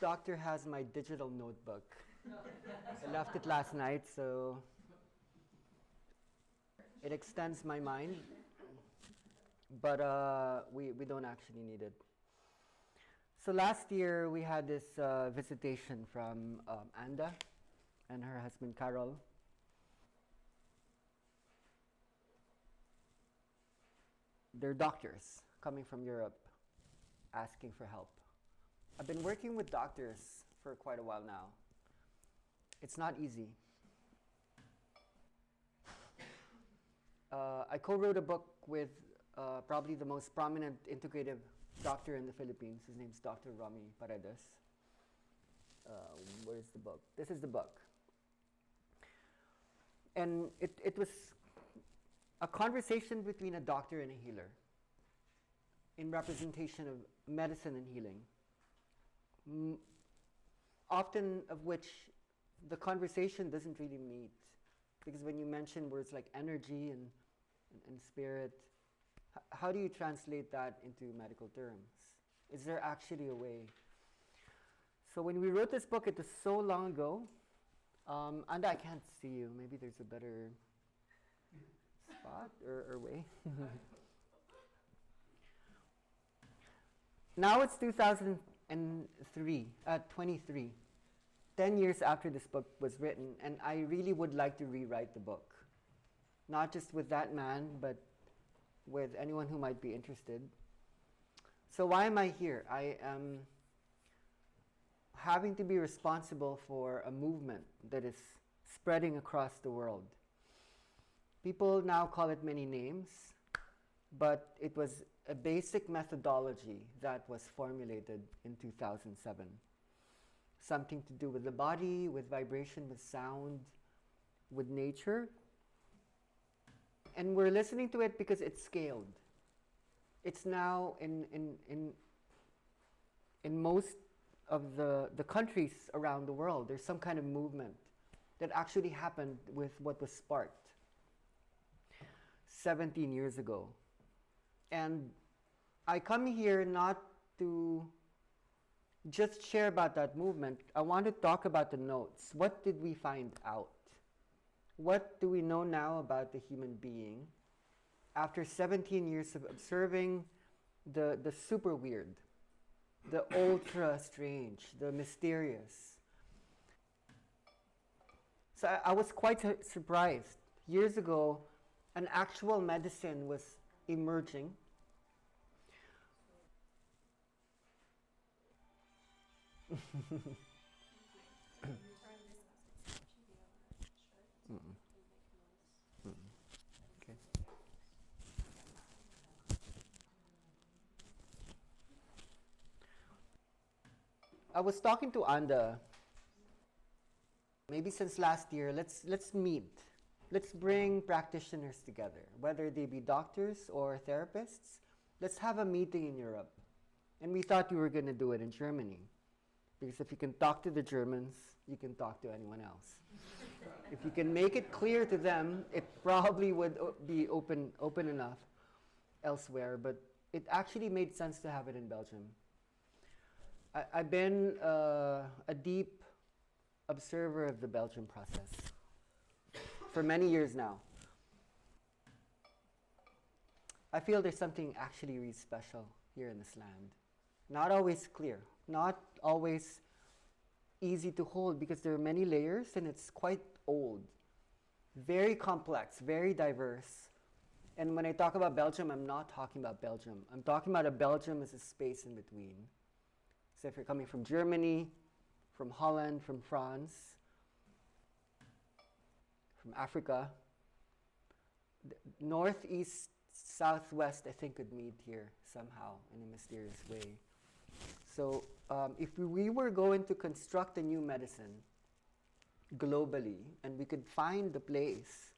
doctor has my digital notebook. I left it last night, so it extends my mind, but we don't actually need it. So last year we had this visitation from Anda and her husband Carol. They're doctors coming from Europe asking for help. I've been working with doctors for quite a while now. It's not easy. I co-wrote a book with probably the most prominent integrative doctor in the Philippines. His name's Dr. Romy Paredes. Where's the book? This is the book. And it was a conversation between a doctor and a healer in representation of medicine and healing. Often of which the conversation doesn't really meet. Because when you mention words like energy and spirit, how do you translate that into medical terms? Is there actually a way? So when we wrote this book, it was so long ago. And I can't see you. Maybe there's a better spot or way. Now it's 2003, 23. 10 years after this book was written, and I really would like to rewrite the book. Not just with that man, but with anyone who might be interested. So why am I here? I am having to be responsible for a movement that is spreading across the world. People now call it many names, but it was a basic methodology that was formulated in 2007. Something to do with the body, with vibration, with sound, with nature. And we're listening to it because it's scaled. It's now in most of the countries around the world. There's some kind of movement that actually happened with what was sparked 17 years ago. And I come here not to just share about that movement. I want to talk about the notes. What did we find out? What do we know now about the human being after 17 years of observing the super weird, the ultra strange, the mysterious? So I was quite surprised. Years ago, an actual medicine was emerging. Okay. I was talking to Anda. Maybe since last year, let's meet. Let's bring practitioners together, whether they be doctors or therapists. Let's have a meeting in Europe. And we thought we were going to do it in Germany. Because if you can talk to the Germans, you can talk to anyone else. If you can make it clear to them, it probably would be open enough elsewhere. But it actually made sense to have it in Belgium. I've been a deep observer of the Belgian process for many years now. I feel there's something actually really special here in this land. Not always clear, not always easy to hold because there are many layers and it's quite old. Very complex, very diverse. And when I talk about Belgium, I'm not talking about Belgium. I'm talking about a Belgium as a space in between. So if you're coming from Germany, from Holland, from France, from Africa, northeast, southwest, I think could meet here somehow in a mysterious way. So if we were going to construct a new medicine globally and we could find the place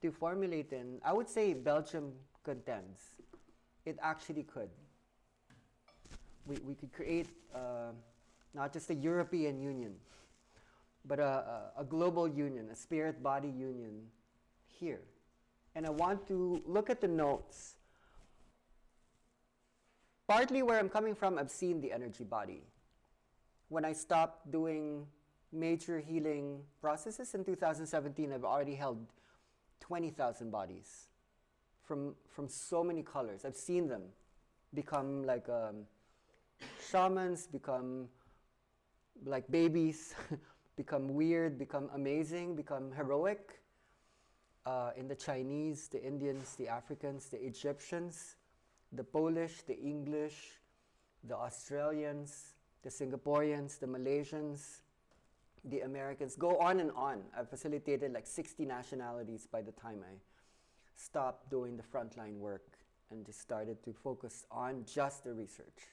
to formulate in, I would say Belgium contends. It actually could. We could create not just a European Union, but a global union, a spirit-body union here. And I want to look at the notes. Partly where I'm coming from, I've seen the energy body. when I stopped doing major healing processes in 2017, I've already held 20,000 bodies from so many colors. I've seen them become like shamans, become like babies, become weird, become amazing, become heroic. In the Chinese, the Indians, the Africans, the Egyptians, the Polish, the English, the Australians, the Singaporeans, the Malaysians, the Americans, go on and on. I've facilitated like 60 nationalities by the time I stopped doing the frontline work and just started to focus on just the research.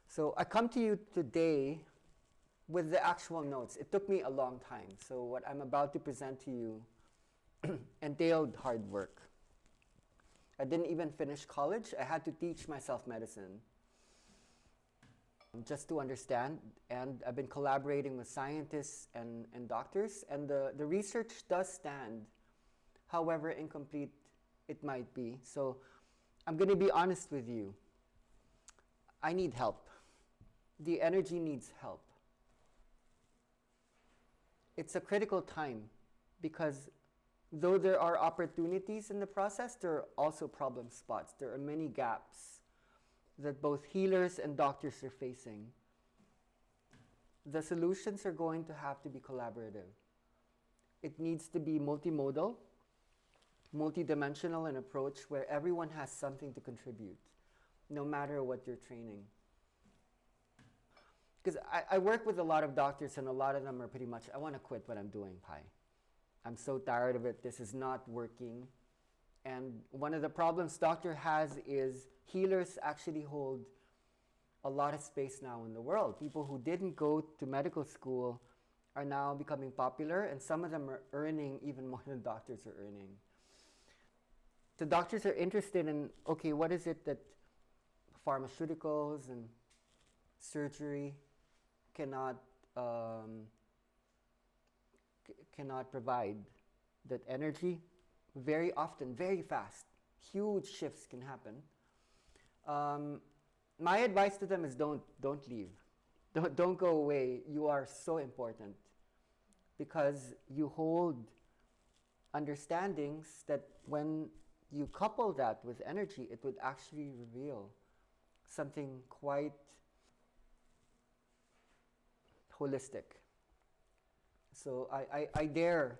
So I come to you today with the actual notes. It took me a long time. So what I'm about to present to you entailed hard work. I didn't even finish college. I had to teach myself medicine just to understand. And I've been collaborating with scientists and doctors. And the research does stand, however incomplete it might be. So I'm going to be honest with you. I need help. The energy needs help. It's a critical time because though there are opportunities in the process, there are also problem spots. There are many gaps that both healers and doctors are facing. The solutions are going to have to be collaborative. It needs to be multimodal, multidimensional in approach where everyone has something to contribute, no matter what you're training. Because I work with a lot of doctors and a lot of them are pretty much, I want to quit what I'm doing, Pai. I'm so tired of it. This is not working. And one of the problems doctor has is healers actually hold a lot of space now in the world. People who didn't go to medical school are now becoming popular, and some of them are earning even more than doctors are earning. The doctors are interested in, okay, what is it that pharmaceuticals and surgery cannot provide? That energy, very often, very fast, huge shifts can happen. My advice to them is don't leave. Don't go away. You are so important because you hold understandings that when you couple that with energy, it would actually reveal something quite holistic. So I dare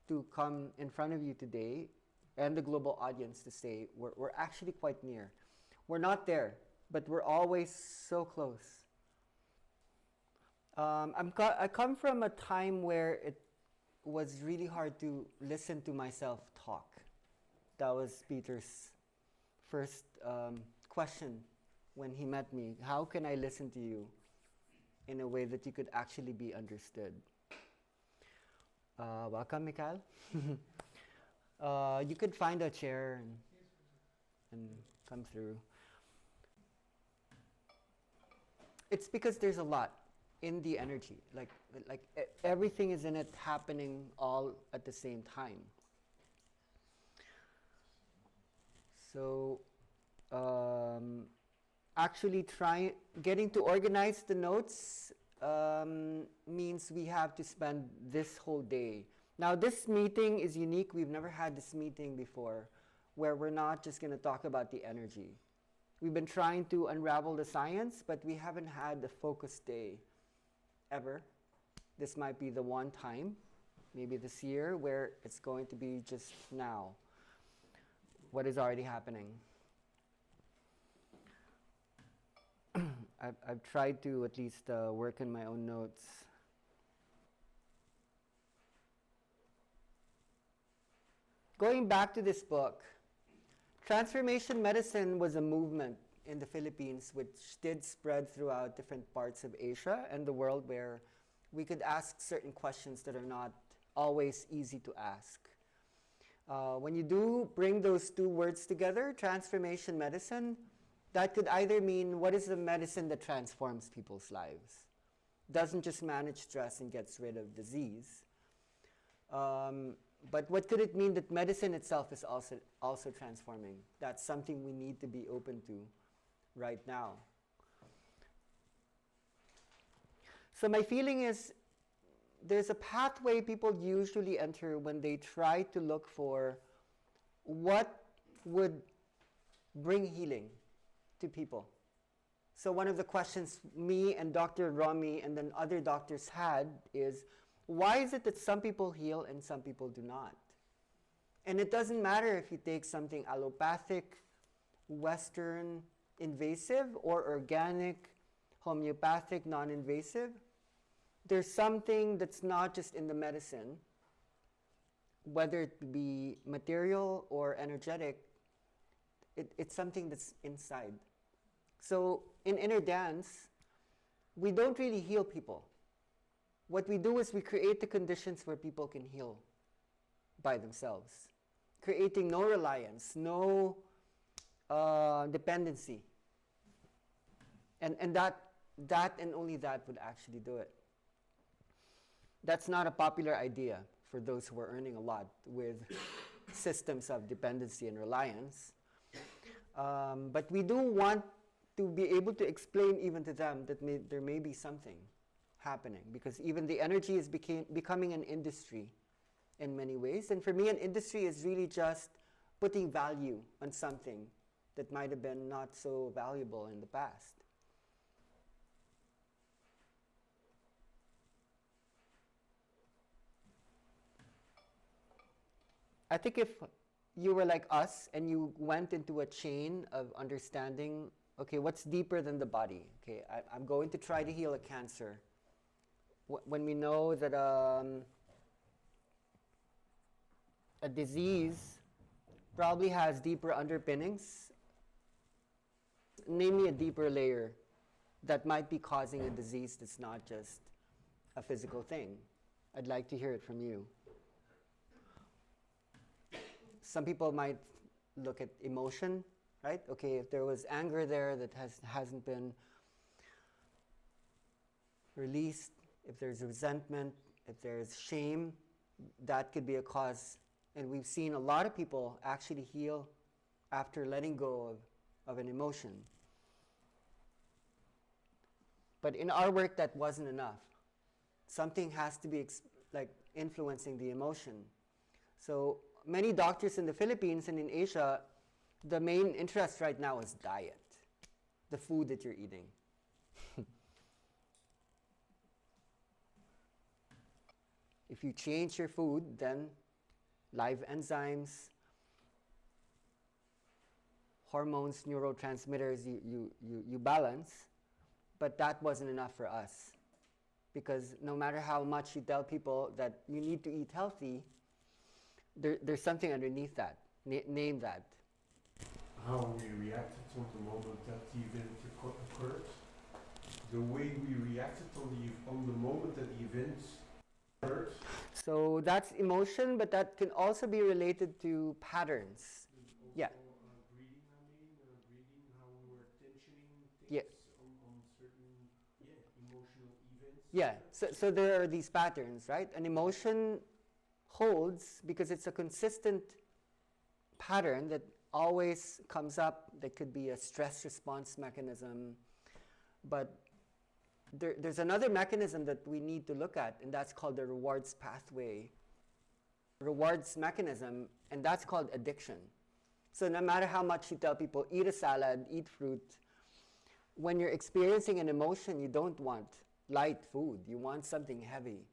to come in front of you today and the global audience to say we're actually quite near. We're not there, but we're always so close. I come from a time where it was really hard to listen to myself talk. That was Peter's first question when he met me. How can I listen to you in a way that you could actually be understood? Welcome, Mikhail. You could find a chair and come through. It's because there's a lot in the energy. Like everything is in it happening all at the same time. So actually getting to organize the notes means we have to spend this whole day. Now this meeting is unique. We've never had this meeting before where we're not just going to talk about the energy. We've been trying to unravel the science, but we haven't had the focus day ever. This might be the one time, maybe this year, where it's going to be just now. What is already happening? I've tried to at least work in my own notes. Going back to this book, transformation medicine was a movement in the Philippines which did spread throughout different parts of Asia and the world where we could ask certain questions that are not always easy to ask. When you do bring those two words together, transformation medicine, that could either mean what is the medicine that transforms people's lives? Doesn't just manage stress and gets rid of disease. But what could it mean that medicine itself is also transforming? That's something we need to be open to right now. So my feeling is there's a pathway people usually enter when they try to look for what would bring healing to people. So one of the questions me and Dr. Rami and then other doctors had is, why is it that some people heal and some people do not? And it doesn't matter if you take something allopathic, Western, invasive, or organic, homeopathic, non-invasive. There's something that's not just in the medicine, whether it be material or energetic, it's something that's inside. So in inner dance, we don't really heal people. What we do is we create the conditions where people can heal by themselves, creating no reliance, no dependency. And that and only that would actually do it. That's not a popular idea for those who are earning a lot with systems of dependency and reliance. But we do want to be able to explain even to them that there may be something happening, because even the energy is becoming an industry in many ways. And for me, an industry is really just putting value on something that might have been not so valuable in the past. I think if you were like us and you went into a chain of understanding, okay, what's deeper than the body? Okay, I'm going to try to heal a cancer. When we know that a disease probably has deeper underpinnings, namely a deeper layer that might be causing a disease that's not just a physical thing. I'd like to hear it from you. Some people might look at emotion, right? Okay, if there was anger there that hasn't been released, if there's resentment, if there's shame, that could be a cause. And we've seen a lot of people actually heal after letting go of an emotion. But in our work, that wasn't enough. Something has to be influencing the emotion. So many doctors in the Philippines and in Asia, the main interest right now is diet, the food that you're eating. If you change your food, then live enzymes, hormones, neurotransmitters, you balance. But that wasn't enough for us. Because no matter how much you tell people that you need to eat healthy, there's something underneath that. Name that. How we reacted on the moment that the event occurred, the way we reacted on the moment that the event occurred. So that's emotion, but that can also be related to patterns. Also, yeah. Breathing, breathing, how we were tensioning things Yeah. on certain emotional events. Yeah, so there are these patterns, right? An emotion holds because it's a consistent pattern that always comes up. That could be a stress response mechanism, but there's another mechanism that we need to look at, and that's called the rewards pathway. Rewards mechanism, and that's called addiction. So no matter how much you tell people, eat a salad, eat fruit, when you're experiencing an emotion, you don't want light food. You want something heavy.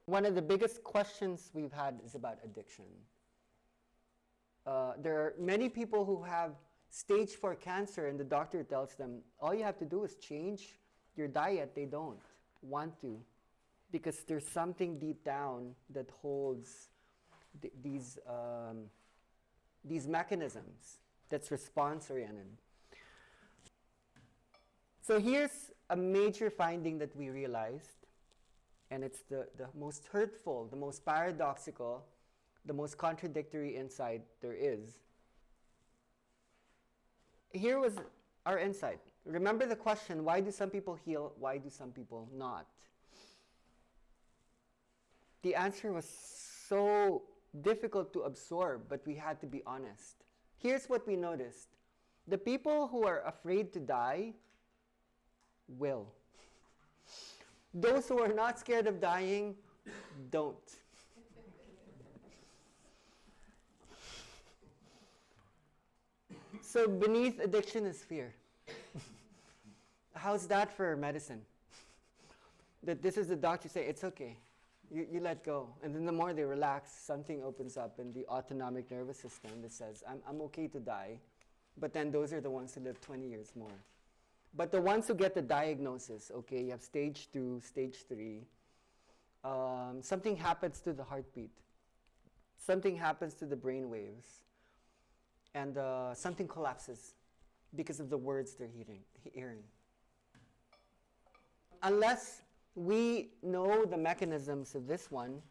One of the biggest questions we've had is about addiction. There are many people who have stage 4 cancer, and the doctor tells them, all you have to do is change your diet. They don't want to, because there's something deep down that holds these mechanisms that's response-oriented. So here's a major finding that we realized, and it's the most hurtful, the most paradoxical, the most contradictory insight there is. Here was our insight. Remember the question, why do some people heal, why do some people not? The answer was so difficult to absorb, but we had to be honest. Here's what we noticed. The people who are afraid to die will. Those who are not scared of dying, don't. So beneath addiction is fear. How's that for medicine? That this is the doctor say, it's okay. You let go. And then the more they relax, something opens up in the autonomic nervous system that says, I'm okay to die. But then those are the ones who live 20 years more. But the ones who get the diagnosis, okay, you have stage 2, stage 3, something happens to the heartbeat. Something happens to the brain waves. And something collapses because of the words they're hearing. Unless we know the mechanisms of this one,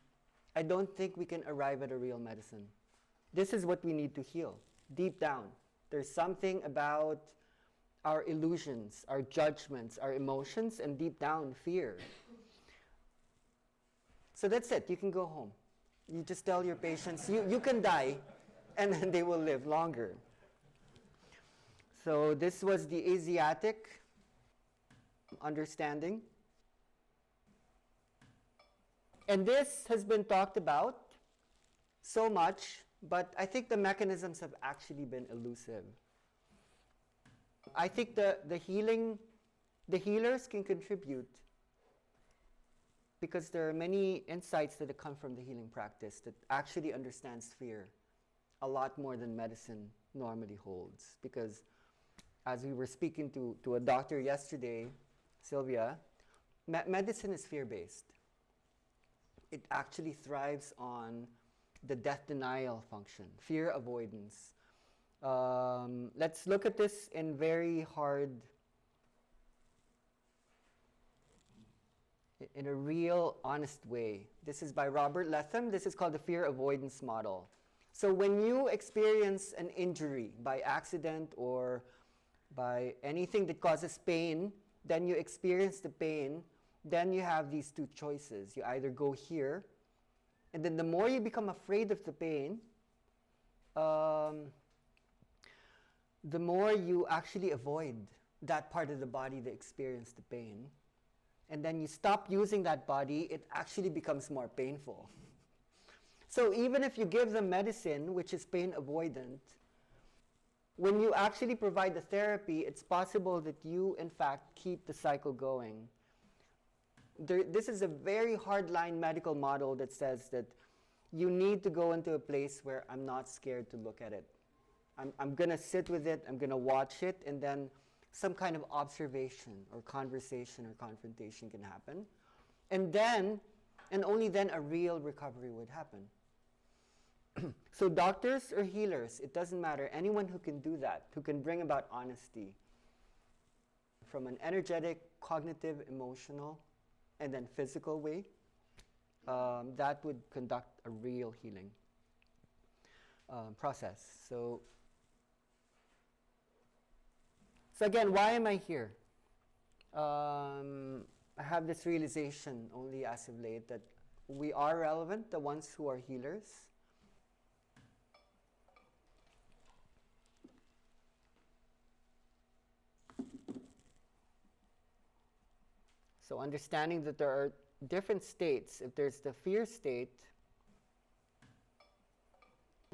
I don't think we can arrive at a real medicine. This is what we need to heal, deep down. There's something about our illusions, our judgments, our emotions, and deep down, fear. So that's it. You can go home. You just tell your patients, you can die, and then they will live longer. So this was the Asiatic understanding. And this has been talked about so much, but I think the mechanisms have actually been elusive. I think the healers can contribute because there are many insights that come from the healing practice that actually understands fear a lot more than medicine normally holds. Because as we were speaking to a doctor yesterday, Sylvia, medicine is fear-based. It actually thrives on the death denial function, fear avoidance. Let's look at this in very hard, in a real, honest way. This is by Robert Letham. This is called the fear avoidance model. So when you experience an injury by accident or by anything that causes pain, then you experience the pain, then you have these two choices. You either go here, and then the more you become afraid of the pain, the more you actually avoid that part of the body that experienced the pain. And then you stop using that body, it actually becomes more painful. So even if you give them medicine, which is pain avoidant, when you actually provide the therapy, it's possible that you, in fact, keep the cycle going. This is a very hardline medical model that says that you need to go into a place where I'm not scared to look at it. I'm going to sit with it, I'm going to watch it, and then some kind of observation or conversation or confrontation can happen. And then, and only then, a real recovery would happen. So doctors or healers, it doesn't matter. Anyone who can do that, who can bring about honesty from an energetic, cognitive, emotional, and then physical way, that would conduct a real healing process. So again, why am I here? I have this realization only as of late that we are relevant, the ones who are healers. So understanding that there are different states. If there's the fear state,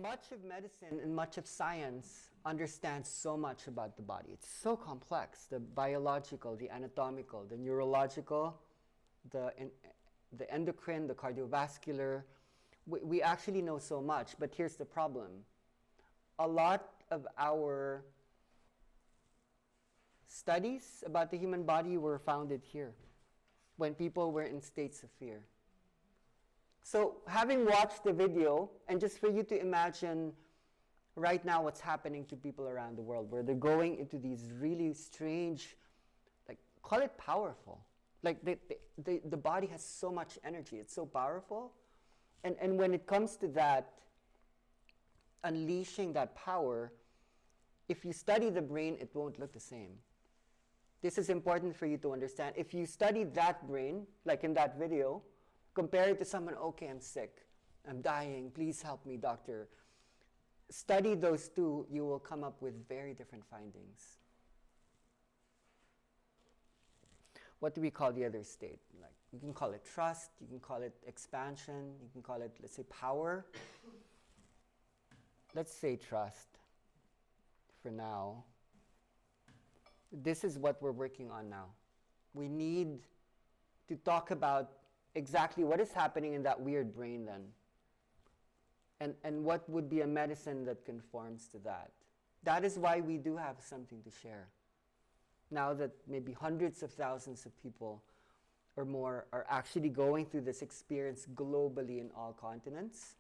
much of medicine and much of science understands so much about the body. It's so complex, the biological, the anatomical, the neurological, the endocrine, the cardiovascular. We actually know so much, but here's the problem. A lot of our studies about the human body were founded here, when people were in states of fear. So having watched the video, and just for you to imagine right now what's happening to people around the world, where they're going into these really strange, like, call it powerful. Like the body has so much energy, it's so powerful. And when it comes to that, unleashing that power, if you study the brain, it won't look the same. This is important for you to understand. If you study that brain, like in that video, compare it to someone, okay, I'm sick, I'm dying, please help me, doctor. Study those two, you will come up with very different findings. what do we call the other state? Like, you can call it trust, you can call it expansion, you can call it, let's say, power. Let's say trust for now. This is what we're working on now. We need to talk about exactly what is happening in that weird brain then. And what would be a medicine that conforms to that. That is why we do have something to share. Now that maybe hundreds of thousands of people or more are actually going through this experience globally in all continents,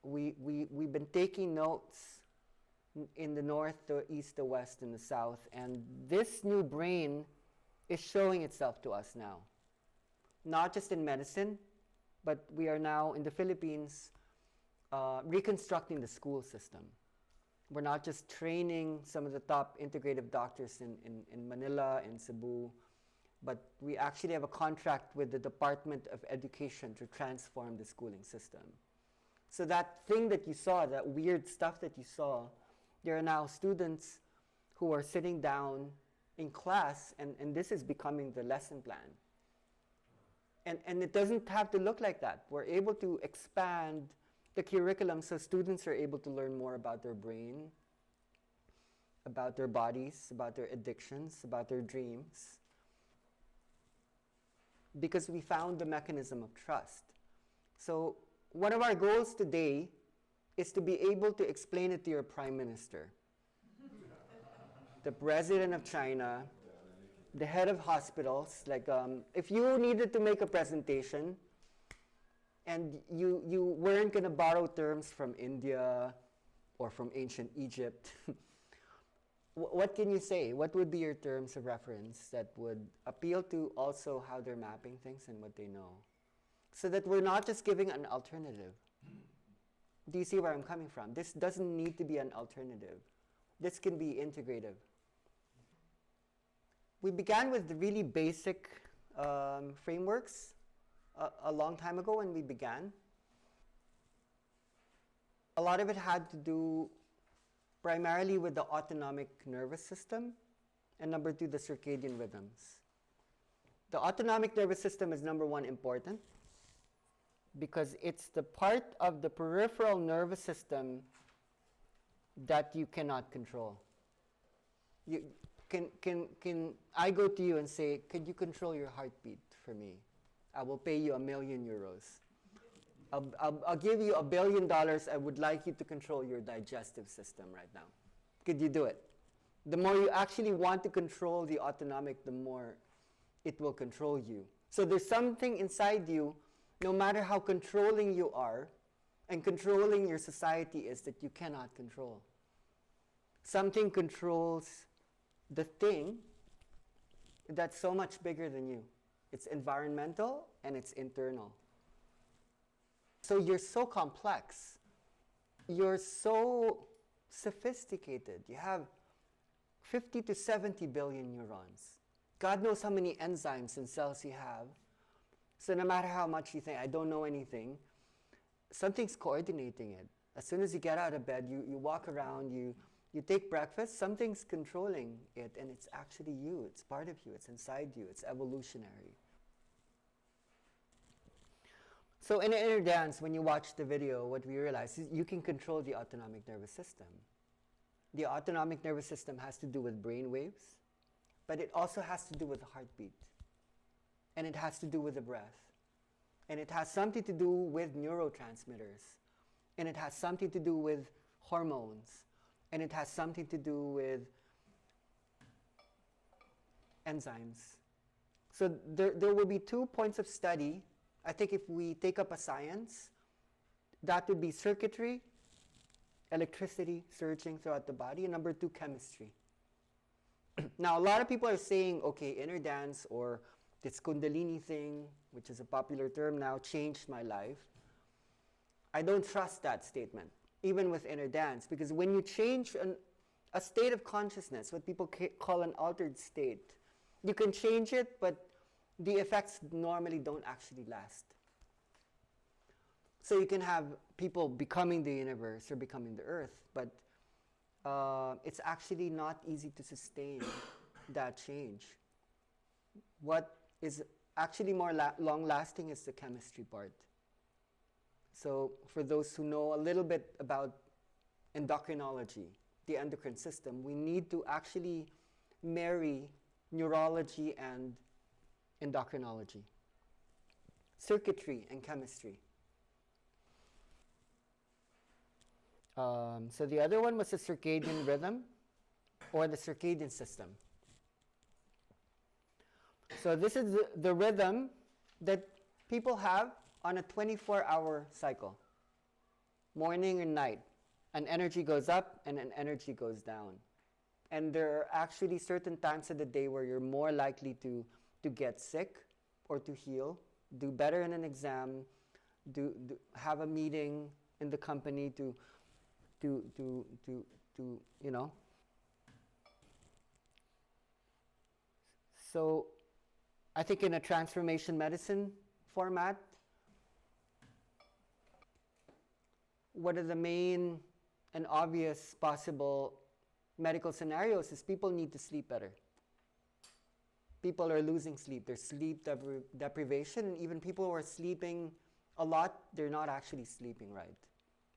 we've been taking notes in the north, the east, the west, and the south, and this new brain is showing itself to us now. Not just in medicine, but we are now in the Philippines reconstructing the school system. We're not just training some of the top integrative doctors in Manila, in Cebu, but we actually have a contract with the Department of Education to transform the schooling system. So that thing that you saw, that weird stuff that you saw, there are now students who are sitting down in class, and this is becoming the lesson plan. And it doesn't have to look like that. We're able to expand the curriculum so students are able to learn more about their brain, about their bodies, about their addictions, about their dreams. Because we found the mechanism of trust. So one of our goals today is to be able to explain it to your prime minister, the president of China, the head of hospitals. Like, if you needed to make a presentation and you weren't going to borrow terms from India or from ancient Egypt, what can you say? What would be your terms of reference that would appeal to also how they're mapping things and what they know? So that we're not just giving an alternative. Do you see where I'm coming from? This doesn't need to be an alternative. This can be integrative. We began with the really basic frameworks a long time ago when we began. A lot of it had to do primarily with the autonomic nervous system, and number two, the circadian rhythms. The autonomic nervous system is number one important because it's the part of the peripheral nervous system that you cannot control. Can I go to you and say, could you control your heartbeat for me? I will pay you €1 million. I'll give you $1 billion. I would like you to control your digestive system right now. Could you do it? The more you actually want to control the autonomic, the more it will control you. So there's something inside you, no matter how controlling you are and controlling your society is, that you cannot control. Something controls the thing that's so much bigger than you. It's environmental and it's internal. So you're so complex. You're so sophisticated. You have 50 to 70 billion neurons. God knows how many enzymes and cells you have. So no matter how much you think, I don't know anything, something's coordinating it. As soon as you get out of bed, you walk around, you take breakfast, something's controlling it, and it's actually you. It's part of you. It's inside you. It's evolutionary. So in Inner Dance, when you watch the video, what we realize is you can control the autonomic nervous system. The autonomic nervous system has to do with brain waves, but it also has to do with the heartbeat. And it has to do with the breath. And it has something to do with neurotransmitters. And it has something to do with hormones. And it has something to do with enzymes. So there will be 2 points of study. I think if we take up a science, that would be circuitry, electricity surging throughout the body, and number 2, chemistry. Now, a lot of people are saying, okay, Inner Dance or this Kundalini thing, which is a popular term now, changed my life. I don't trust that statement, even with Inner Dance, because when you change a state of consciousness, what people call an altered state, you can change it, but the effects normally don't actually last. So you can have people becoming the universe or becoming the earth, but it's actually not easy to sustain that change. What is actually more long-lasting is the chemistry part. So for those who know a little bit about endocrinology, the endocrine system, we need to actually marry neurology and endocrinology, circuitry and chemistry. So the other one was the circadian rhythm or the circadian system. So this is the rhythm that people have on a 24-hour cycle, morning and night. An energy goes up and an energy goes down. And there are actually certain times of the day where you're more likely to get sick or to heal, do better in an exam, have a meeting in the company to you know. So I think in a transformation medicine format, what are the main and obvious possible medical scenarios is people need to sleep better. People are losing sleep. There's sleep deprivation, and even people who are sleeping a lot, they're not actually sleeping right.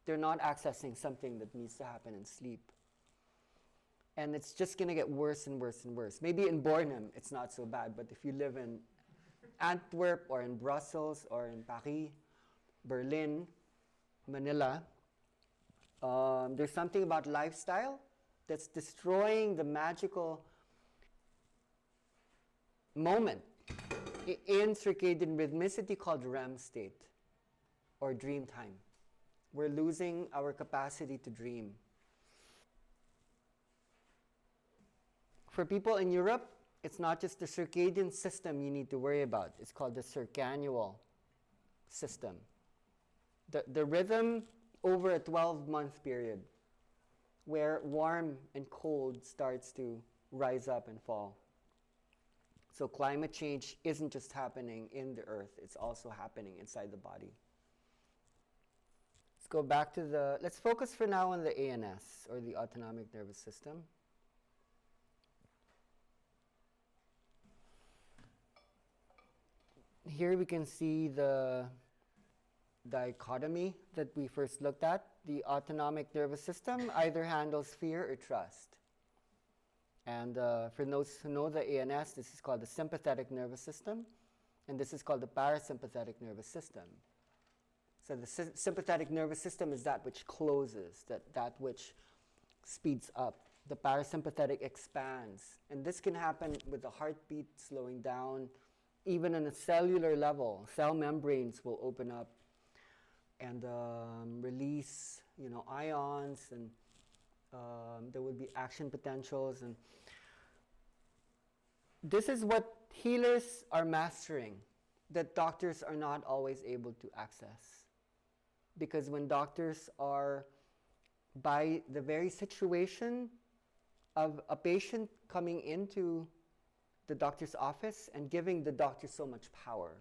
They're not accessing something that needs to happen in sleep. And it's just going to get worse and worse and worse. Maybe in Bornem, it's not so bad, but if you live in Antwerp or in Brussels or in Paris, Berlin, Manila, there's something about lifestyle that's destroying the magical moment in circadian rhythmicity called REM state or dream time. We're losing our capacity to dream. For people in Europe, it's not just the circadian system you need to worry about. It's called the circannual system. The rhythm over a 12-month period where warm and cold starts to rise up and fall. So climate change isn't just happening in the earth, it's also happening inside the body. Let's go back to let's focus for now on the ANS, or the autonomic nervous system. Here we can see the dichotomy that we first looked at. The autonomic nervous system either handles fear or trust. And for those who know the ANS, this is called the sympathetic nervous system, and this is called the parasympathetic nervous system. So the sympathetic nervous system is that which closes, that which speeds up. The parasympathetic expands. And this can happen with the heartbeat slowing down. Even on a cellular level, cell membranes will open up and release, ions, and there would be action potentials. And this is what healers are mastering, that doctors are not always able to access. Because when doctors are, by the very situation of a patient coming into the doctor's office and giving the doctor so much power,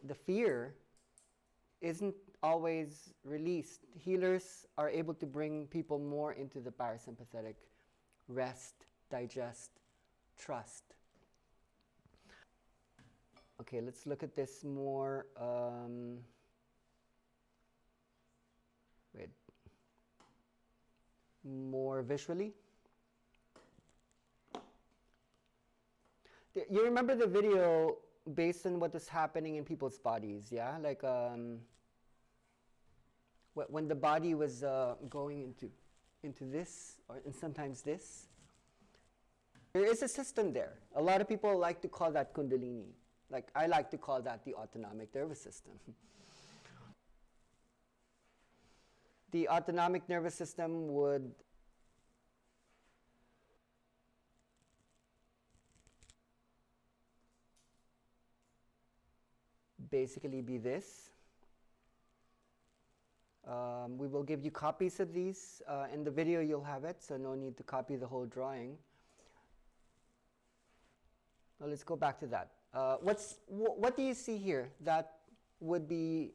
the fear isn't always released. Healers are able to bring people more into the parasympathetic rest, digest, trust. Okay, let's look at this more. More visually. You remember the video based on what was happening in people's bodies, yeah? Like when the body was going into this, and sometimes this. There is a system there. A lot of people like to call that Kundalini. Like I like to call that the autonomic nervous system. The autonomic nervous system would basically be this. We will give you copies of these. In the video you'll have it, so no need to copy the whole drawing. Well, let's go back to that. What do you see here that would be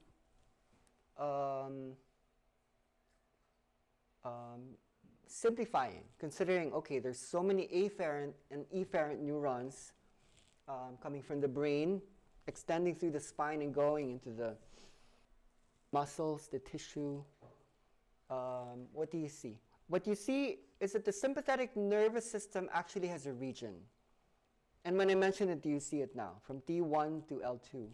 simplifying, considering, okay, there's so many afferent and efferent neurons coming from the brain, extending through the spine and going into the muscles, the tissue. What do you see? What you see is that the sympathetic nervous system actually has a region. And when I mention it, do you see it now? From T1 to L2.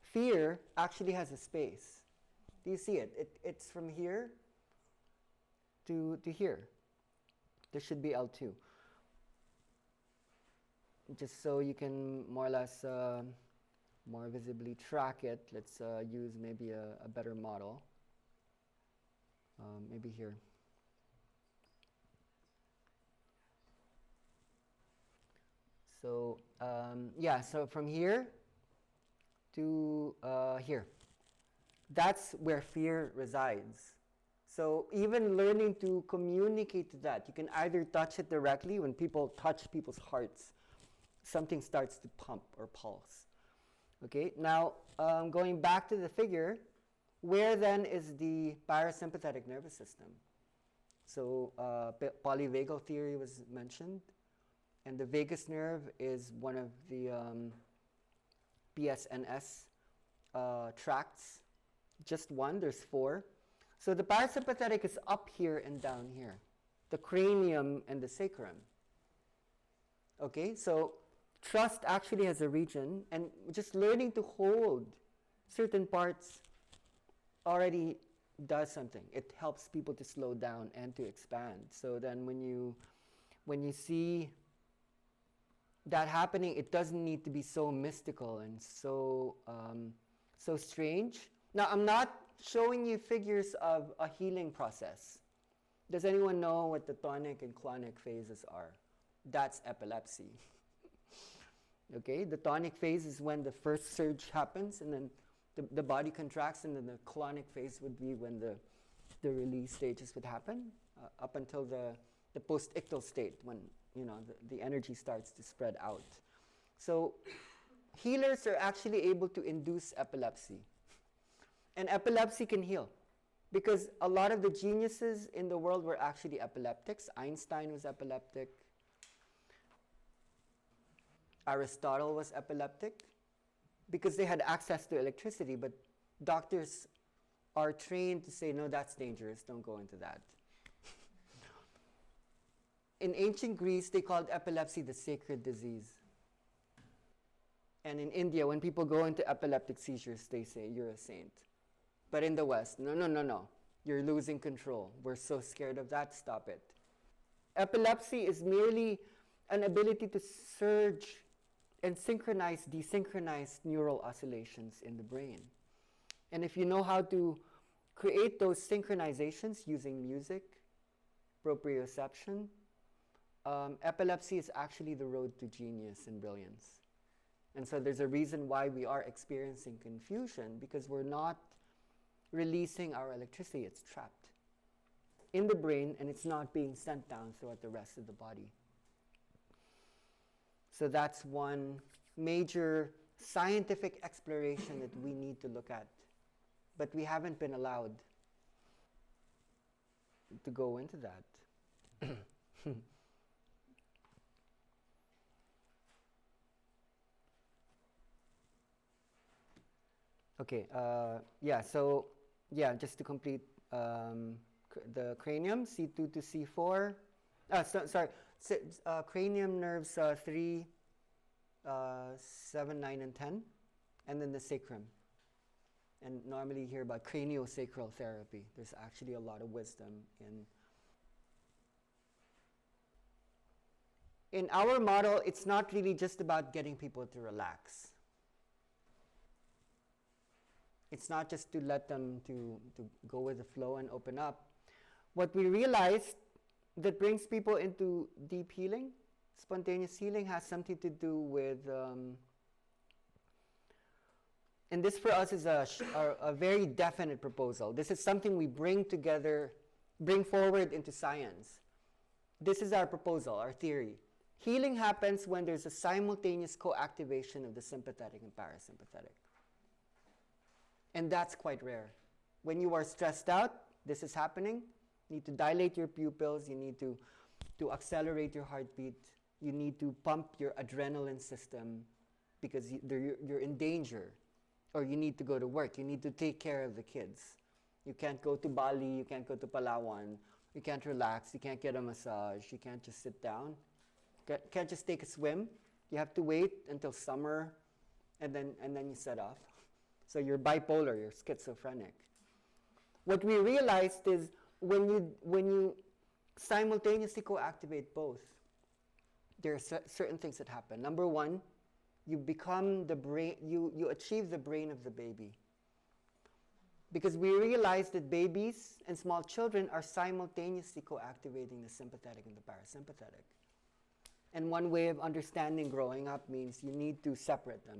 Fear actually has a space. Do you see it? It's from here to here. This should be L2. Just so you can more or less more visibly track it, let's use maybe a better model. Maybe here. So yeah, so from here to here. That's where fear resides. So even learning to communicate to that, you can either touch it directly. When people touch people's hearts, something starts to pump or pulse. Okay, now going back to the figure, where then is the parasympathetic nervous system? So polyvagal theory was mentioned, and the vagus nerve is one of the PSNS tracts. Just one, there's 4. So the parasympathetic is up here and down here, the cranium and the sacrum. Okay, so trust actually has a region, and just learning to hold certain parts already does something. It helps people to slow down and to expand. So then when you see that happening, it doesn't need to be so mystical and so strange. Now, I'm not showing you figures of a healing process. Does anyone know what the tonic and clonic phases are? That's epilepsy. Okay, the tonic phase is when the first surge happens, and then the body contracts, and then the clonic phase would be when the release stages would happen, up until the post-ictal state, when the energy starts to spread out. So healers are actually able to induce epilepsy. And epilepsy can heal, because a lot of the geniuses in the world were actually epileptics. Einstein was epileptic. Aristotle was epileptic, because they had access to electricity, but doctors are trained to say, no, that's dangerous, don't go into that. In ancient Greece, they called epilepsy the sacred disease. And in India, when people go into epileptic seizures, they say, you're a saint. But in the West, no, you're losing control. We're so scared of that, stop it. Epilepsy is merely an ability to surge and synchronize desynchronized neural oscillations in the brain. And if you know how to create those synchronizations using music, proprioception, epilepsy is actually the road to genius and brilliance. And so there's a reason why we are experiencing confusion, because we're not releasing our electricity. It's trapped in the brain, and it's not being sent down throughout the rest of the body. So that's one major scientific exploration that we need to look at. But we haven't been allowed to go into that. Okay, just to complete the cranium, C2 to C4. Cranium nerves 3, 7, 9, and 10, and then the sacrum. And normally you hear about craniosacral therapy. There's actually a lot of wisdom in our model. It's not really just about getting people to relax. It's not just to let them to go with the flow and open up. What we realized that brings people into deep healing, spontaneous healing, has something to do with, and this for us is a very definite proposal. This is something we bring forward into science. This is our proposal, our theory. Healing happens when there's a simultaneous co-activation of the sympathetic and parasympathetic. And that's quite rare. When you are stressed out, this is happening. You need to dilate your pupils. You need to accelerate your heartbeat. You need to pump your adrenaline system because you're in danger. Or you need to go to work. You need to take care of the kids. You can't go to Bali. You can't go to Palawan. You can't relax. You can't get a massage. You can't just sit down. Can't just take a swim. You have to wait until summer, and then you set off. So you're bipolar. You're schizophrenic. What we realized is when you simultaneously co-activate both, there are certain things that happen. Number one, you become the brain. You achieve the brain of the baby. Because we realize that babies and small children are simultaneously co-activating the sympathetic and the parasympathetic. And one way of understanding growing up means you need to separate them.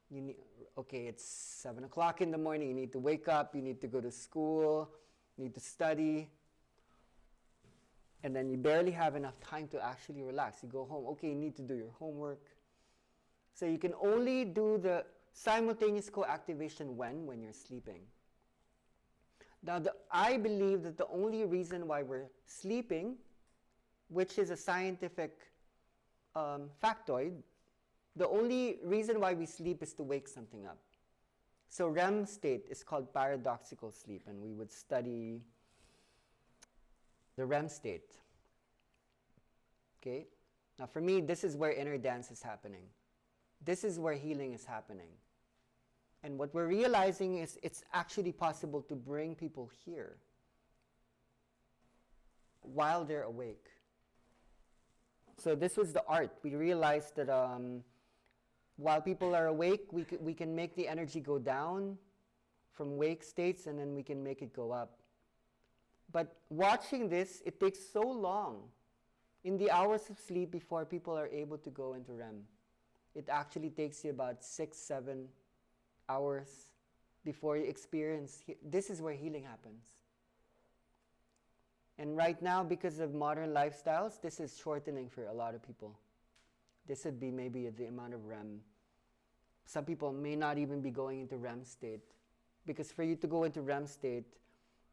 You need, okay, it's 7 o'clock in the morning, you need to wake up, you need to go to school, you need to study. And then you barely have enough time to actually relax. You go home, okay, you need to do your homework. So you can only do the simultaneous co-activation when you're sleeping. Now, I believe that the only reason why we're sleeping, which is a scientific factoid, the only reason why we sleep is to wake something up. So REM state is called paradoxical sleep, and we would study the REM state. Okay? Now for me, this is where inner dance is happening. This is where healing is happening. And what we're realizing is it's actually possible to bring people here while they're awake. So this was the art. We realized that while people are awake, we can make the energy go down from wake states, and then we can make it go up. But watching this, it takes so long in the hours of sleep before people are able to go into REM. It actually takes you about 6-7 hours before you experience. This is where healing happens. And right now, because of modern lifestyles, this is shortening for a lot of people. This would be maybe the amount of REM. Some people may not even be going into REM state. Because for you to go into REM state,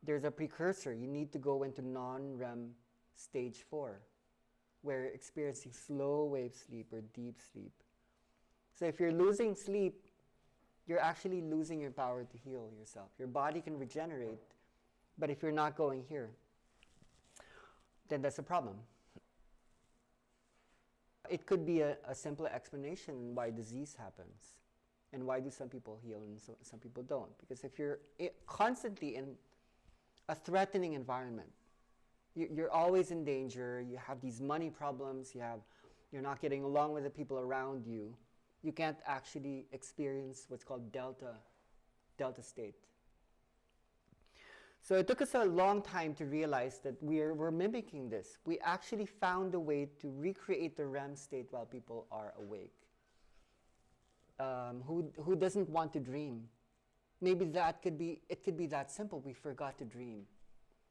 there's a precursor. You need to go into non-REM stage 4, where you're experiencing slow wave sleep or deep sleep. So if you're losing sleep, you're actually losing your power to heal yourself. Your body can regenerate, but if you're not going here, then that's a problem. It could be a simple explanation why disease happens and why do some people heal and some people don't. Because if you're constantly in a threatening environment, you're always in danger, you have these money problems, you're not getting along with the people around you, you can't actually experience what's called delta state. So it took us a long time to realize that we're mimicking this. We actually found a way to recreate the REM state while people are awake. Who doesn't want to dream? Maybe it could be that simple. We forgot to dream.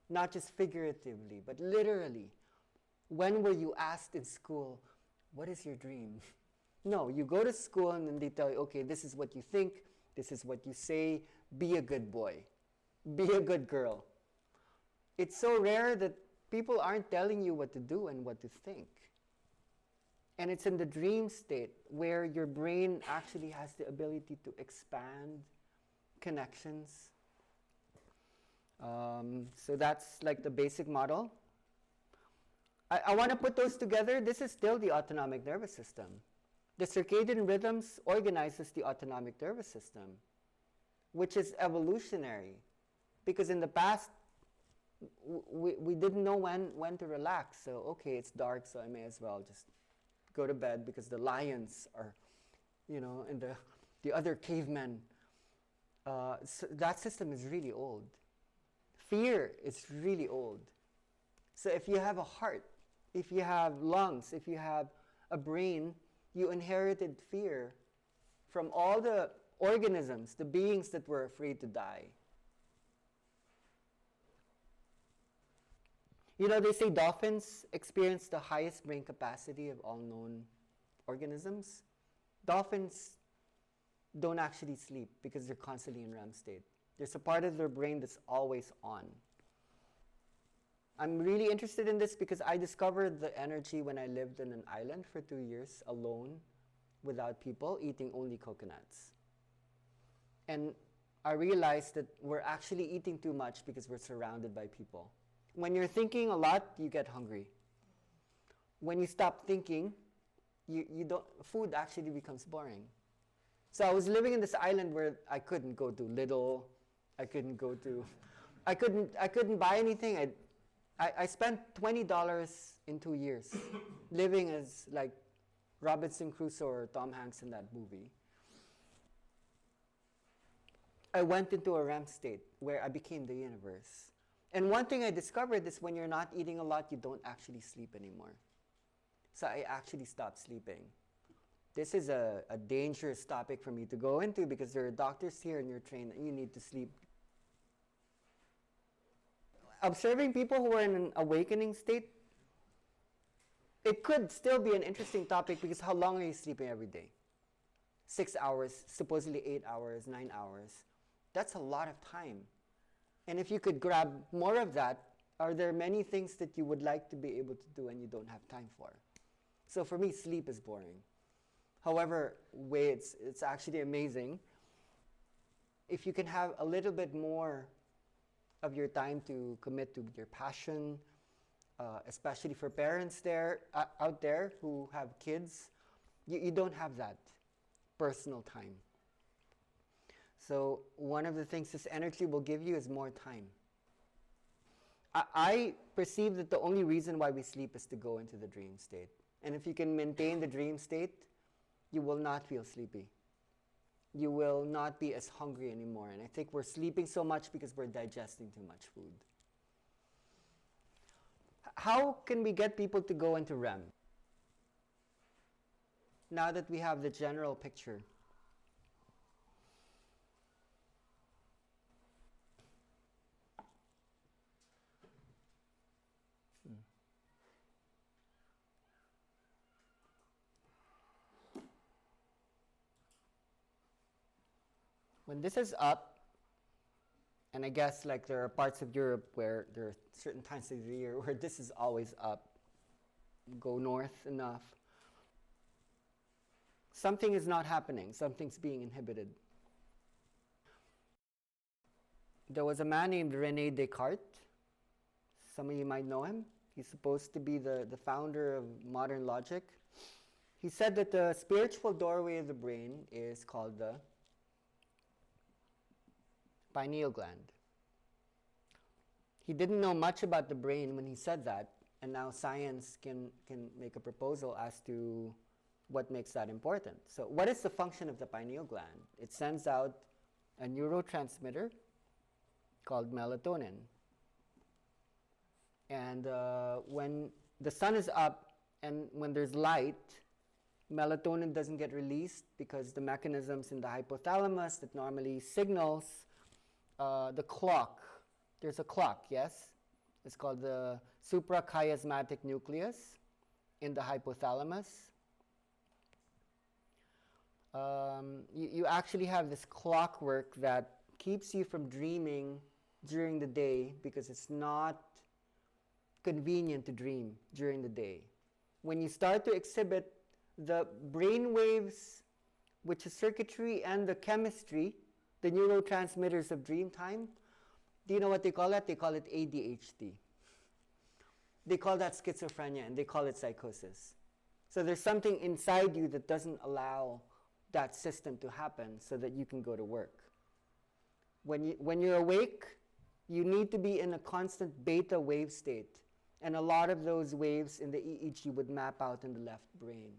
Not just figuratively, but literally. When were you asked in school, what is your dream? No, you go to school and then they tell you, okay, this is what you think, this is what you say, be a good boy. Be a good girl. It's so rare that people aren't telling you what to do and what to think. And it's in the dream state where your brain actually has the ability to expand connections. So that's like the basic model. I want to put those together. This is still the autonomic nervous system. The circadian rhythms organizes the autonomic nervous system, which is evolutionary. Because in the past, we didn't know when to relax. So, okay, it's dark, so I may as well just go to bed because the lions are, and the other cavemen. So that system is really old. Fear is really old. So if you have a heart, if you have lungs, if you have a brain, you inherited fear from all the organisms, the beings that were afraid to die. They say dolphins experience the highest brain capacity of all known organisms. Dolphins don't actually sleep because they're constantly in REM state. There's a part of their brain that's always on. I'm really interested in this because I discovered the energy when I lived in an island for 2 years alone, without people, eating only coconuts. And I realized that we're actually eating too much because we're surrounded by people. When you're thinking a lot, you get hungry. When you stop thinking, you don't, food actually becomes boring. So I was living in this island where I couldn't go to Lidl, I couldn't buy anything. I spent $20 in 2 years living as like Robinson Crusoe or Tom Hanks in that movie. I went into a REM state where I became the universe. And one thing I discovered is when you're not eating a lot, you don't actually sleep anymore. So I actually stopped sleeping. This is a dangerous topic for me to go into because there are doctors here and you're trained and you need to sleep. Observing people who are in an awakening state, it could still be an interesting topic because how long are you sleeping every day? 6 hours, supposedly 8 hours, 9 hours. That's a lot of time. And if you could grab more of that, are there many things that you would like to be able to do and you don't have time for? So for me, sleep is boring. However, it's actually amazing. If you can have a little bit more of your time to commit to your passion, especially for parents out there who have kids, you don't have that personal time. So one of the things this energy will give you is more time. I perceive that the only reason why we sleep is to go into the dream state. And if you can maintain the dream state, you will not feel sleepy. You will not be as hungry anymore. And I think we're sleeping so much because we're digesting too much food. How can we get people to go into REM? Now that we have the general picture. When this is up, and I guess like there are parts of Europe where there are certain times of the year where this is always up, go north enough, something is not happening, something's being inhibited. There was a man named René Descartes. Some of you might know him. He's supposed to be the founder of modern logic. He said that the spiritual doorway of the brain is called the pineal gland. He didn't know much about the brain when he said that, and now science can make a proposal as to what makes that important. So what is the function of the pineal gland? It sends out a neurotransmitter called melatonin. And when the sun is up and when there's light, melatonin doesn't get released because the mechanisms in the hypothalamus that normally signals the clock. There's a clock, yes? It's called the suprachiasmatic nucleus in the hypothalamus. You actually have this clockwork that keeps you from dreaming during the day because it's not convenient to dream during the day. When you start to exhibit the brain waves, which is circuitry and the chemistry, the neurotransmitters of dream time, do you know what they call that? They call it ADHD. They call that schizophrenia and they call it psychosis. So there's something inside you that doesn't allow that system to happen so that you can go to work. When you're awake, you need to be in a constant beta wave state. And a lot of those waves in the EEG would map out in the left brain.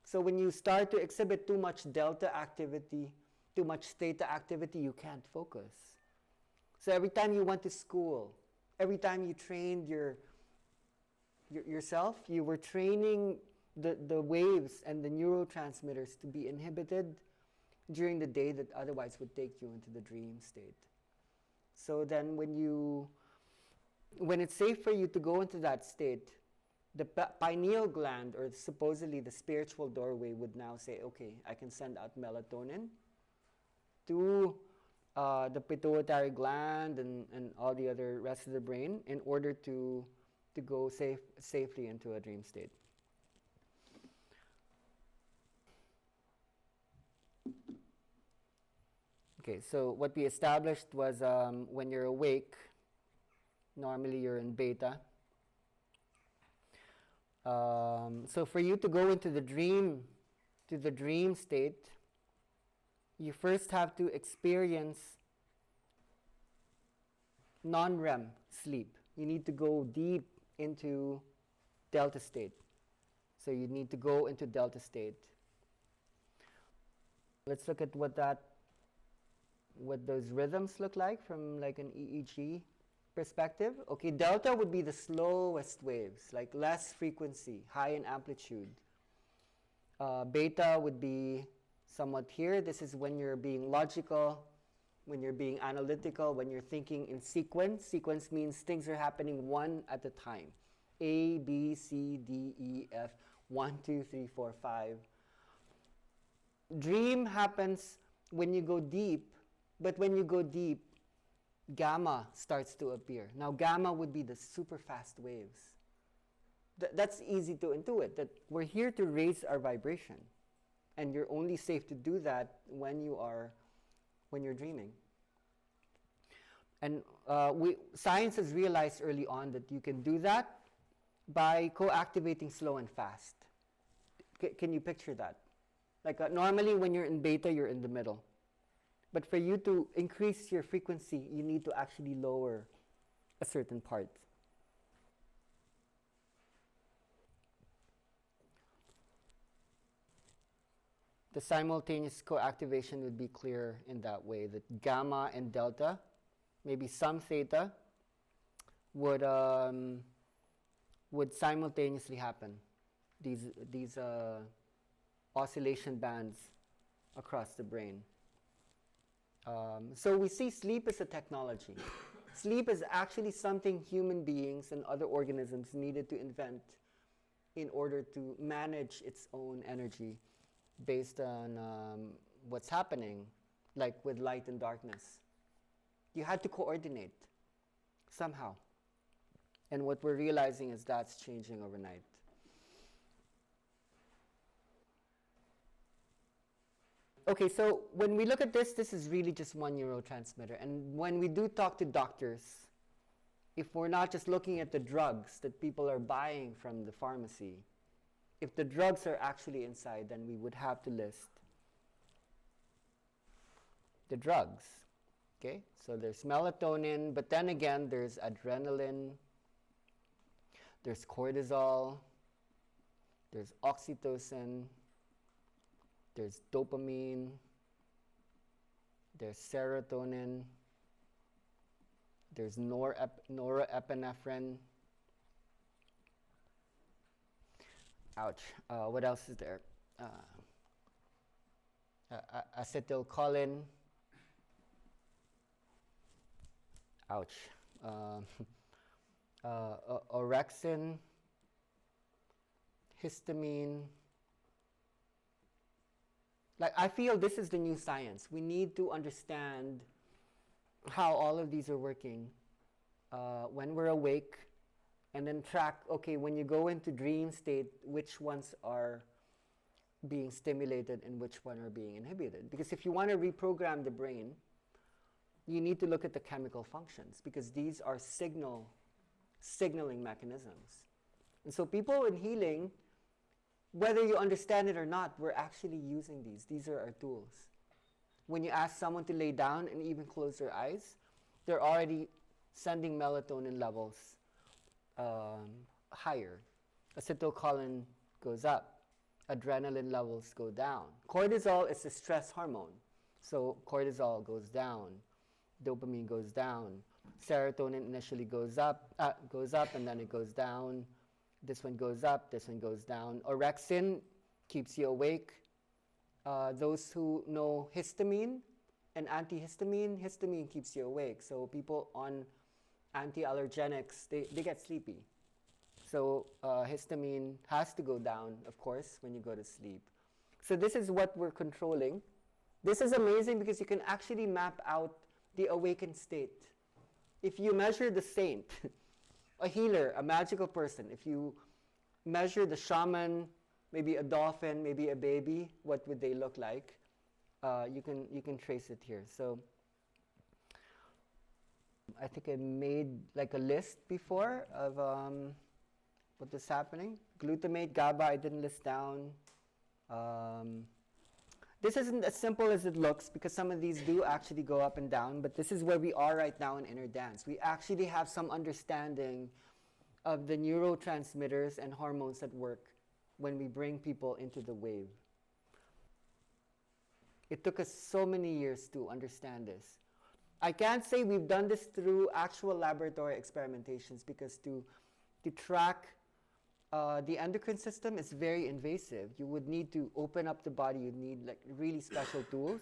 So when you start to exhibit too much delta activity, too much theta activity, you can't focus. So every time you went to school, every time you trained yourself, you were training the waves and the neurotransmitters to be inhibited during the day that otherwise would take you into the dream state. So then when it's safe for you to go into that state, the pineal gland, or supposedly the spiritual doorway, would now say, okay, I can send out melatonin to the pituitary gland and all the other rest of the brain in order to go safely into a dream state. Okay, so what we established was when you're awake, normally you're in beta. So for you to go into the dream state, you first have to experience non-REM sleep. You need to go deep into delta state. So you need to go into delta state. Let's look at what those rhythms look like from like an EEG perspective. Okay, delta would be the slowest waves, like less frequency, high in amplitude. Beta would be somewhat here. This is when you're being logical, when you're being analytical, when you're thinking in sequence. Sequence means things are happening one at a time. A, B, C, D, E, F, 1, 2, 3, 4, 5. Dream happens when you go deep, but when you go deep, gamma starts to appear. Now gamma would be the super fast waves. That's easy to intuit, that we're here to raise our vibration. And you're only safe to do that when you're dreaming. And science has realized early on that you can do that by co-activating slow and fast. Can you picture that? Like normally when you're in beta, you're in the middle. But for you to increase your frequency, you need to actually lower a certain part. The simultaneous co-activation would be clear in that way, that gamma and delta, maybe some theta, would simultaneously happen. These oscillation bands across the brain. So we see sleep as a technology. Sleep is actually something human beings and other organisms needed to invent in order to manage its own energy based on what's happening, like with light and darkness. You had to coordinate somehow. And what we're realizing is that's changing overnight. Okay, so when we look at this is really just one neurotransmitter. And when we do talk to doctors, if we're not just looking at the drugs that people are buying from the pharmacy, if the drugs are actually inside, then we would have to list the drugs. Okay, so there's melatonin, but then again, there's adrenaline, there's cortisol, there's oxytocin, there's dopamine, there's serotonin, there's norepinephrine. Ouch. What else is there? Acetylcholine. Ouch. Orexin, histamine. Like, I feel this is the new science. We need to understand how all of these are working when we're awake, and then track, okay, when you go into dream state, which ones are being stimulated and which one are being inhibited. Because if you want to reprogram the brain, you need to look at the chemical functions, because these are signaling mechanisms. And so people in healing, whether you understand it or not, we're actually using these. These are our tools. When you ask someone to lay down and even close their eyes, they're already sending melatonin levels higher. Acetylcholine goes up. Adrenaline levels go down. Cortisol is a stress hormone. So cortisol goes down. Dopamine goes down. Serotonin initially goes up, and then it goes down. This one goes up, this one goes down. Orexin keeps you awake. Those who know histamine and antihistamine, histamine keeps you awake. So people on anti-allergenics, they get sleepy. So histamine has to go down, of course, when you go to sleep. So this is what we're controlling This is amazing because you can actually map out the awakened state. If you measure the saint, a healer, a magical person, if you measure the shaman, maybe a dolphin, maybe a baby, what would they look like? You can trace it here. So I think I made like a list before of what is happening. Glutamate, GABA, I didn't list down. This isn't as simple as it looks because some of these do actually go up and down, but this is where we are right now in inner dance. We actually have some understanding of the neurotransmitters and hormones that work when we bring people into the wave. It took us so many years to understand this. I can't say we've done this through actual laboratory experimentations because to track the endocrine system is very invasive. You would need to open up the body. You'd need like really special tools.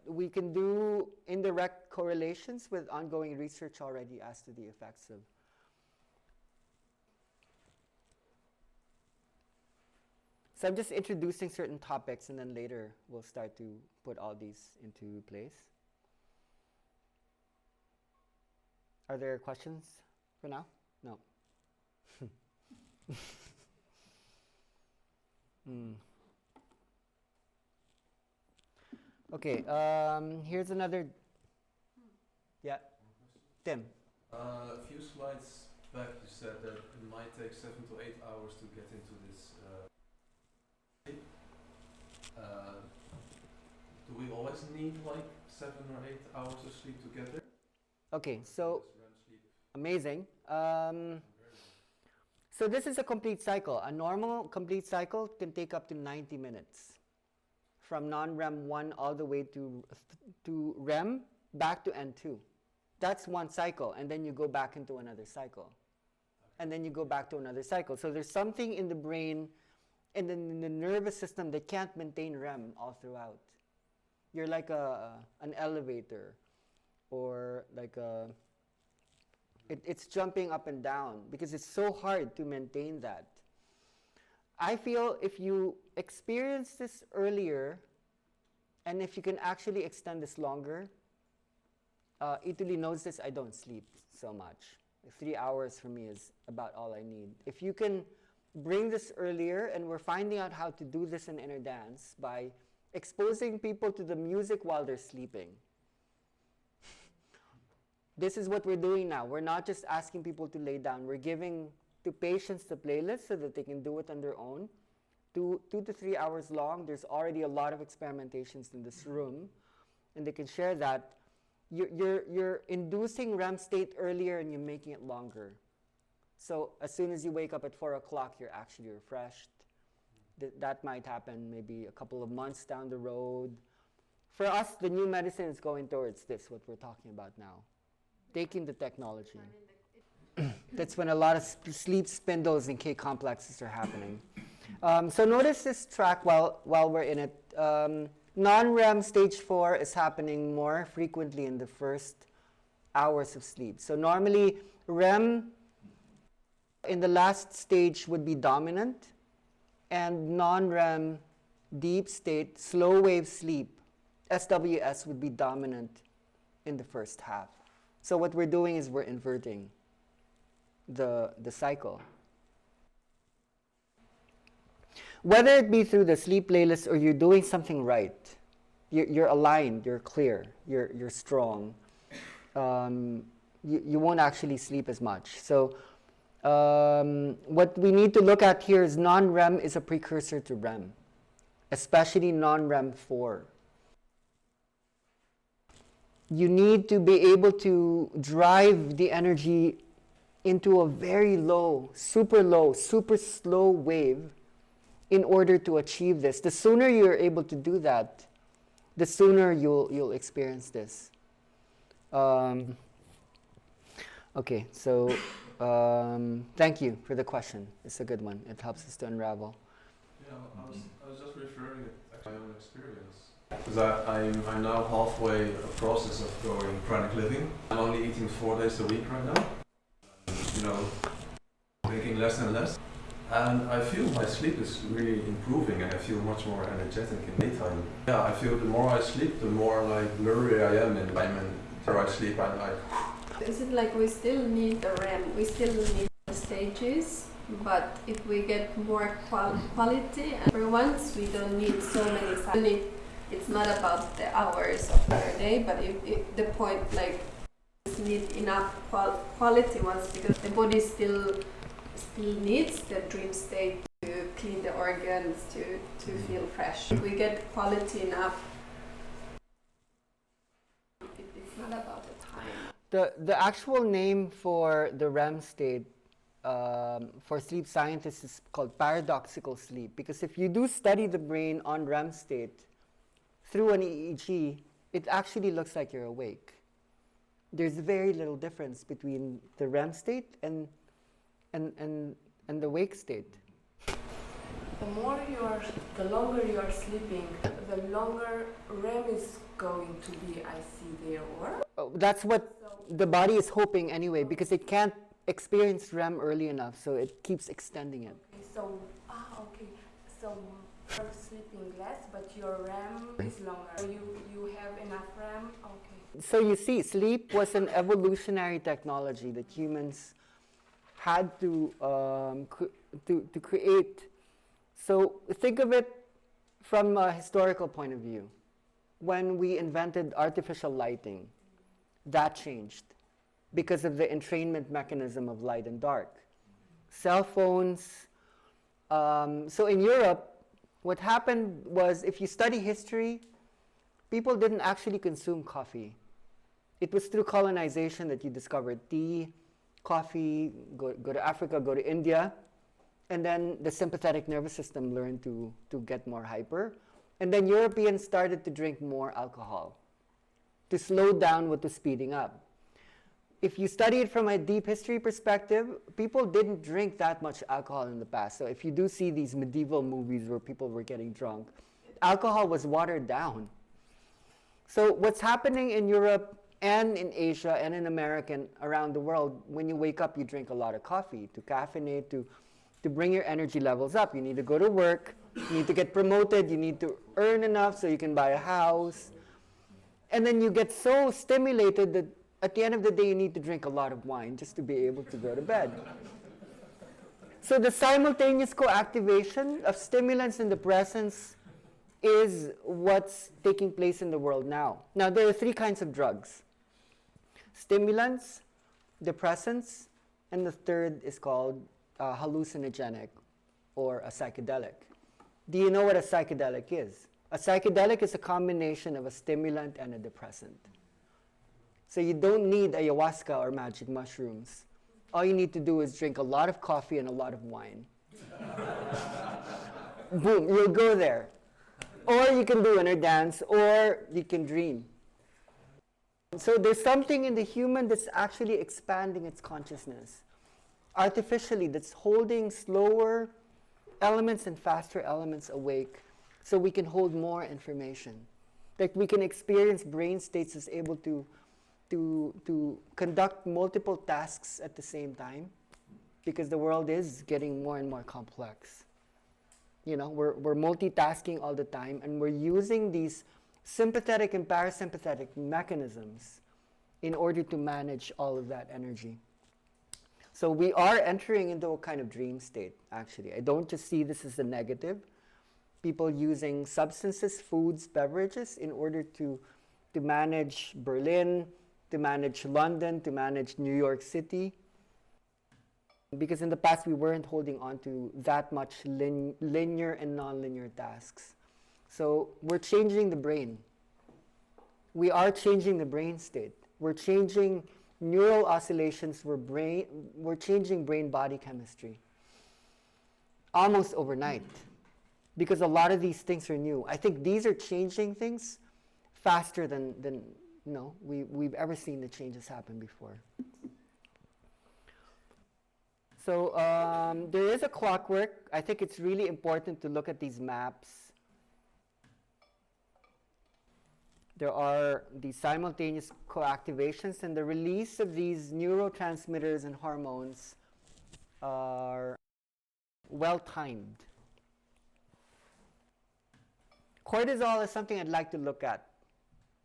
We can do indirect correlations with ongoing research already as to the effects of. So I'm just introducing certain topics and then later we'll start to put all these into place. Are there questions for now? No. Okay, here's another. Yeah, Tim. A few slides back you said that it might take 7 to 8 hours to get into this sleep. Do we always need like 7 or 8 hours of sleep to get there? Okay, so amazing. So this is a complete cycle. A normal complete cycle can take up to 90 minutes. From non-REM 1 all the way to REM, back to N2. That's one cycle, and then you go back into another cycle. And then you go back to another cycle. So there's something in the brain and in the nervous system that can't maintain REM all throughout. You're like an elevator, or like it's jumping up and down because it's so hard to maintain that. I feel if you experience this earlier, and if you can actually extend this longer, Italy knows this, I don't sleep so much. 3 hours for me is about all I need. If you can bring this earlier, and we're finding out how to do this in inner dance by exposing people to the music while they're sleeping. This is what we're doing now. We're not just asking people to lay down. We're giving to patients the playlist so that they can do it on their own. 2 to 3 hours long. There's already a lot of experimentations in this room, and they can share that. You're inducing REM state earlier and you're making it longer. So as soon as you wake up at 4 o'clock, you're actually refreshed. That might happen maybe a couple of months down the road. For us, the new medicine is going towards this, what we're talking about now. Taking the technology. That's when a lot of sleep spindles and K complexes are happening. So notice this track while we're in it. Non-REM stage 4 is happening more frequently in the first hours of sleep. So normally REM in the last stage would be dominant, and non-REM deep state, slow wave sleep, SWS, would be dominant in the first half. So what we're doing is we're inverting the cycle. Whether it be through the sleep playlist or you're doing something right, you're aligned, you're clear, you're strong, you won't actually sleep as much. So what we need to look at here is non-REM is a precursor to REM, especially non-REM 4. You need to be able to drive the energy into a very low, super slow wave in order to achieve this. The sooner you're able to do that, the sooner you'll experience this. Okay, so thank you for the question. It's a good one. It helps us to unravel. Yeah, I was just referring it to my own experience. Because I'm now halfway a process of going chronic living. I'm only eating 4 days a week right now. Drinking less and less. And I feel my sleep is really improving and I feel much more energetic in daytime. Yeah, I feel the more I sleep, the more like blurry I am in the moment where I sleep. I'm like... Is it like we still need the REM, we still need the stages, but if we get more quality, and for once we don't need so many cycles. It's not about the hours of our day, but if the point like need enough quality ones, because the body still needs the dream state to clean the organs, to feel fresh. If we get quality enough, it's not about the time. The actual name for the REM state for sleep scientists is called paradoxical sleep, because if you do study the brain on REM state through an EEG, it actually looks like you're awake. There's very little difference between the REM state and the wake state. The longer you are sleeping, the longer REM is going to be, I see there, or? That's what the body is hoping anyway, because it can't experience REM early enough, so it keeps extending it. Okay, so you're sleeping less, but your REM is longer. You have enough REM, okay. So you see, sleep was an evolutionary technology that humans had to create. So think of it from a historical point of view. When we invented artificial lighting, that changed because of the entrainment mechanism of light and dark. Cell phones. So in Europe, what happened was, if you study history, people didn't actually consume coffee. It was through colonization that you discovered tea, coffee, go to Africa, go to India, and then the sympathetic nervous system learned to get more hyper. And then Europeans started to drink more alcohol to slow down what was speeding up. If you study it from a deep history perspective, people didn't drink that much alcohol in the past. So if you do see these medieval movies where people were getting drunk, alcohol was watered down. So what's happening in Europe and in Asia and in America and around the world, when you wake up, you drink a lot of coffee to caffeinate, to bring your energy levels up. You need to go to work, you need to get promoted, you need to earn enough so you can buy a house. And then you get so stimulated that at the end of the day, you need to drink a lot of wine just to be able to go to bed. So the simultaneous coactivation of stimulants and depressants is what's taking place in the world now. Now, there are three kinds of drugs: stimulants, depressants, and the third is called hallucinogenic or a psychedelic. Do you know what a psychedelic is? A psychedelic is a combination of a stimulant and a depressant. So you don't need ayahuasca or magic mushrooms. All you need to do is drink a lot of coffee and a lot of wine. Boom, you'll go there. Or you can do inner dance, or you can dream. So there's something in the human that's actually expanding its consciousness artificially, that's holding slower elements and faster elements awake so we can hold more information. Like we can experience brain states that's able to conduct multiple tasks at the same time, because the world is getting more and more complex. You know, we're multitasking all the time, and we're using these sympathetic and parasympathetic mechanisms in order to manage all of that energy. So we are entering into a kind of dream state, actually. I don't just see this as a negative. People using substances, foods, beverages in order to manage Berlin, to manage London, to manage New York City. Because in the past, we weren't holding on to that much linear and nonlinear tasks. So we're changing the brain. We are changing the brain state. We're changing neural oscillations. We're changing brain-body chemistry almost overnight, because a lot of these things are new. I think these are changing things faster than we've ever seen the changes happen before. So there is a clockwork. I think it's really important to look at these maps. There are these simultaneous coactivations, and the release of these neurotransmitters and hormones are well timed. Cortisol is something I'd like to look at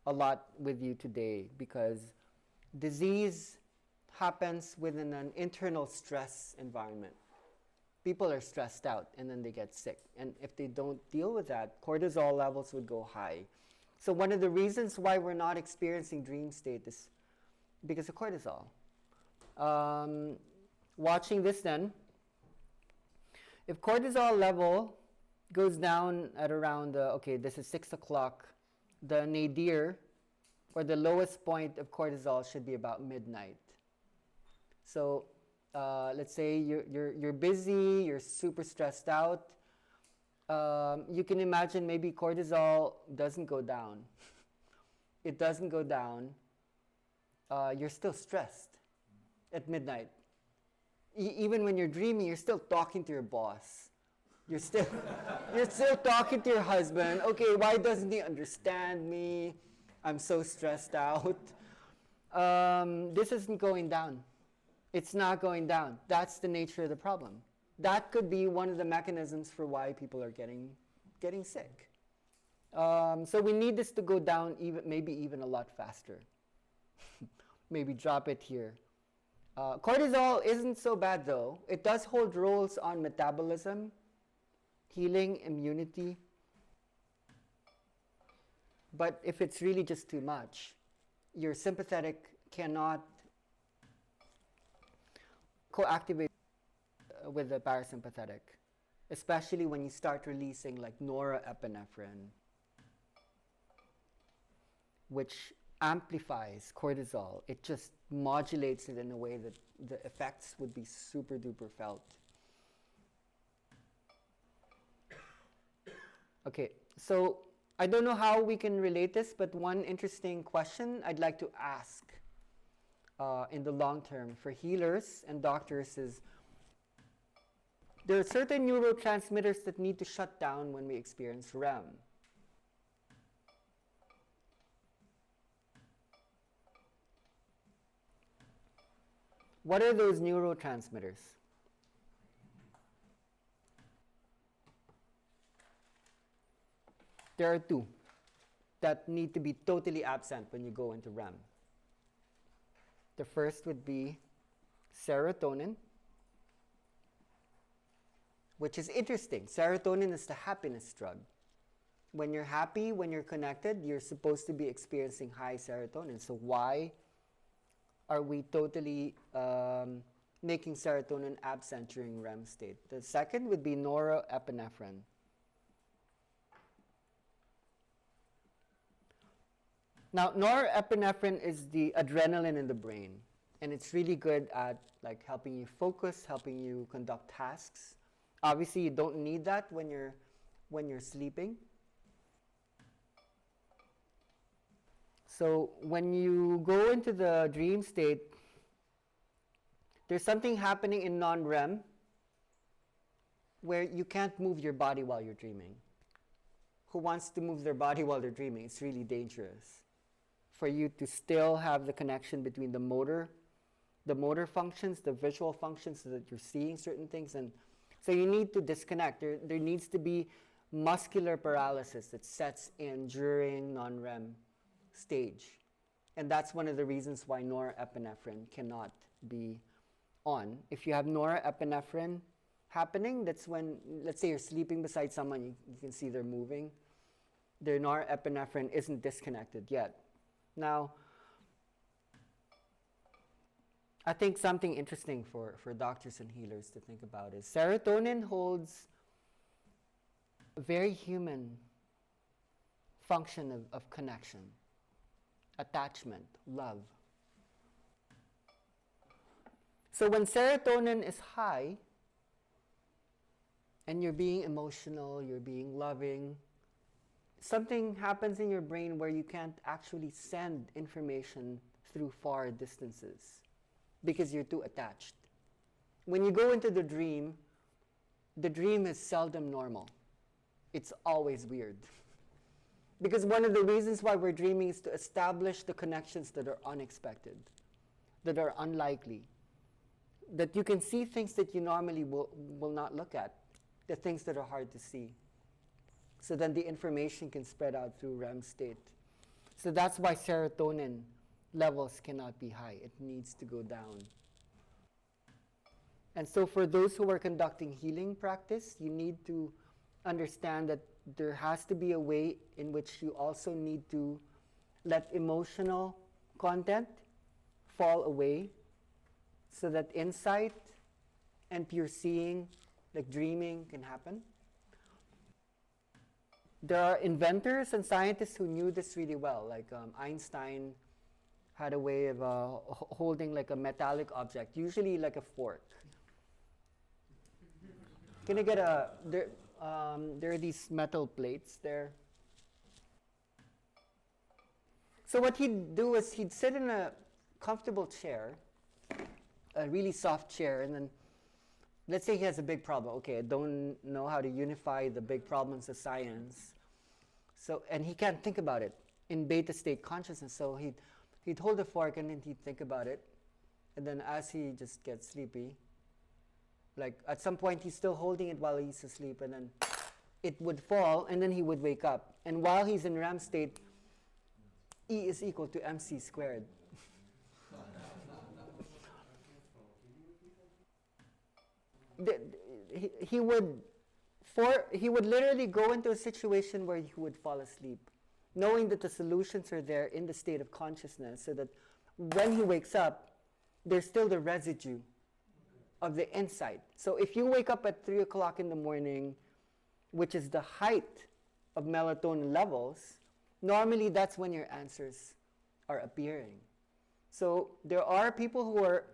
a lot with you today because disease happens within an internal stress environment. People are stressed out and then they get sick. And if they don't deal with that, cortisol levels would go high. So one of the reasons why we're not experiencing dream state is because of cortisol. Watching this then, if cortisol level goes down at around, this is 6 o'clock, the nadir, or the lowest point of cortisol should be about midnight. So let's say you're busy, you're super stressed out. You can imagine maybe cortisol doesn't go down. It doesn't go down. You're still stressed at midnight. Even when you're dreaming, you're still talking to your boss. You're still talking to your husband. Okay, why doesn't he understand me? I'm so stressed out. This isn't going down. It's not going down. That's the nature of the problem. That could be one of the mechanisms for why people are getting sick. So we need this to go down maybe even a lot faster. Maybe drop it here. Cortisol isn't so bad though. It does hold roles on metabolism, healing, immunity. But if it's really just too much, your sympathetic cannot co-activate with the parasympathetic, especially when you start releasing like norepinephrine, which amplifies cortisol. It just modulates it in a way that the effects would be super duper felt. Okay, so I don't know how we can relate this, but one interesting question I'd like to ask in the long term for healers and doctors is, there are certain neurotransmitters that need to shut down when we experience REM. What are those neurotransmitters? There are two that need to be totally absent when you go into REM. The first would be serotonin, which is interesting. Serotonin is the happiness drug. When you're happy, when you're connected, you're supposed to be experiencing high serotonin. So why are we totally making serotonin absent during REM state? The second would be norepinephrine. Now, norepinephrine is the adrenaline in the brain, and it's really good at like helping you focus, helping you conduct tasks. Obviously, you don't need that when you're sleeping. So when you go into the dream state, there's something happening in non-REM where you can't move your body while you're dreaming. Who wants to move their body while they're dreaming? It's really dangerous. For you to still have the connection between the motor functions, the visual functions, so that you're seeing certain things. And so you need to disconnect. There needs to be muscular paralysis that sets in during non-REM stage. And that's one of the reasons why norepinephrine cannot be on. If you have norepinephrine happening, that's when, let's say you're sleeping beside someone, you can see they're moving. Their norepinephrine isn't disconnected yet. Now, I think something interesting for doctors and healers to think about is serotonin holds a very human function of connection, attachment, love. So when serotonin is high and you're being emotional, you're being loving, something happens in your brain where you can't actually send information through far distances because you're too attached. When you go into the dream is seldom normal. It's always weird. Because one of the reasons why we're dreaming is to establish the connections that are unexpected, that are unlikely. that you can see things that you normally will not look at, the things that are hard to see. So then the information can spread out through REM state. So that's why serotonin levels cannot be high. It needs to go down. And so for those who are conducting healing practice, you need to understand that there has to be a way in which you also need to let emotional content fall away so that insight and pure seeing, like dreaming, can happen. There are inventors and scientists who knew this really well, like Einstein had a way of holding like a metallic object, usually like a fork. Can I get there are these metal plates there. So what he'd do is he'd sit in a comfortable chair, a really soft chair, and then let's say he has a big problem. Okay, I don't know how to unify the big problems of science. So, and he can't think about it in beta state consciousness. So he'd hold the fork and then he'd think about it. And then as he just gets sleepy, like at some point he's still holding it while he's asleep, and then it would fall, and then he would wake up. And while he's in REM state, E is equal to mc squared. He would literally go into a situation where he would fall asleep, knowing that the solutions are there in the state of consciousness, so that when he wakes up, there's still the residue of the insight. So if you wake up at 3 o'clock in the morning, which is the height of melatonin levels, normally that's when your answers are appearing. So there are people who are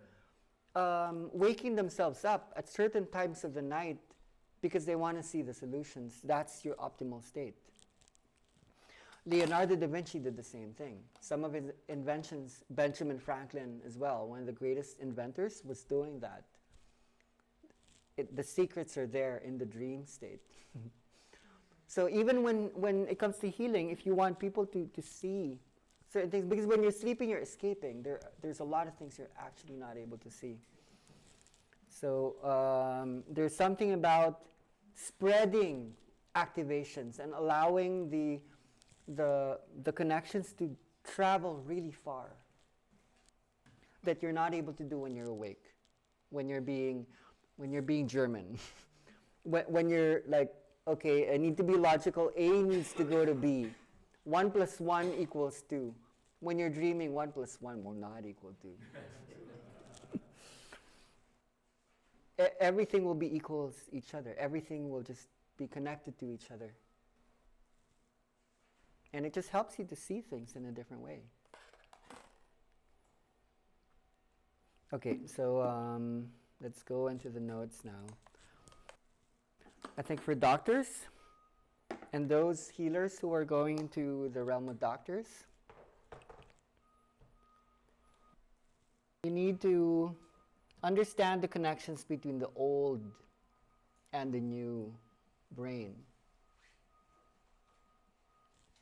waking themselves up at certain times of the night because they want to see the solutions. That's your optimal state. Leonardo da Vinci did the same thing. Some of his inventions, Benjamin Franklin as well, one of the greatest inventors, was doing that. The secrets are there in the dream state. So even when it comes to healing, if you want people to see certain things, because when you're sleeping, you're escaping. There's a lot of things you're actually not able to see. So there's something about spreading activations and allowing the connections to travel really far that you're not able to do when you're awake, when you're being German. when you're like, okay, I need to be logical, A needs to go to B. 1 + 1 = 2. When you're dreaming, 1 + 1 will not equal 2. Everything will be equals each other. Everything will just be connected to each other. And it just helps you to see things in a different way. Okay, so let's go into the notes now. I think for doctors and those healers who are going into the realm of doctors, you need to understand the connections between the old and the new brain.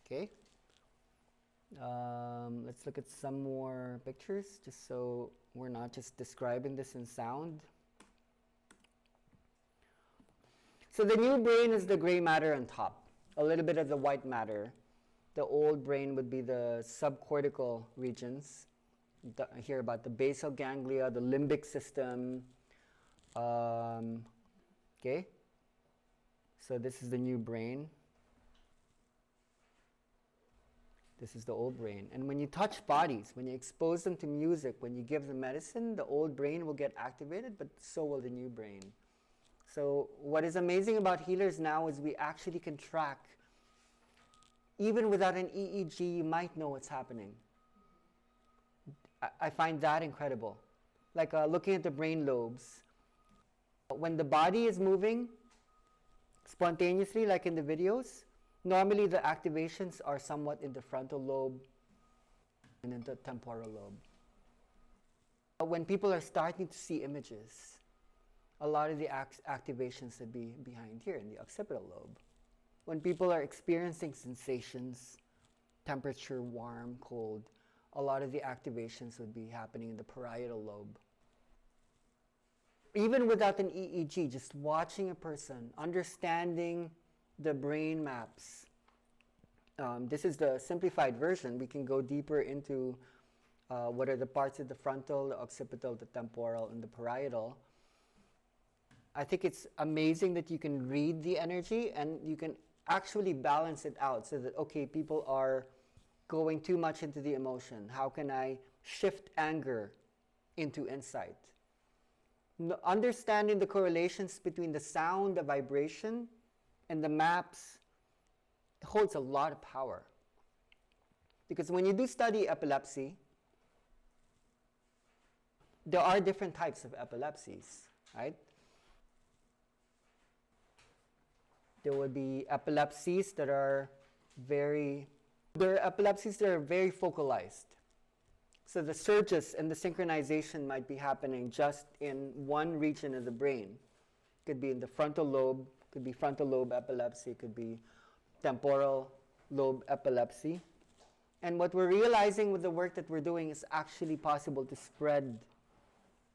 Okay? Let's look at some more pictures, just so we're not just describing this in sound. So the new brain is the gray matter on top, a little bit of the white matter. The old brain would be the subcortical regions. Hear about the basal ganglia, the limbic system. Okay? So this is the new brain. This is the old brain. And when you touch bodies, when you expose them to music, when you give them medicine, the old brain will get activated, but so will the new brain. So what is amazing about healers now is we actually can track, even without an EEG, you might know what's happening. I find that incredible. Like looking at the brain lobes. When the body is moving spontaneously, like in the videos, normally the activations are somewhat in the frontal lobe and in the temporal lobe. But when people are starting to see images, a lot of the activations would be behind here in the occipital lobe. When people are experiencing sensations, temperature, warm, cold, a lot of the activations would be happening in the parietal lobe. even without an EEG, just watching a person, understanding the brain maps. This is the simplified version. We can go deeper into what are the parts of the frontal, the occipital, the temporal, and the parietal. I think it's amazing that you can read the energy and you can actually balance it out so that, okay, people are going too much into the emotion. How can I shift anger into insight? Understanding the correlations between the sound, the vibration, and the maps holds a lot of power. Because when you do study epilepsy, there are different types of epilepsies, right? There would be epilepsies that are very focalized. So the surges and the synchronization might be happening just in one region of the brain. Could be in the frontal lobe, could be frontal lobe epilepsy, could be temporal lobe epilepsy. And what we're realizing with the work that we're doing is actually possible to spread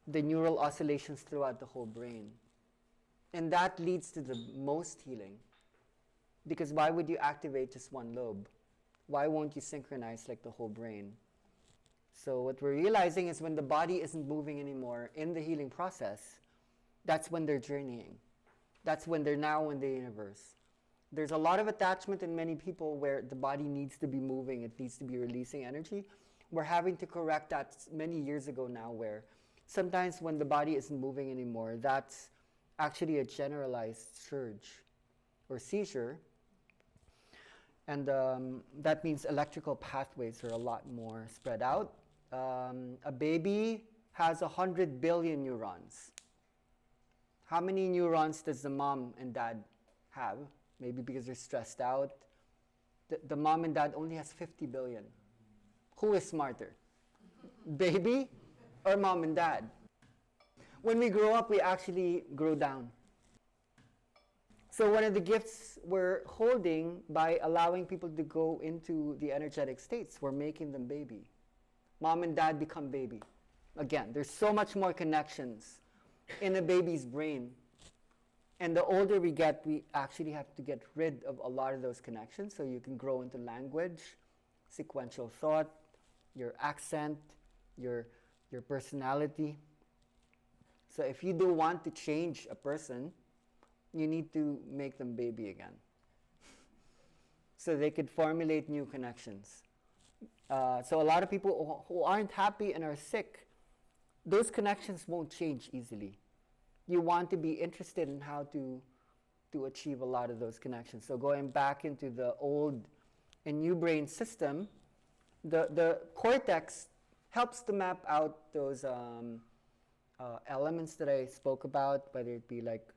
the neural oscillations throughout the whole brain. And that leads to the most healing. Because why would you activate just one lobe? Why won't you synchronize like the whole brain? So what we're realizing is when the body isn't moving anymore in the healing process, that's when they're journeying. That's when they're now in the universe. There's a lot of attachment in many people where the body needs to be moving, it needs to be releasing energy. We're having to correct that many years ago now, where sometimes when the body isn't moving anymore, that's actually a generalized surge or seizure. And that means electrical pathways are a lot more spread out. A baby has 100 billion neurons. How many neurons does the mom and dad have? Maybe because they're stressed out. The mom and dad only has 50 billion. Who is smarter? Baby or mom and dad? When we grow up, we actually grow down. So one of the gifts we're holding by allowing people to go into the energetic states, we're making them baby. Mom and dad become baby. Again, there's so much more connections in a baby's brain. And the older we get, we actually have to get rid of a lot of those connections so you can grow into language, sequential thought, your accent, your personality. So if you do want to change a person, you need to make them baby again. So they could formulate new connections. So a lot of people who aren't happy and are sick, those connections won't change easily. You want to be interested in how to achieve a lot of those connections. So going back into the old and new brain system, the cortex helps to map out those elements that I spoke about, whether it be like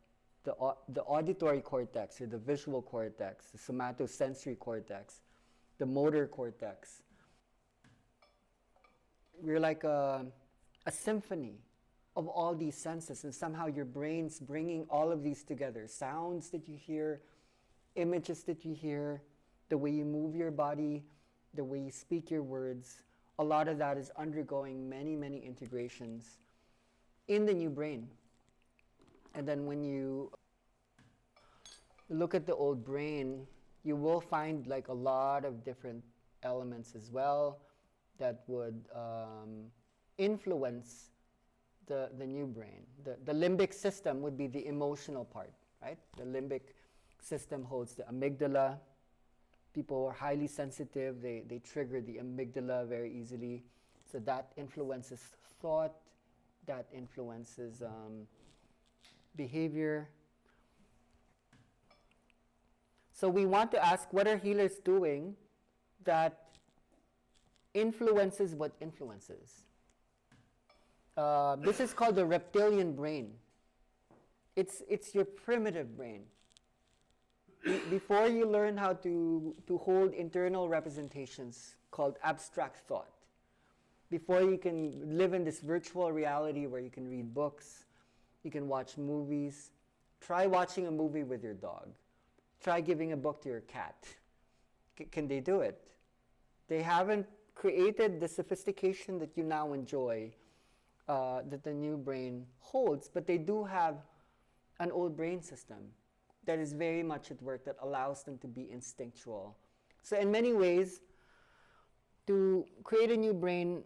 the auditory cortex or the visual cortex, the somatosensory cortex, the motor cortex. We're like a symphony of all these senses, and somehow your brain's bringing all of these together. Sounds that you hear, images that you hear, the way you move your body, the way you speak your words. A lot of that is undergoing many, many integrations in the new brain. And then when you look at the old brain, you will find like a lot of different elements as well that would influence the new brain. The limbic system would be the emotional part, right? The limbic system holds the amygdala. People are highly sensitive. They trigger the amygdala very easily. So that influences thought, that influences behavior. So we want to ask, what are healers doing that influences what influences? This is called the reptilian brain. It's your primitive brain. Before you learn how to hold internal representations called abstract thought, before you can live in this virtual reality where you can read books, you can watch movies, try watching a movie with your dog. Try giving a book to your cat. Can they do it? They haven't created the sophistication that you now enjoy that the new brain holds, but they do have an old brain system that is very much at work that allows them to be instinctual. So in many ways, to create a new brain,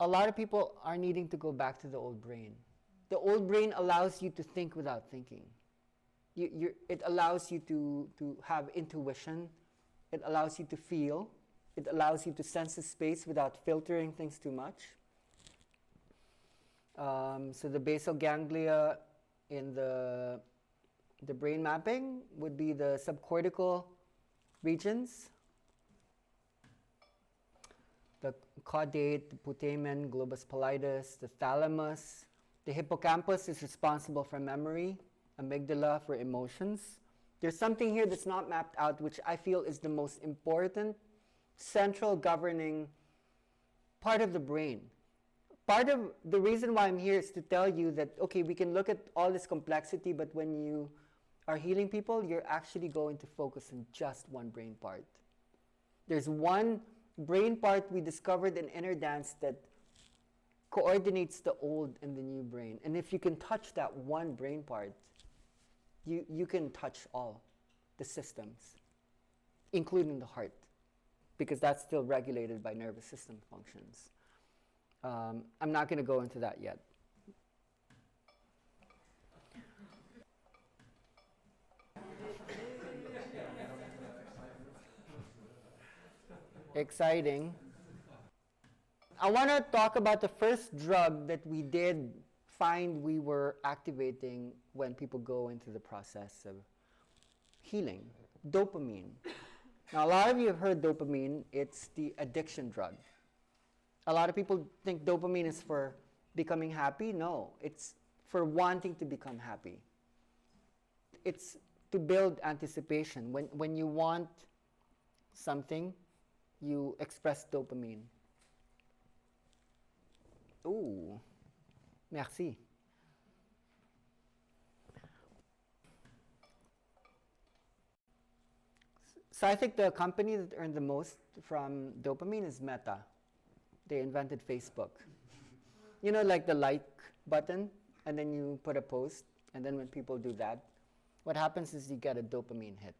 a lot of people are needing to go back to the old brain. The old brain allows you to think without thinking. It allows you to have intuition. It allows you to feel. It allows you to sense the space without filtering things too much. So the basal ganglia in the brain mapping would be the subcortical regions, the caudate, the putamen, globus pallidus, the thalamus. The hippocampus is responsible for memory, amygdala for emotions. There's something here that's not mapped out, which I feel is the most important central governing part of the brain. Part of the reason why I'm here is to tell you that, okay, we can look at all this complexity, but when you are healing people, you're actually going to focus on just one brain part. There's one brain part we discovered in inner dance that coordinates the old and the new brain. And if you can touch that one brain part, you can touch all the systems, including the heart, because that's still regulated by nervous system functions. I'm not going to go into that yet. Exciting. I want to talk about the first drug that we did find we were activating when people go into the process of healing, dopamine. Now, a lot of you have heard dopamine. It's the addiction drug. A lot of people think dopamine is for becoming happy. No, it's for wanting to become happy. It's to build anticipation. When you want something, you express dopamine. Ooh, merci. So I think the company that earned the most from dopamine is Meta. They invented Facebook. You know, like the like button, and then you put a post, and then when people do that, what happens is you get a dopamine hit.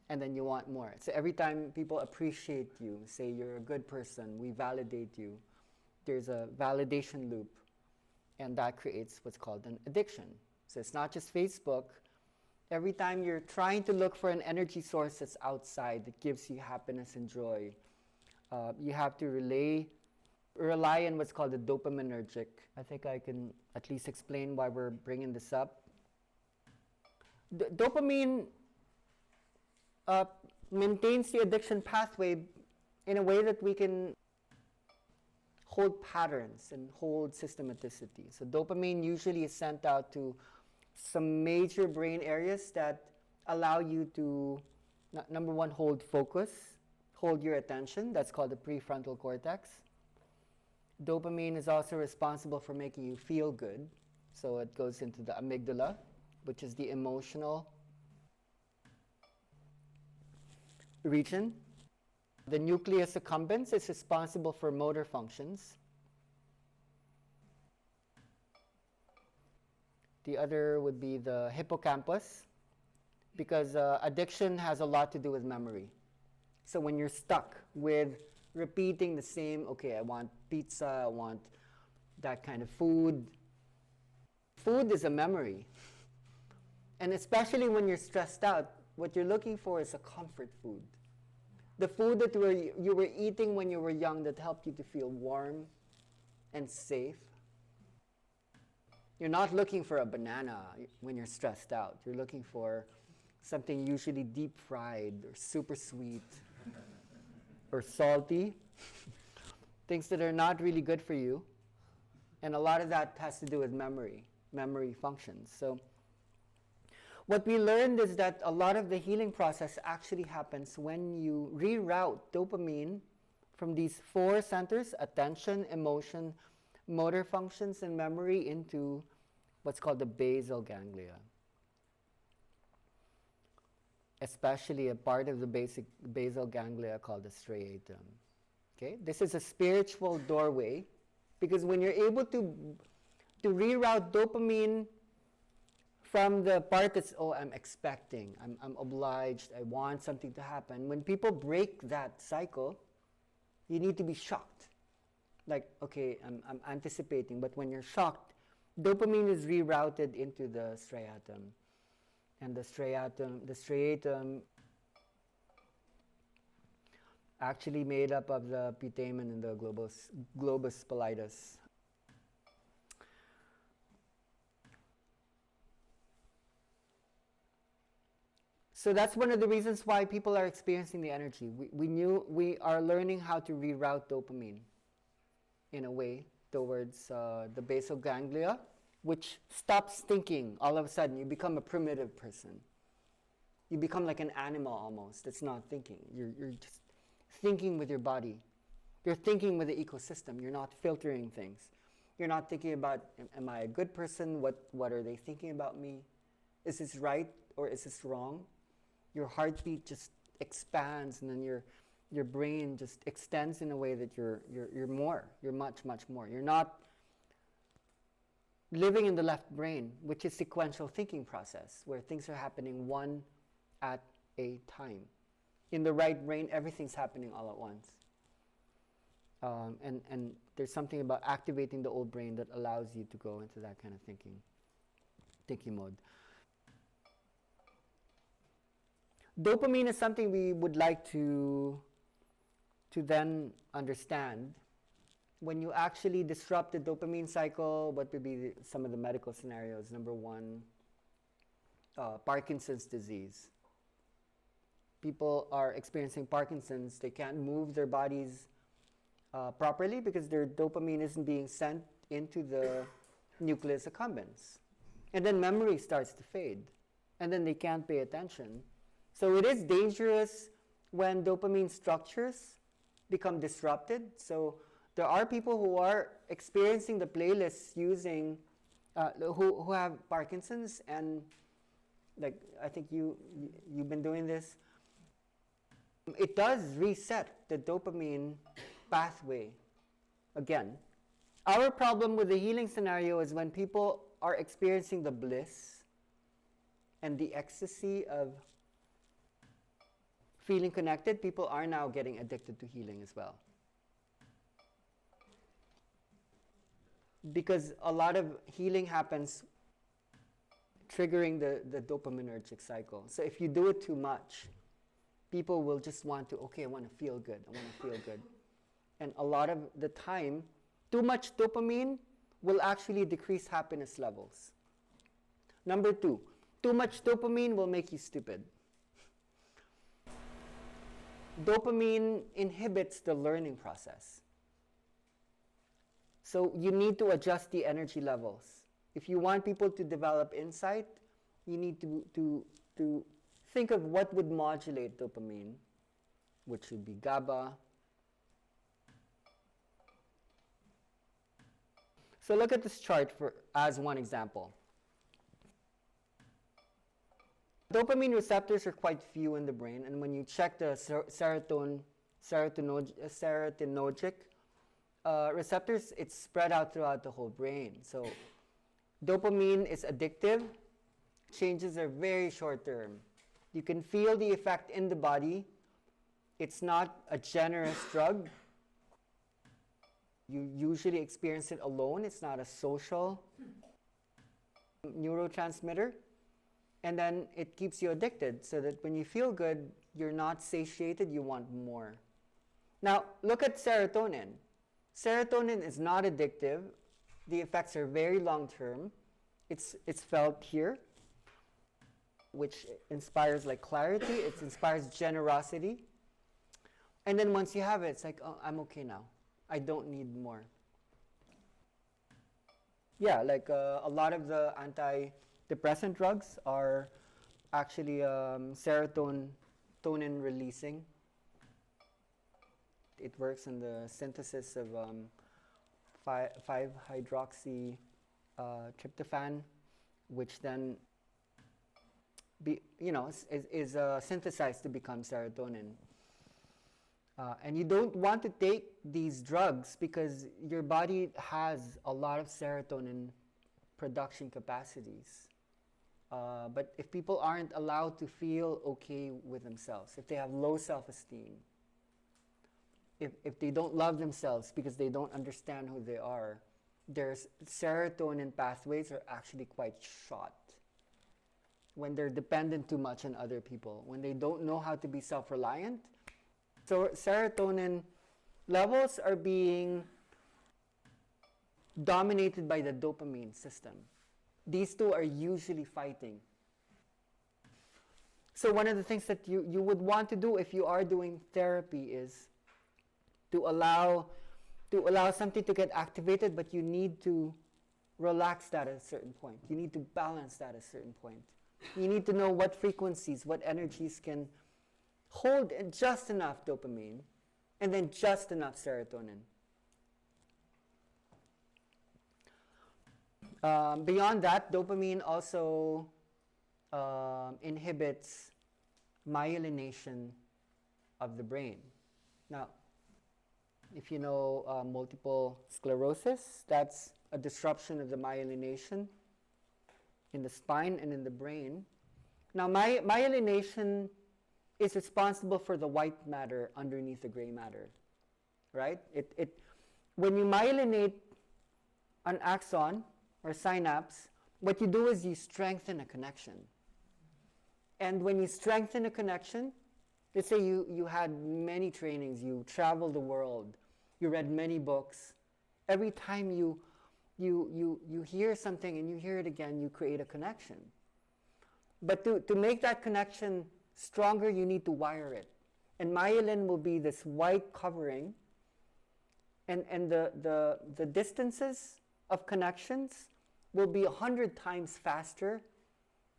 And then you want more. So every time people appreciate you, say you're a good person, we validate you, there's a validation loop, and that creates what's called an addiction. So it's not just Facebook. Every time you're trying to look for an energy source that's outside that gives you happiness and joy, you have to rely on what's called the dopaminergic. I think I can at least explain why we're bringing this up. Dopamine maintains the addiction pathway in a way that we can hold patterns and hold systematicity. So dopamine usually is sent out to some major brain areas that allow you to, number one, hold focus, hold your attention. That's called the prefrontal cortex. Dopamine is also responsible for making you feel good. So it goes into the amygdala, which is the emotional region. The nucleus accumbens is responsible for motor functions. The other would be the hippocampus, because addiction has a lot to do with memory. So when you're stuck with repeating the same, okay, I want pizza, I want that kind of food. Food is a memory. And especially when you're stressed out, what you're looking for is a comfort food. The food that you were eating when you were young that helped you to feel warm and safe. You're not looking for a banana when you're stressed out. You're looking for something usually deep fried or super sweet or salty, things that are not really good for you. And a lot of that has to do with memory functions. So what we learned is that a lot of the healing process actually happens when you reroute dopamine from these four centers, attention, emotion, motor functions, and memory, into what's called the basal ganglia. Especially a part of the basal ganglia called the striatum. Okay? This is a spiritual doorway Because when you're able to reroute dopamine from the part that's, oh, I'm expecting, I'm obliged, I want something to happen. When people break that cycle, you need to be shocked. Like, okay, I'm anticipating, but when you're shocked, dopamine is rerouted into the striatum. And the striatum actually made up of the putamen and the globus pallidus. So that's one of the reasons why people are experiencing the energy. We are learning how to reroute dopamine in a way towards the basal ganglia, which stops thinking. All of a sudden, you become a primitive person. You become like an animal almost. It's not thinking. You're just thinking with your body. You're thinking with the ecosystem. You're not filtering things. You're not thinking about, am I a good person? What are they thinking about me? Is this right or is this wrong? Your heartbeat just expands, and then your brain just extends in a way that you're much more. You're not living in the left brain, which is sequential thinking process, where things are happening one at a time. In the right brain, everything's happening all at once. And there's something about activating the old brain that allows you to go into that kind of thinking mode. Dopamine is something we would like to then understand. When you actually disrupt the dopamine cycle, what would be some of the medical scenarios? Number one, Parkinson's disease. People are experiencing Parkinson's. They can't move their bodies properly because their dopamine isn't being sent into the nucleus accumbens. And then memory starts to fade. And then they can't pay attention. So it is dangerous when dopamine structures become disrupted. So there are people who are experiencing the playlists using, who have Parkinson's, and like I think you've been doing this. It does reset the dopamine pathway again. Our problem with the healing scenario is when people are experiencing the bliss and the ecstasy of feeling connected, people are now getting addicted to healing as well. Because a lot of healing happens triggering the dopaminergic cycle. So if you do it too much, people will just want to, okay, I want to feel good. And a lot of the time, too much dopamine will actually decrease happiness levels. Number two, too much dopamine will make you stupid. Dopamine inhibits the learning process. So you need to adjust the energy levels. If you want people to develop insight, you need to think of what would modulate dopamine, which would be GABA. So look at this chart as one example. Dopamine receptors are quite few in the brain, and when you check the serotonergic receptors, it's spread out throughout the whole brain. So dopamine is addictive. Changes are very short term. You can feel the effect in the body. It's not a generous drug. You usually experience it alone. It's not a social neurotransmitter. And then it keeps you addicted, so that when you feel good, you're not satiated, you want more. Now, look at serotonin. Serotonin is not addictive. The effects are very long-term. It's felt here, which inspires like clarity. It inspires generosity. And then once you have it, it's like, oh, I'm okay now. I don't need more. Yeah, like a lot of the antidepressant drugs are actually serotonin releasing. It works in the synthesis of 5-hydroxy tryptophan, which then is synthesized to become serotonin. And you don't want to take these drugs because your body has a lot of serotonin production capacities. But if people aren't allowed to feel okay with themselves, if they have low self-esteem, if they don't love themselves because they don't understand who they are, their serotonin pathways are actually quite shot. When they're dependent too much on other people, when they don't know how to be self-reliant, so serotonin levels are being dominated by the dopamine system. These two are usually fighting. So one of the things that you would want to do if you are doing therapy is to allow something to get activated, but you need to relax that at a certain point. You need to balance that at a certain point. You need to know what frequencies, what energies can hold just enough dopamine and then just enough serotonin. Beyond that, dopamine also inhibits myelination of the brain. Now, if you know multiple sclerosis, that's a disruption of the myelination in the spine and in the brain. Now, myelination is responsible for the white matter underneath the gray matter, right? When you myelinate an axon or synapse, what you do is you strengthen a connection. And when you strengthen a connection, let's say you had many trainings, you traveled the world, you read many books. Every time you hear something and you hear it again, you create a connection. But to make that connection stronger, you need to wire it. And myelin will be this white covering, and the distances of connections will be 100 times faster,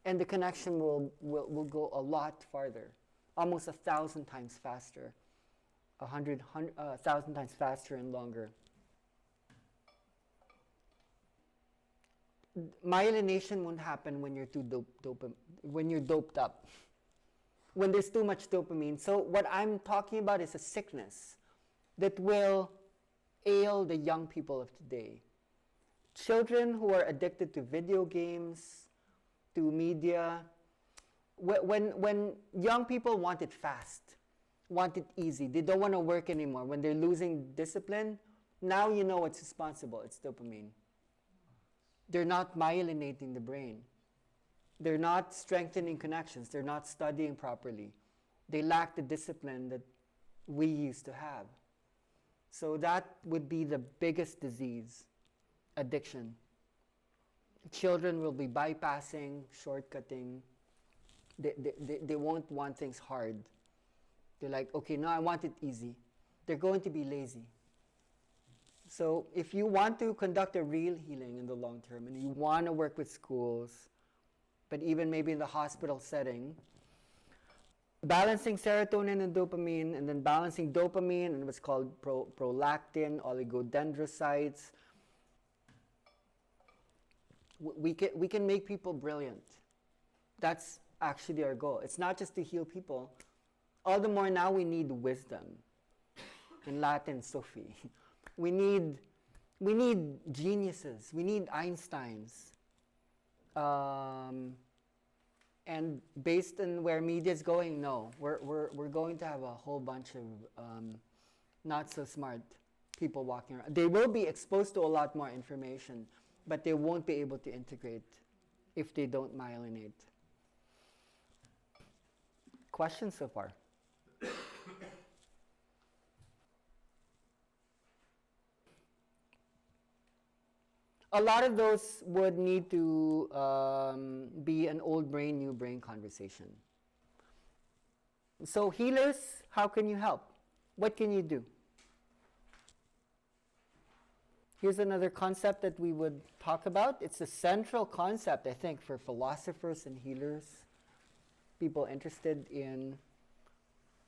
and the connection will go a lot farther, almost 1,000 times faster, 1,000 times faster and longer. Myelination won't happen when you're when you're doped up, when there's too much dopamine. So what I'm talking about is a sickness that will ail the young people of today. Children who are addicted to video games, to media. When young people want it fast, want it easy, they don't want to work anymore, when they're losing discipline, now you know what's responsible, it's dopamine. They're not myelinating the brain. They're not strengthening connections. They're not studying properly. They lack the discipline that we used to have. So that would be the biggest disease, addiction. Children will be bypassing, shortcutting. They won't want things hard. They're like, okay, no, I want it easy. They're going to be lazy. So if you want to conduct a real healing in the long term, and you want to work with schools, but even maybe in the hospital setting, balancing serotonin and dopamine, and then balancing dopamine and what's called prolactin, oligodendrocytes, we can make people brilliant. That's actually our goal. It's not just to heal people. All the more now we need wisdom. In Latin, Sophie. We need geniuses. We need Einsteins. And based on where media is going, no, we're going to have a whole bunch of not so smart people walking around. They will be exposed to a lot more information, but they won't be able to integrate if they don't myelinate. Questions so far? A lot of those would need to be an old brain, new brain conversation. So healers, how can you help? What can you do? Here's another concept that we would talk about. It's a central concept, I think, for philosophers and healers, people interested in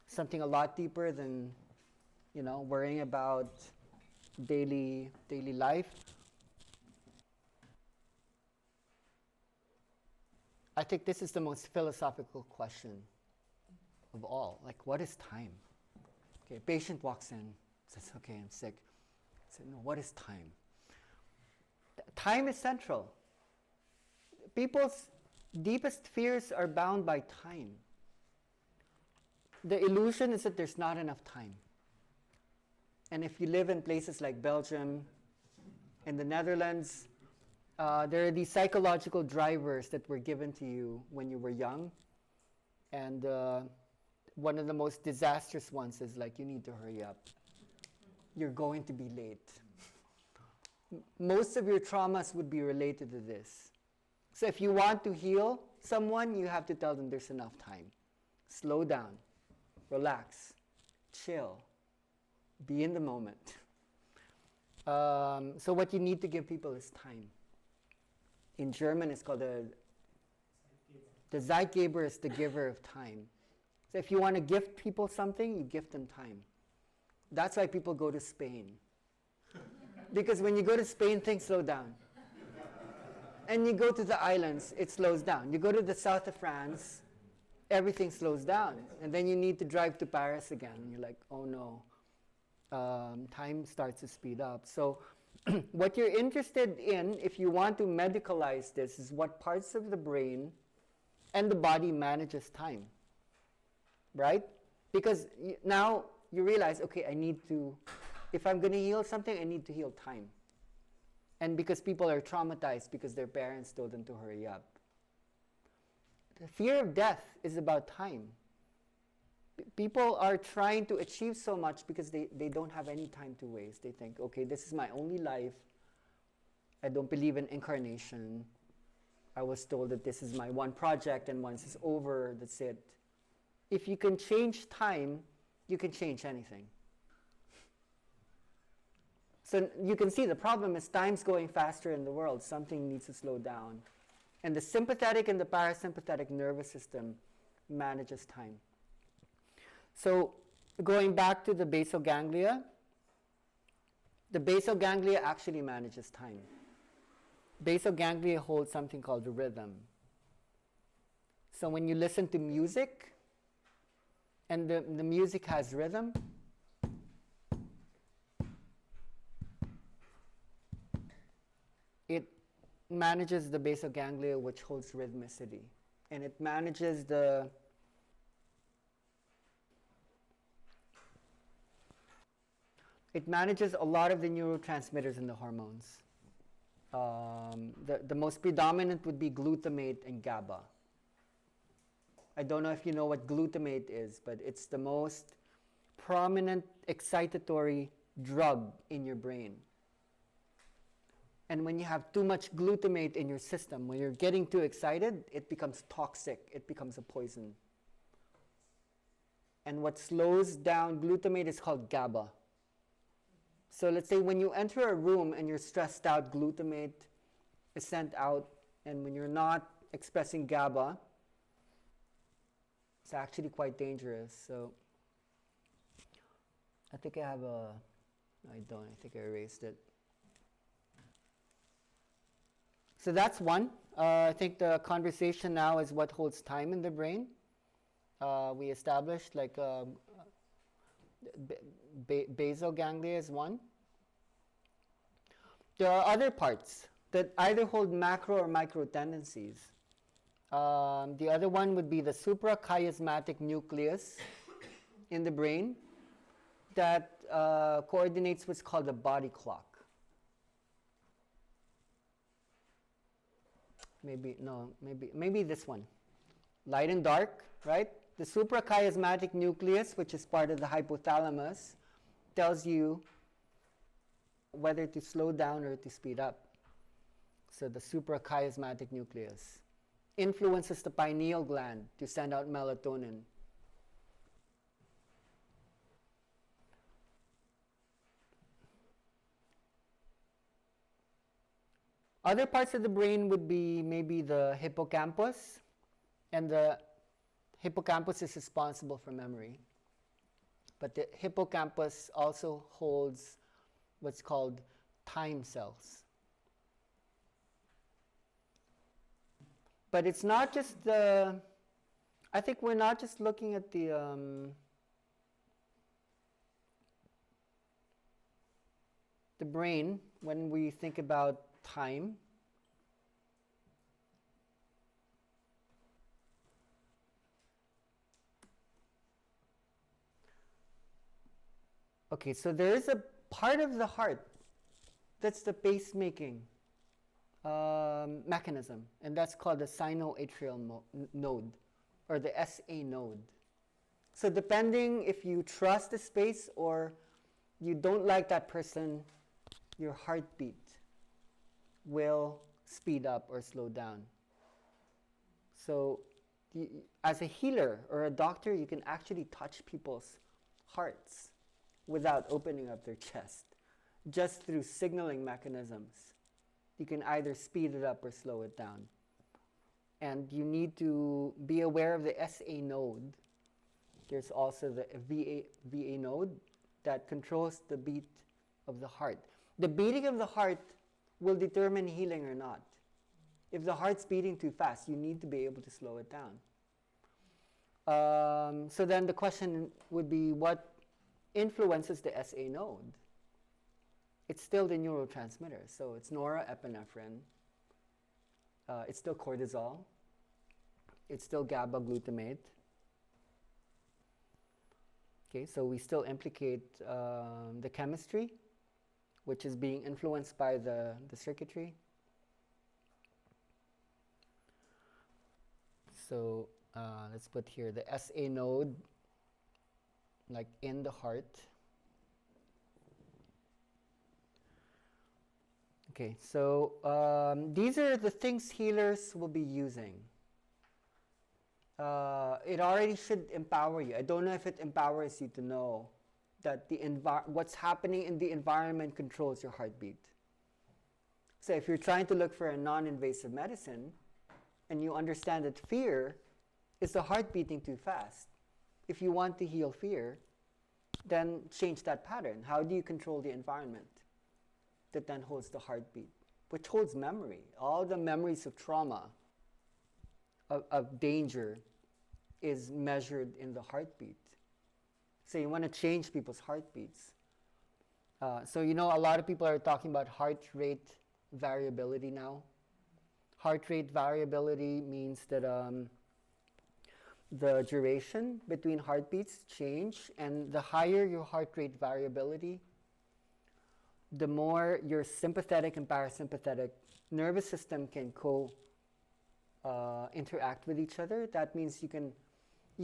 something a lot deeper than, worrying about daily life. I think this is the most philosophical question of all. Like, what is time? Okay, patient walks in, says, okay, I'm sick. I said, no, what is time? Time is central. People's deepest fears are bound by time. The illusion is that there's not enough time. And if you live in places like Belgium, in the Netherlands, there are these psychological drivers that were given to you when you were young. And one of the most disastrous ones is like, you need to hurry up. You're going to be late. Most of your traumas would be related to this. So if you want to heal someone, you have to tell them there's enough time. Slow down, relax, chill, be in the moment. So what you need to give people is time. In German, it's called the Zeitgeber is the giver of time. So if you want to gift people something, you gift them time. That's why people go to Spain. Because when you go to Spain, things slow down. And you go to the islands, it slows down. You go to the south of France, everything slows down. And then you need to drive to Paris again. And you're like, oh no. Time starts to speed up. So what you're interested in, if you want to medicalize this, is what parts of the brain and the body manages time. Right? Because now you realize, okay, I need to, if I'm going to heal something, I need to heal time. And because people are traumatized because their parents told them to hurry up. The fear of death is about time. People are trying to achieve so much because they don't have any time to waste. They think, okay, this is my only life. I don't believe in incarnation. I was told that this is my one project, and once it's over, that's it. If you can change time, you can change anything. So you can see the problem is time's going faster in the world. Something needs to slow down. And the sympathetic and the parasympathetic nervous system manages time. So going back to the basal ganglia, the basal ganglia actually manages time. Basal ganglia holds something called rhythm. So when you listen to music, and the music has rhythm, it manages the basal ganglia, which holds rhythmicity. And it manages a lot of the neurotransmitters and the hormones. The most predominant would be glutamate and GABA. I don't know if you know what glutamate is, but it's the most prominent excitatory drug in your brain. And when you have too much glutamate in your system, when you're getting too excited, it becomes toxic, it becomes a poison. And what slows down glutamate is called GABA. So let's say when you enter a room and you're stressed out, glutamate is sent out, and when you're not expressing GABA, it's actually quite dangerous. So I think I have I think I erased it. So that's one. I think the conversation now is what holds time in the brain. We established like basal ganglia is one. There are other parts that either hold macro or micro tendencies. The other one would be the suprachiasmatic nucleus in the brain that coordinates what's called the body clock. Maybe this one. Light and dark, right? The suprachiasmatic nucleus, which is part of the hypothalamus, tells you whether to slow down or to speed up. So the suprachiasmatic nucleus influences the pineal gland to send out melatonin. Other parts of the brain would be maybe the hippocampus, and the hippocampus is responsible for memory. But the hippocampus also holds what's called time cells. But it's not just I think we're not just looking at the the brain, when we think about time, okay, so there is a part of the heart that's the pacemaking mechanism, and that's called the sinoatrial node, or the SA node. So depending if you trust the space or you don't like that person, your heartbeat will speed up or slow down. So as a healer or a doctor, you can actually touch people's hearts without opening up their chest, just through signaling mechanisms. You can either speed it up or slow it down. And you need to be aware of the SA node. There's also the VA node that controls the beat of the heart. The beating of the heart will determine healing or not. If the heart's beating too fast, you need to be able to slow it down. So then the question would be, what influences the SA node? It's still the neurotransmitter. So it's norepinephrine. It's still cortisol. It's still GABA glutamate. Okay, so we still implicate the chemistry, which is being influenced by the circuitry. So let's put here the SA node, like in the heart. Okay, so these are the things healers will be using. It already should empower you. I don't know if it empowers you to know that what's happening in the environment controls your heartbeat. So if you're trying to look for a non-invasive medicine and you understand that fear is the heart beating too fast, if you want to heal fear, then change that pattern. How do you control the environment that then holds the heartbeat, which holds memory? All the memories of trauma, of danger, is measured in the heartbeat. So you want to change people's heartbeats. So you know, a lot of people are talking about heart rate variability now. Heart rate variability means that the duration between heartbeats change, and the higher your heart rate variability, the more your sympathetic and parasympathetic nervous system can interact with each other. That means you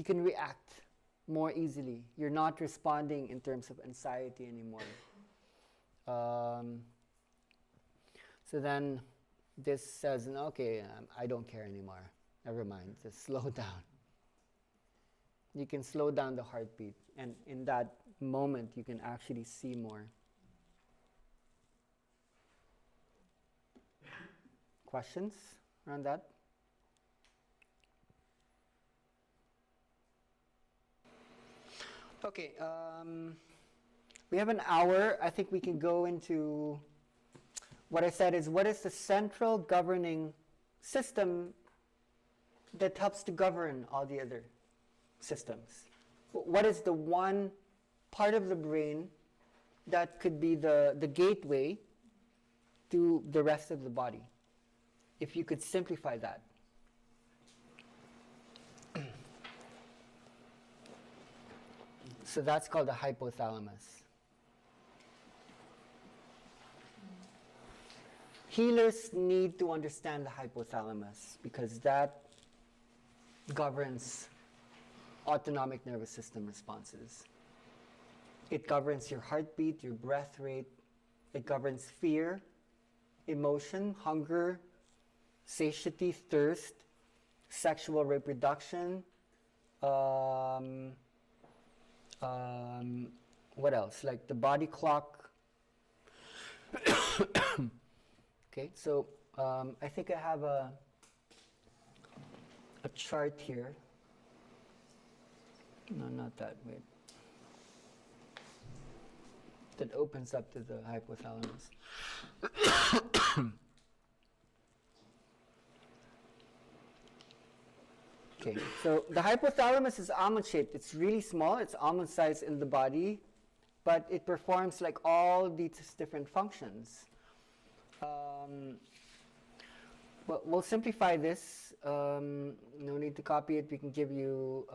can react more easily. You're not responding in terms of anxiety anymore. So then this says, okay, I don't care anymore. Never mind, just slow down. You can slow down the heartbeat, and in that moment you can actually see more. Questions around that? Okay, we have an hour. I think we can go into what I said is, what is the central governing system that helps to govern all the other systems? What is the one part of the brain that could be the gateway to the rest of the body? If you could simplify that. So that's called the hypothalamus. Healers need to understand the hypothalamus because that governs autonomic nervous system responses. It governs your heartbeat, your breath rate. It governs fear, emotion, hunger, satiety, thirst, sexual reproduction. What else? Like the body clock. Okay, so I think I have a chart here. No, not that. Wait. That opens up to the hypothalamus. Okay, so the hypothalamus is almond shaped. It's really small. It's almond sized in the body. but it performs like all these different functions. But we'll simplify this. No need to copy it. We can give you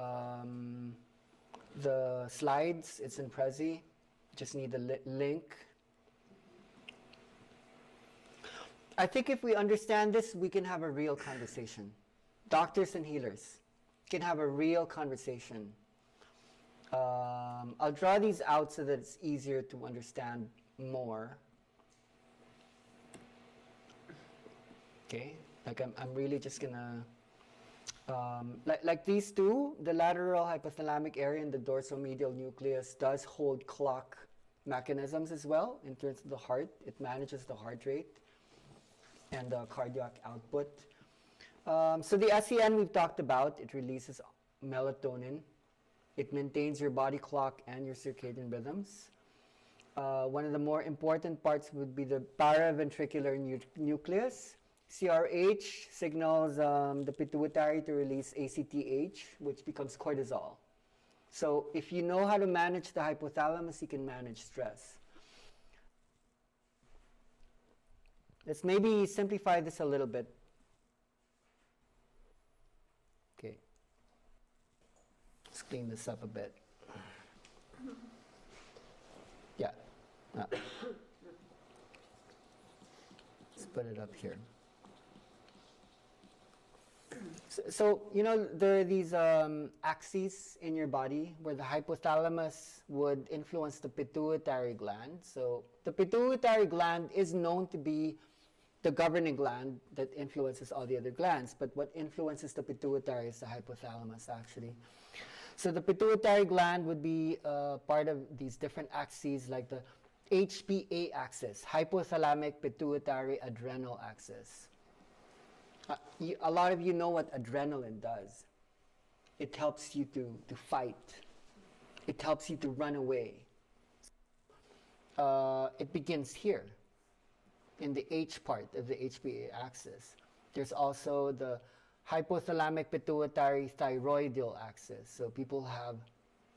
the slides. It's in Prezi. Just need the link. I think if we understand this, we can have a real conversation. Doctors and healers can have a real conversation. I'll draw these out so that it's easier to understand more. Okay, like I'm really just gonna, like these two, the lateral hypothalamic area and the dorsomedial nucleus does hold clock mechanisms as well in terms of the heart. It manages the heart rate and the cardiac output. So the SEN we've talked about, it releases melatonin. It maintains your body clock and your circadian rhythms. One of the more important parts would be the paraventricular nucleus. CRH signals the pituitary to release ACTH, which becomes cortisol. So if you know how to manage the hypothalamus, you can manage stress. Let's maybe simplify this a little bit. Okay. Let's clean this up a bit. Yeah. Let's put it up here. So, you know, there are these axes in your body where the hypothalamus would influence the pituitary gland. So the pituitary gland is known to be the governing gland that influences all the other glands, but what influences the pituitary is the hypothalamus, actually. So the pituitary gland would be part of these different axes, like the HPA axis, hypothalamic pituitary adrenal axis. A lot of you know what adrenaline does. It helps you to fight. It helps you to run away. It begins here, in the H part of the HPA axis. There's also the hypothalamic pituitary thyroidal axis. So people have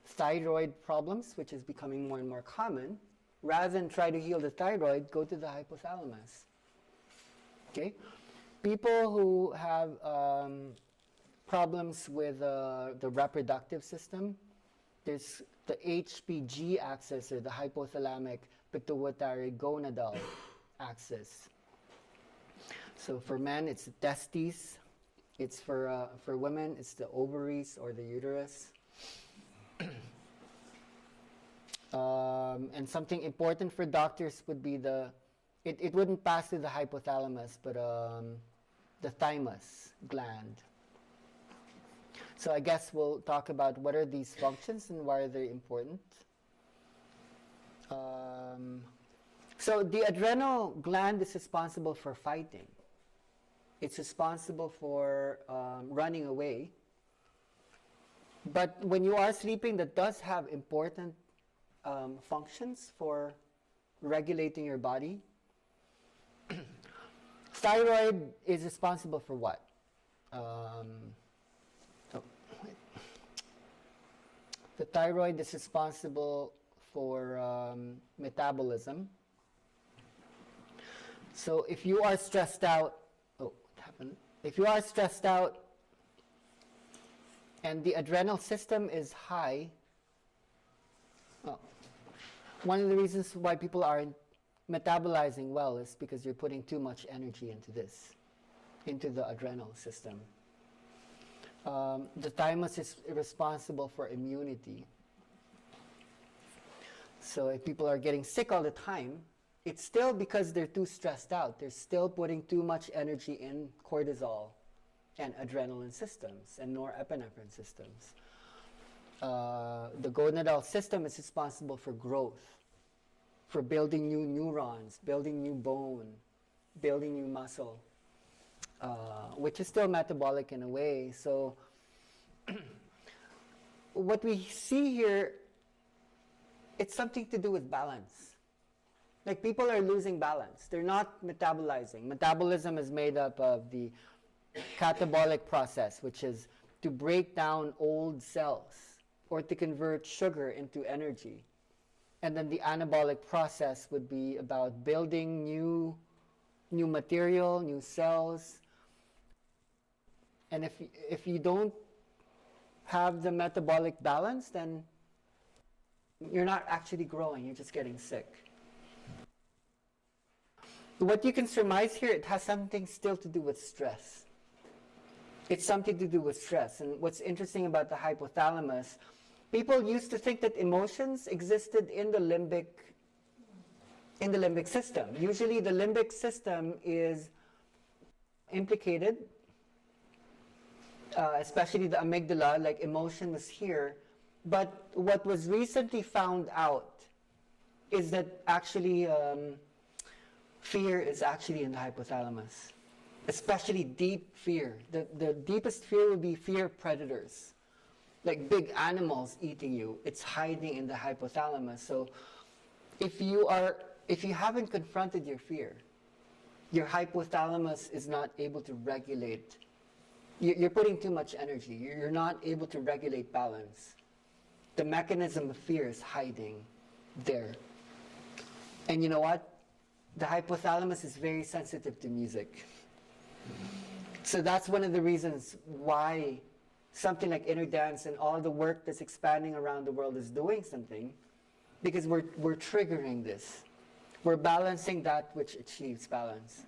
thyroid problems, which is becoming more and more common. Rather than try to heal the thyroid, go to the hypothalamus. Okay? People who have problems with the reproductive system, there's the HPG axis, or the hypothalamic pituitary gonadal axis. So for men, it's the testes. It's for women, it's the ovaries or the uterus. And something important for doctors would be it wouldn't pass through the hypothalamus, but the thymus gland. So I guess we'll talk about what are these functions and why are they important. So the adrenal gland is responsible for fighting. It's responsible for running away. But when you are sleeping, that does have important functions for regulating your body. Thyroid is responsible for what? The thyroid is responsible for metabolism. So if you are stressed out, what happened? If you are stressed out and the adrenal system is high, one of the reasons why people aren't metabolizing well is because you're putting too much energy into the adrenal system. The thymus is responsible for immunity. So if people are getting sick all the time, it's still because they're too stressed out. They're still putting too much energy in cortisol and adrenaline systems and norepinephrine systems. The gonadal system is responsible for growth, for building new neurons, building new bone, building new muscle, which is still metabolic in a way. So what we see here, it's something to do with balance. Like people are losing balance. They're not metabolizing. Metabolism is made up of the catabolic process, which is to break down old cells or to convert sugar into energy. And then the anabolic process would be about building new material, new cells. And if you don't have the metabolic balance, then you're not actually growing, you're just getting sick. What you can surmise here, it has something still to do with stress. It's something to do with stress. And what's interesting about the hypothalamus, people used to think that emotions existed in the limbic system. Usually the limbic system is implicated, especially the amygdala, like emotion was here. But what was recently found out is that actually fear is actually in the hypothalamus, especially deep fear. The deepest fear would be fear of predators, like big animals eating you. It's hiding in the hypothalamus. So if you haven't confronted your fear, your hypothalamus is not able to regulate. You're putting too much energy. You're not able to regulate balance. The mechanism of fear is hiding there. And you know what? The hypothalamus is very sensitive to music. So that's one of the reasons why something like inner dance and all the work that's expanding around the world is doing something, because we're triggering this. We're balancing that which achieves balance.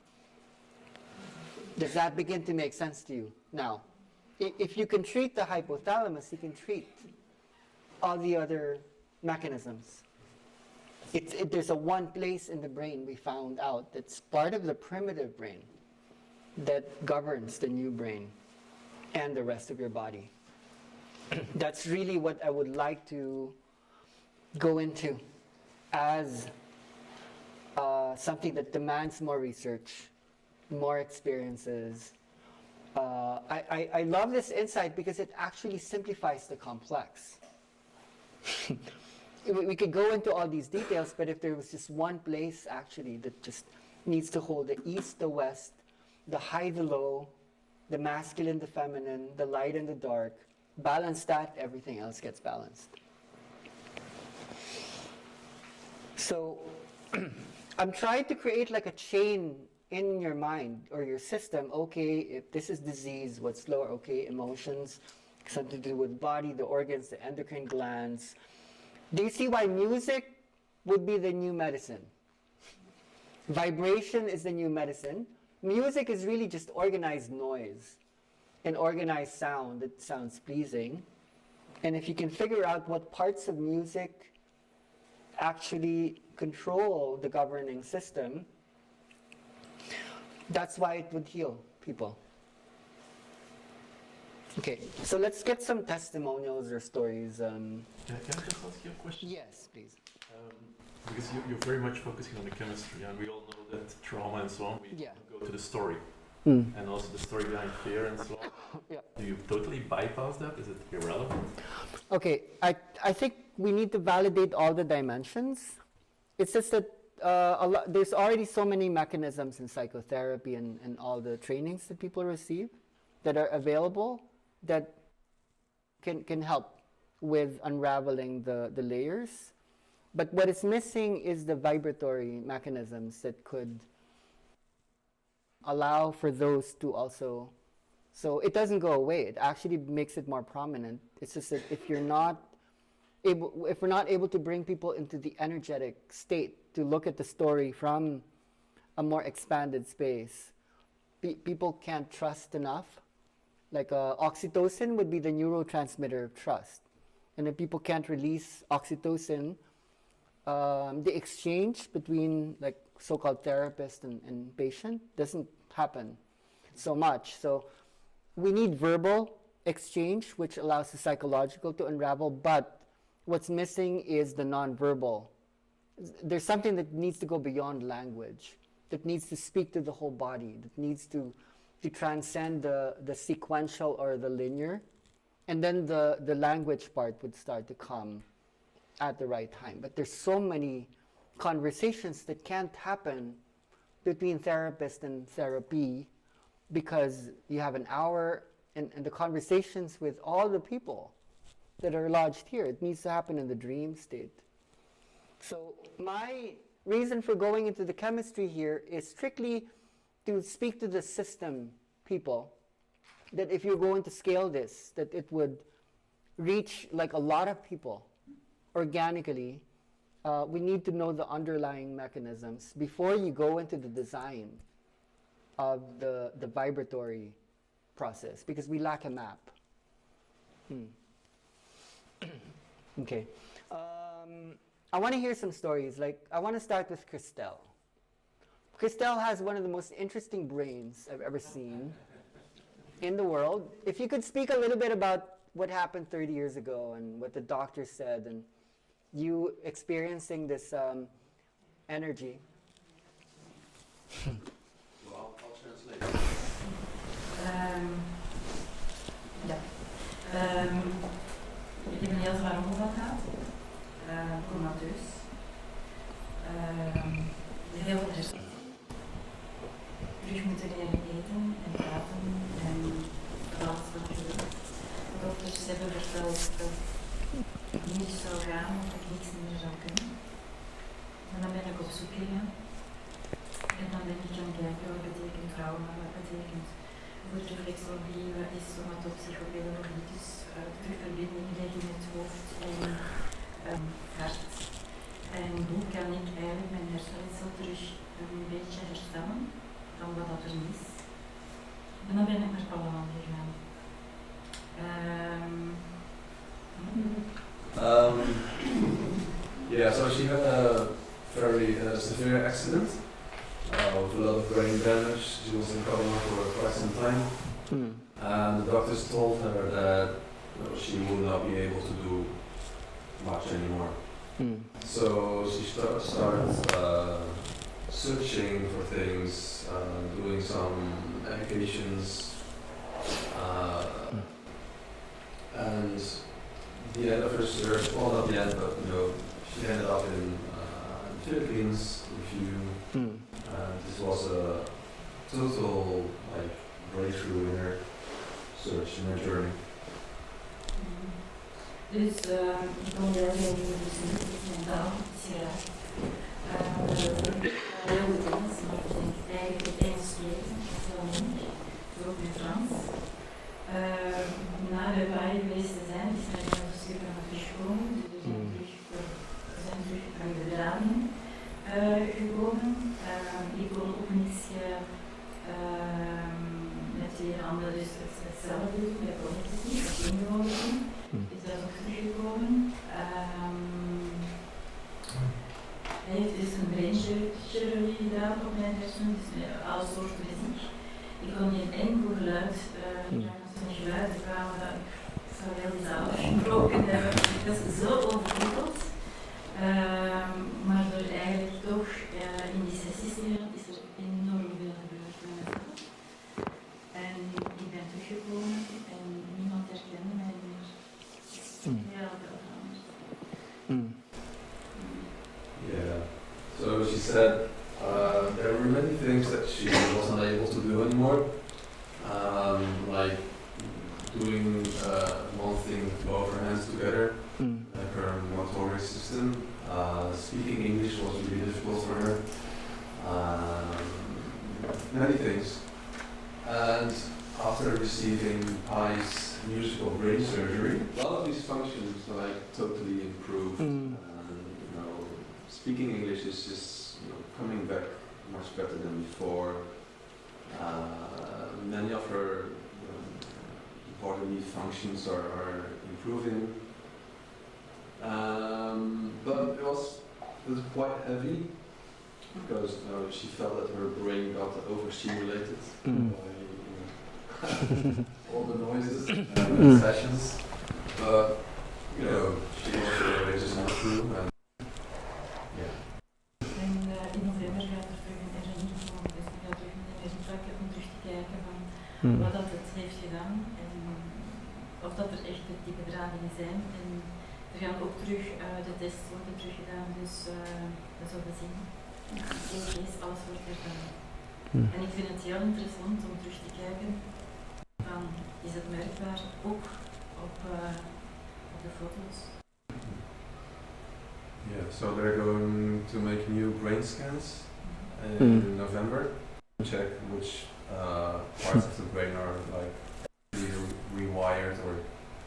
Does that begin to make sense to you? Now, if you can treat the hypothalamus, you can treat all the other mechanisms. There's a one place in the brain we found out that's part of the primitive brain that governs the new brain and the rest of your body. That's really what I would like to go into as something that demands more research, more experiences. I love this insight because it actually simplifies the complex. We could go into all these details, but if there was just one place actually that just needs to hold the east, the west, the high, the low, the masculine, the feminine, the light and the dark, balance that, everything else gets balanced. So I'm trying to create like a chain in your mind or your system. Okay, if this is disease, what's lower? Okay, emotions, something to do with body, the organs, the endocrine glands. Do you see why music would be the new medicine? Vibration is the new medicine. Music is really just organized noise and organized sound that sounds pleasing. And if you can figure out what parts of music actually control the governing system, that's why it would heal people. Okay, so let's get some testimonials or stories. Can I just ask you a question? Yes, please. Because you're very much focusing on the chemistry, and we all know that trauma and so on, we go to the story, and also the story behind fear and so on. Yeah. Do you totally bypass that? Is it irrelevant? Okay, I think we need to validate all the dimensions. It's just that there's already so many mechanisms in psychotherapy and all the trainings that people receive that are available that can help with unraveling the layers. But what is missing is the vibratory mechanisms that could allow for those to also, so it doesn't go away. It actually makes it more prominent. It's just that if we're not able to bring people into the energetic state to look at the story from a more expanded space, people can't trust enough. Like oxytocin would be the neurotransmitter of trust. And if people can't release oxytocin, the exchange between like so-called therapist and patient doesn't happen so much. So we need verbal exchange, which allows the psychological to unravel, but what's missing is the non-verbal. There's something that needs to go beyond language, that needs to speak to the whole body, that needs to transcend the sequential or the linear, and then the language part would start to come at the right time. But there's so many conversations that can't happen between therapist and therapy because you have an hour and the conversations with all the people that are lodged here. It needs to happen in the dream state. So my reason for going into the chemistry here is strictly to speak to the system people, that if you're going to scale this, that it would reach like a lot of people organically. We need to know the underlying mechanisms before you go into the design of the vibratory process, because we lack a map. Okay. I want to hear some stories. Like, I want to start with Christelle. Christelle has one of the most interesting brains I've ever seen in the world. If you could speak a little bit about what happened 30 years ago and what the doctor said, and you experiencing this energy. Well, I'll translate. Ja. Ik heb een heel zware ongeval gehad. Comateus. Heel veel hersenen. Terug moeten leren eten en praten en alles wat je doet. De dokters hebben verteld dat het niet zou gaan, dat ik niets meer zou kunnen. En dan ben ik op zoek gegaan. En dan ben ik gaan kijken wat betekent trauma, wat betekent voetreflexologie, wat is somatopsychopedagogie, dus terugverbinding leggen in het hoofd en hart. En hoe kan ik eigenlijk mijn hersenletsel terug een beetje herstellen van wat dat er is. En dan ben ik naar Palawan gegaan. Yeah, so she had a very severe accident with a lot of brain damage. She was in coma for quite some time. And the doctors told her that she would not be able to do much anymore. So she started searching for things, doing some medications, and the end of her search, well not the end, but she ended up in the Philippines with you. This was a total breakthrough in her search, in her journey. Dus ik kon heel veel dingen zien, mentaal, geraakt. Heel goed Engels, maar ik denk eigenlijk het Engels spreken, dat is wel moeilijk, dus ook in Frans. Na bij Parijs geweest te zijn, is er heel veel stukken naar teruggekomen, dus we zijn terug aan de berading gekomen. Ik kon ook niets met 2 handen, dus hetzelfde doen, dat kon ik niet, dat ging gewoon doen. Is daar ook teruggekomen. Hij heeft dus een brainchirurgie gedaan op mijn hersenen, dus met alle soorten muziek. Ik kon geen enkel geluid, als er een geluiden kwamen, ik zou heel die zaal afgebroken hebben. Dat is zo overprikkeld. Maar door eigenlijk toch in die sessies te gaan, is er enorm veel gebeurd met mezelf. En ik ben teruggekomen en niemand herkende mij meer. Heel veel veranderd. Yeah. So she said there were many things that she was not able to do anymore, like doing one thing with both her hands together, like her motoric system. Speaking English was really difficult for her. Many things. And after receiving Pi's musical brain surgery, a lot of these functions totally improved. Speaking English is just coming back much better than before. Many of her bodily functions are improving. But it was quite heavy because she felt that her brain got overstimulated by all the noises and sessions. But she was just not through. In november gaat er terug een RNI komen, dus ik ga terug met een RNI om terug te kijken van wat dat het heeft gedaan en of dat er echt die bedradingen zijn. En er gaan ook terug de tests worden teruggedaan, dus we zullen zien. EEG's, alles wordt hergaan. En ik vind het heel interessant om terug te kijken van is het merkbaar ook op de foto's. Yeah, so they're going to make new brain scans in November to check which parts of the brain are like rewired or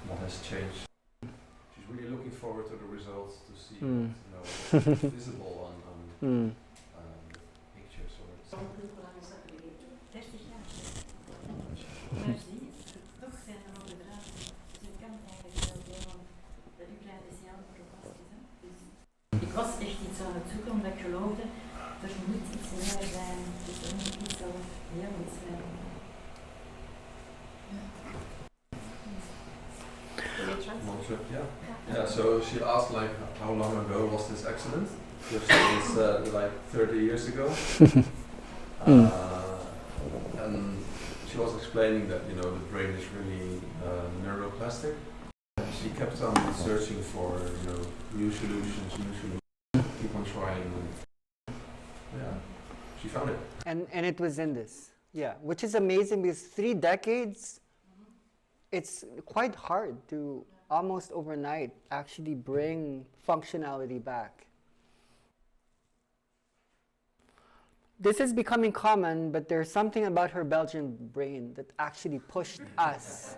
what has changed. She's really looking forward to the results to see what's visible on pictures or something. Hoe lang is dat geleden? 30 jaar. Maar zie je, toch zijn er nog bedragen. Dus het kan eigenlijk wel zijn van de Ukraïnse probaties. Dus ik was echt iets aan het zoeken omdat ik geloofde, er moet iets meer zijn. Dus er moet iets zelf heel iets zijn. Yeah, so she asked like how long ago was this accident? She said like 30 years ago. And she was explaining that, you know, the brain is really neuroplastic. She kept on searching for, you know, new solutions, keep on trying. And yeah, she found it. And it was in this, yeah, which is amazing because 3 decades, it's quite hard to almost overnight actually bring functionality back. This is becoming common, but there's something about her Belgian brain that actually pushed us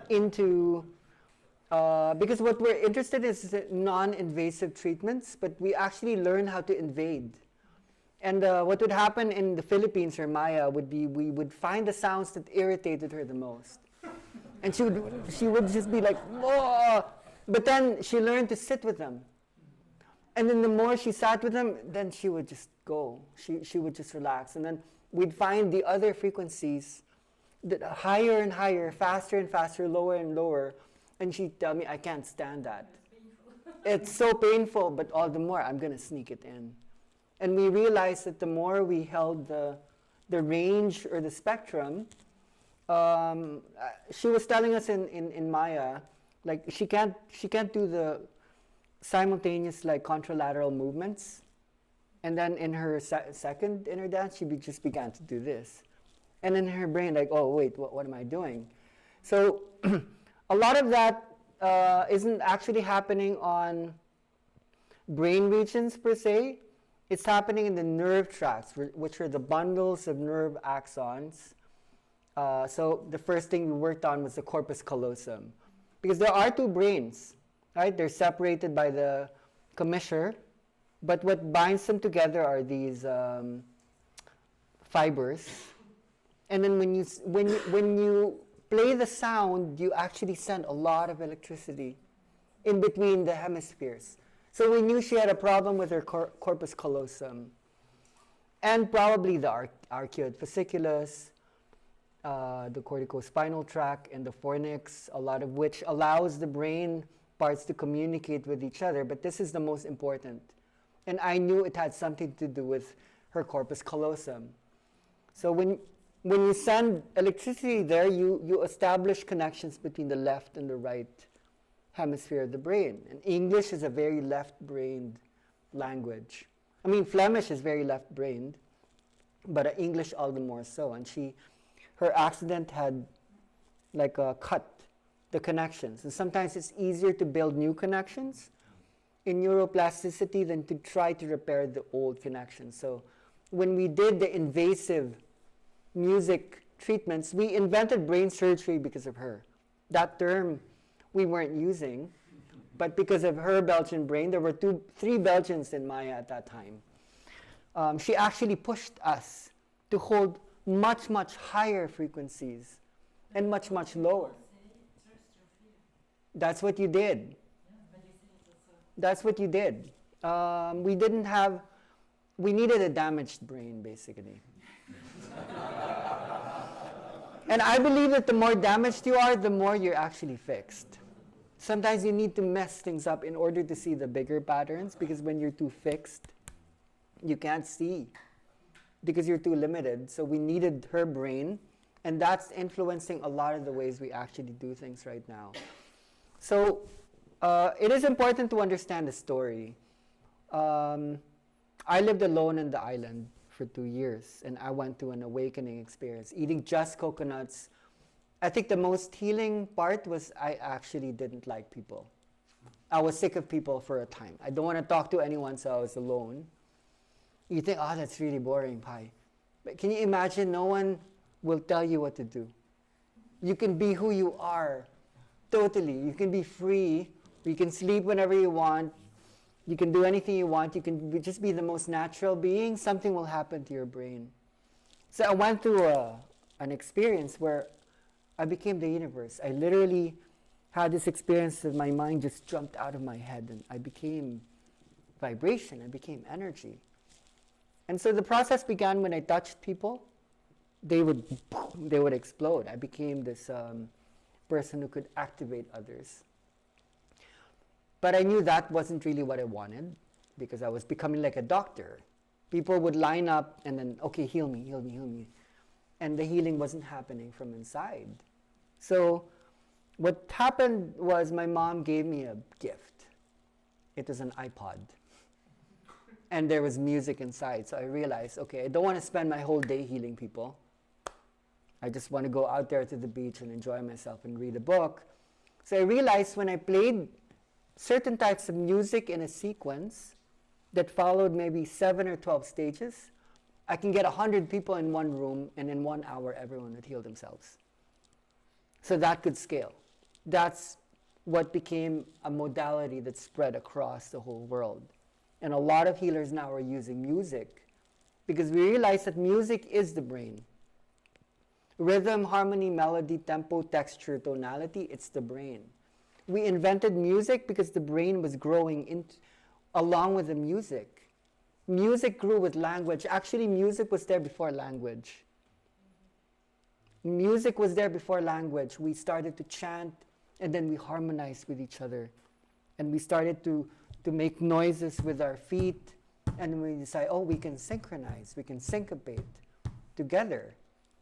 into, because what we're interested in is non-invasive treatments, but we actually learn how to invade. And what would happen in the Philippines, or Maya, would be we would find the sounds that irritated her the most. And she would just be like, whoa! But then she learned to sit with them. And then the more she sat with them, then she would just go. She would just relax. And then we'd find the other frequencies that higher and higher, faster and faster, lower and lower. And she'd tell me, I can't stand that. It's so painful, but all the more I'm going to sneak it in. And we realized that the more we held the range or the spectrum, she was telling us in Maya, like she can't do the simultaneous like contralateral movements, and then in her second inner dance she just began to do this, and in her brain like, oh wait, what am I doing? So a lot of that isn't actually happening on brain regions per se. It's happening in the nerve tracts, which are the bundles of nerve axons. So the first thing we worked on was the corpus callosum, because there are 2 brains, right? They're separated by the commissure, but what binds them together are these fibers. And then when you play the sound, you actually send a lot of electricity in between the hemispheres. So we knew she had a problem with her corpus callosum, and probably the arcuate fasciculus, the corticospinal tract, and the fornix, a lot of which allows the brain parts to communicate with each other, but this is the most important. And I knew it had something to do with her corpus callosum. So when you send electricity there, you establish connections between the left and the right hemisphere of the brain. And English is a very left-brained language. I mean, Flemish is very left-brained, but English all the more so. And her accident had like cut the connections. And sometimes it's easier to build new connections in neuroplasticity than to try to repair the old connections. So when we did the invasive music treatments, we invented brain surgery because of her. That term we weren't using, but because of her Belgian brain, there were 3 Belgians in Maya at that time. She actually pushed us to hold much, much higher frequencies and much, much lower. That's what you did. That's what you did. We needed a damaged brain, basically. And I believe that the more damaged you are, the more you're actually fixed. Sometimes you need to mess things up in order to see the bigger patterns, because when you're too fixed, you can't see because you're too limited. So we needed her brain, and that's influencing a lot of the ways we actually do things right now. So it is important to understand the story. I lived alone in the island for 2 years, and I went through an awakening experience, eating just coconuts. I think the most healing part was I actually didn't like people. I was sick of people for a time. I don't want to talk to anyone, so I was alone. You think, oh, that's really boring, Pai. But can you imagine no one will tell you what to do? You can be who you are, totally. You can be free. You can sleep whenever you want. You can do anything you want. You can just be the most natural being. Something will happen to your brain. So I went through an experience where I became the universe. I literally had this experience that my mind just jumped out of my head and I became vibration. I became energy. And so the process began when I touched people. They would explode. I became this person who could activate others. But I knew that wasn't really what I wanted because I was becoming like a doctor. People would line up and then, okay, heal me, heal me, heal me. And the healing wasn't happening from inside. So what happened was my mom gave me a gift. It was an iPod. And there was music inside. So I realized, okay, I don't want to spend my whole day healing people. I just want to go out there to the beach and enjoy myself and read a book. So I realized when I played certain types of music in a sequence that followed maybe 7 or 12 stages, I can get 100 people in one room, and in 1 hour, everyone would heal themselves. So that could scale. That's what became a modality that spread across the whole world. And a lot of healers now are using music because we realize that music is the brain. Rhythm, harmony, melody, tempo, texture, tonality, it's the brain. We invented music because the brain was growing along with the music. Music grew with language. Actually, music was there before language. Music was there before language. We started to chant, and then we harmonized with each other. And we started to make noises with our feet, and we decide, oh, we can synchronize, we can syncopate together.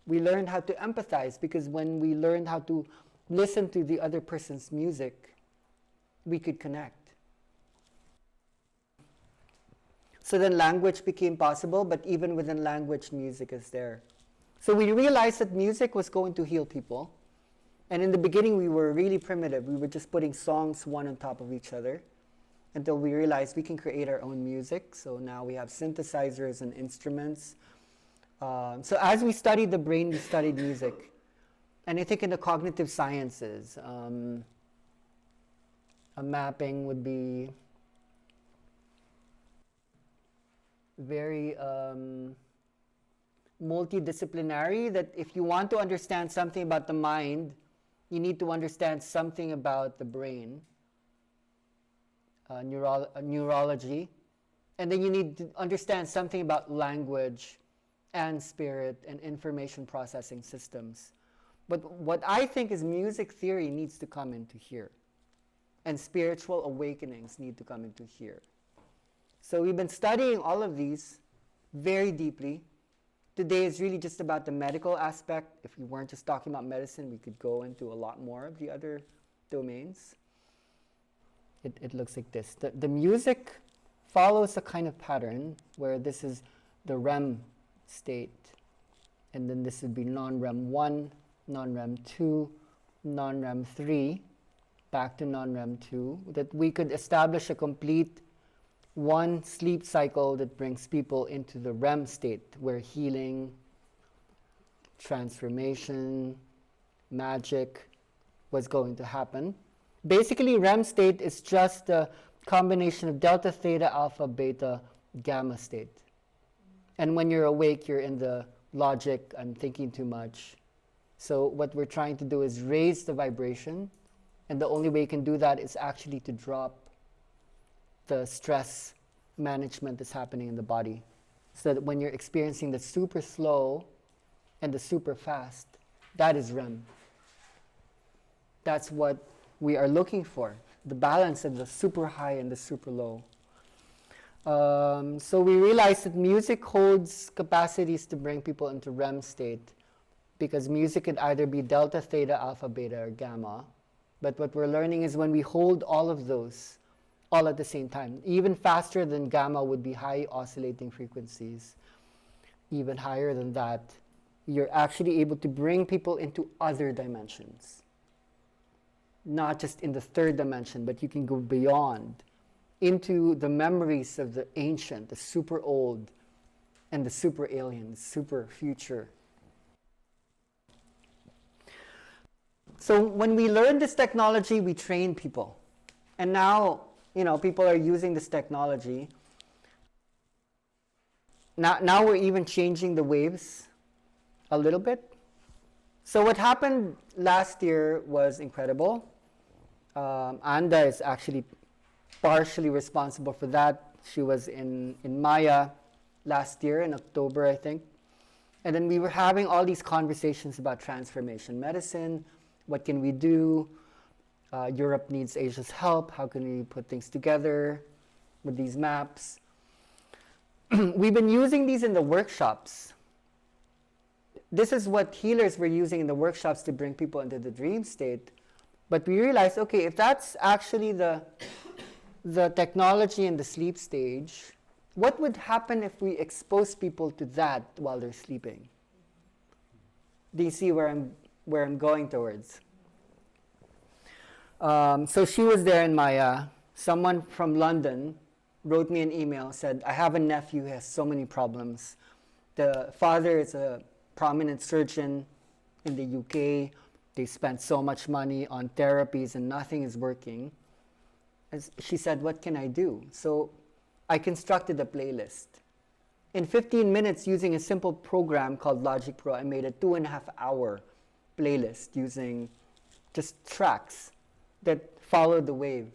We learned how to empathize because when we learned how to listen to the other person's music, we could connect. So then language became possible, but even within language, music is there. So we realized that music was going to heal people. And in the beginning, we were really primitive. We were just putting songs one on top of each other until we realized we can create our own music. So now we have synthesizers and instruments. So as we studied the brain, we studied music. And I think in the cognitive sciences, a mapping would be very multidisciplinary, that if you want to understand something about the mind, you need to understand something about the brain, neurology, and then you need to understand something about language and spirit and information processing systems. But what I think is music theory needs to come into here, and spiritual awakenings need to come into here. So we've been studying all of these very deeply. Today is really just about the medical aspect. If we weren't just talking about medicine, we could go into a lot more of the other domains. It looks like this. The music follows a kind of pattern where this is the REM state. And then this would be non-REM 1, non-REM 2, non-REM 3, back to non-REM 2. That we could establish a complete one sleep cycle that brings people into the REM state where healing, transformation, magic was going to happen. Basically, REM state is just a combination of delta, theta, alpha, beta, gamma state. And when you're awake, you're in the logic, I'm thinking too much. So what we're trying to do is raise the vibration, and the only way you can do that is actually to drop the stress management that's happening in the body. So that when you're experiencing the super slow and the super fast, that is REM. That's what we are looking for, the balance of the super high and the super low. So we realize that music holds capacities to bring people into REM state, because music could either be delta, theta, alpha, beta, or gamma. But what we're learning is when we hold all of those all at the same time, even faster than gamma would be high oscillating frequencies, even higher than that, you're actually able to bring people into other dimensions. not just in the third dimension, but you can go beyond into the memories of the ancient, the super old, and the super alien, the super future. So when we learn this technology, we train people. And now, people are using this technology. Now we're even changing the waves a little bit. So what happened last year was incredible. Anda is actually partially responsible for that. She was in Maya last year in October, I think. And then we were having all these conversations about transformation medicine. What can we do? Europe needs Asia's help. How can we put things together with these maps? We've been using these in the workshops. This is what healers were using in the workshops to bring people into the dream state. But we realized, okay, if that's actually the technology in the sleep stage, what would happen if we expose people to that while they're sleeping? Do you see where I'm going towards? So she was there in Maya. Someone from London wrote me an email, said, I have a nephew who has so many problems. The father is a prominent surgeon in the UK. They spent so much money on therapies and nothing is working. And she said, what can I do? So I constructed a playlist. In 15 minutes, using a simple program called Logic Pro, I made a 2.5-hour playlist using just tracks that followed the wave.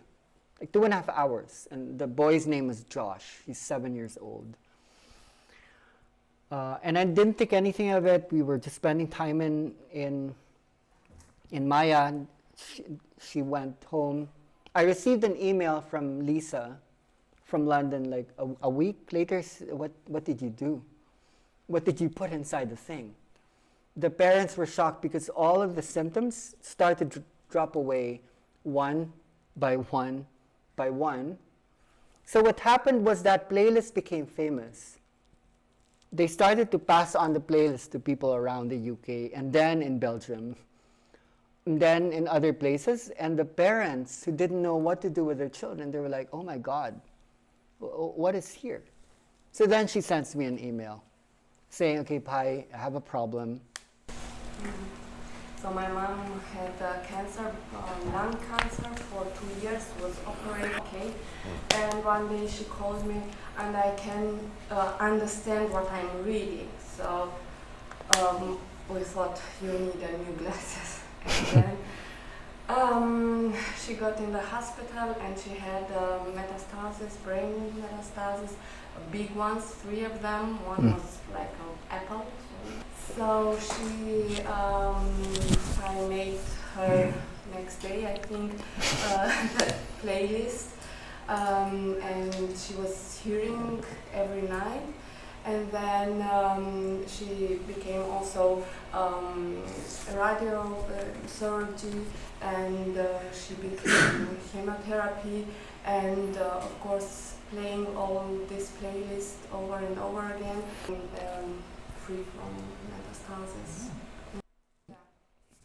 Like 2.5 hours. And the boy's name was Josh. He's 7 years old. And I didn't think anything of it. We were just spending time in Maya. She went home. I received an email from Lisa from London like a week later. What did you do? What did you put inside the thing? The parents were shocked because all of the symptoms started to drop away one by one by one. So what happened was that playlist became famous. They started to pass on the playlist to people around the UK and then in Belgium, and then in other places. And the parents who didn't know what to do with their children, they were like, oh my God, what is here? So then she sends me an email saying, okay, Pai, I have a problem. So my mom had cancer, lung cancer for 2 years, was operated, okay. And one day she called me and I can understand what I'm reading. So we thought you need a new glasses. And then she got in the hospital and she had metastasis, brain metastasis, big ones, 3 of them. One was like an apple. So I made her next day, I think, the playlist, and she was hearing every night. And then she became also radio surgery, and she became chemotherapy, and of course playing all this playlist over and over again. Free from metastasis. Yeah.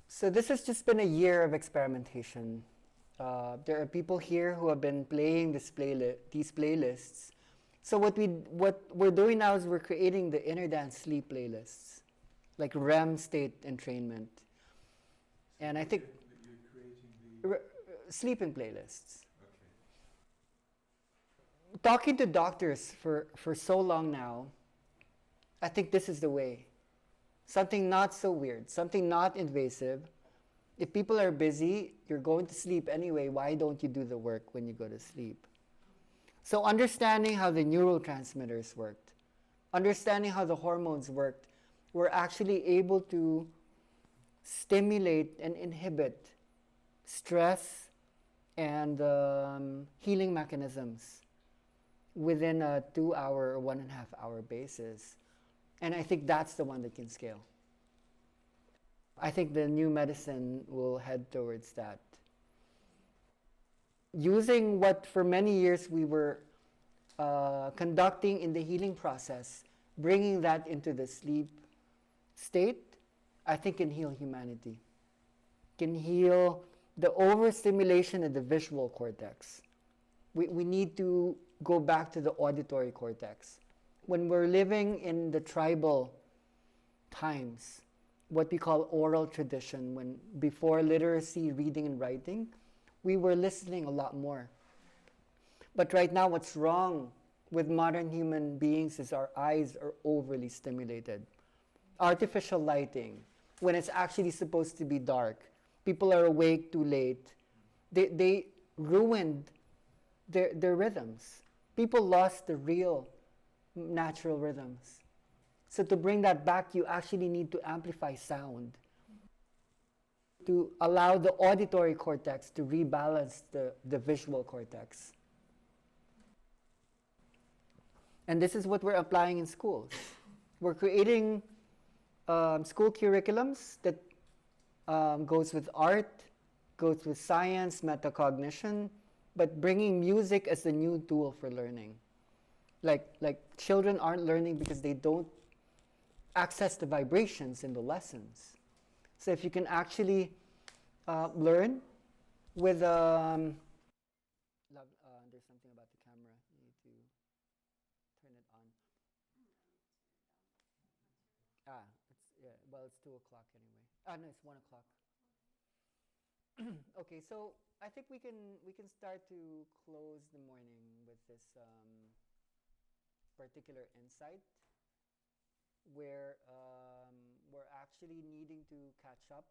So this has just been a year of experimentation. There are people here who have been playing these playlists. So what we're doing now is we're creating the inner dance sleep playlists, like REM state entrainment. And I think you're creating sleeping playlists. Okay. Talking to doctors for so long now, I think this is the way. Something not so weird, something not invasive. If people are busy, you're going to sleep anyway, why don't you do the work when you go to sleep? So understanding how the neurotransmitters worked, understanding how the hormones worked, we're actually able to stimulate and inhibit stress and healing mechanisms within a 2-hour or 1.5-hour basis. And I think that's the one that can scale. I think the new medicine will head towards that. Using what for many years we were conducting in the healing process, bringing that into the sleep state, I think can heal humanity. Can heal the overstimulation of the visual cortex. We need to go back to the auditory cortex. When we're living in the tribal times, what we call oral tradition, when before literacy, reading and writing, we were listening a lot more. But right now, what's wrong with modern human beings is our eyes are overly stimulated. Artificial lighting, when it's actually supposed to be dark. People are awake too late. They ruined their rhythms. People lost the real natural rhythms. So to bring that back, you actually need to amplify sound to allow the auditory cortex to rebalance the visual cortex. And this is what we're applying in schools. We're creating school curriculums that goes with art, goes with science, metacognition, but bringing music as the new tool for learning. Like children aren't learning because they don't access the vibrations in the lessons. So if you can actually learn with there's something about the camera. You need to turn it on. It's 2 o'clock anyway. No, it's 1 o'clock. Okay, so I think we can start to close the morning with this particular insight, where we're actually needing to catch up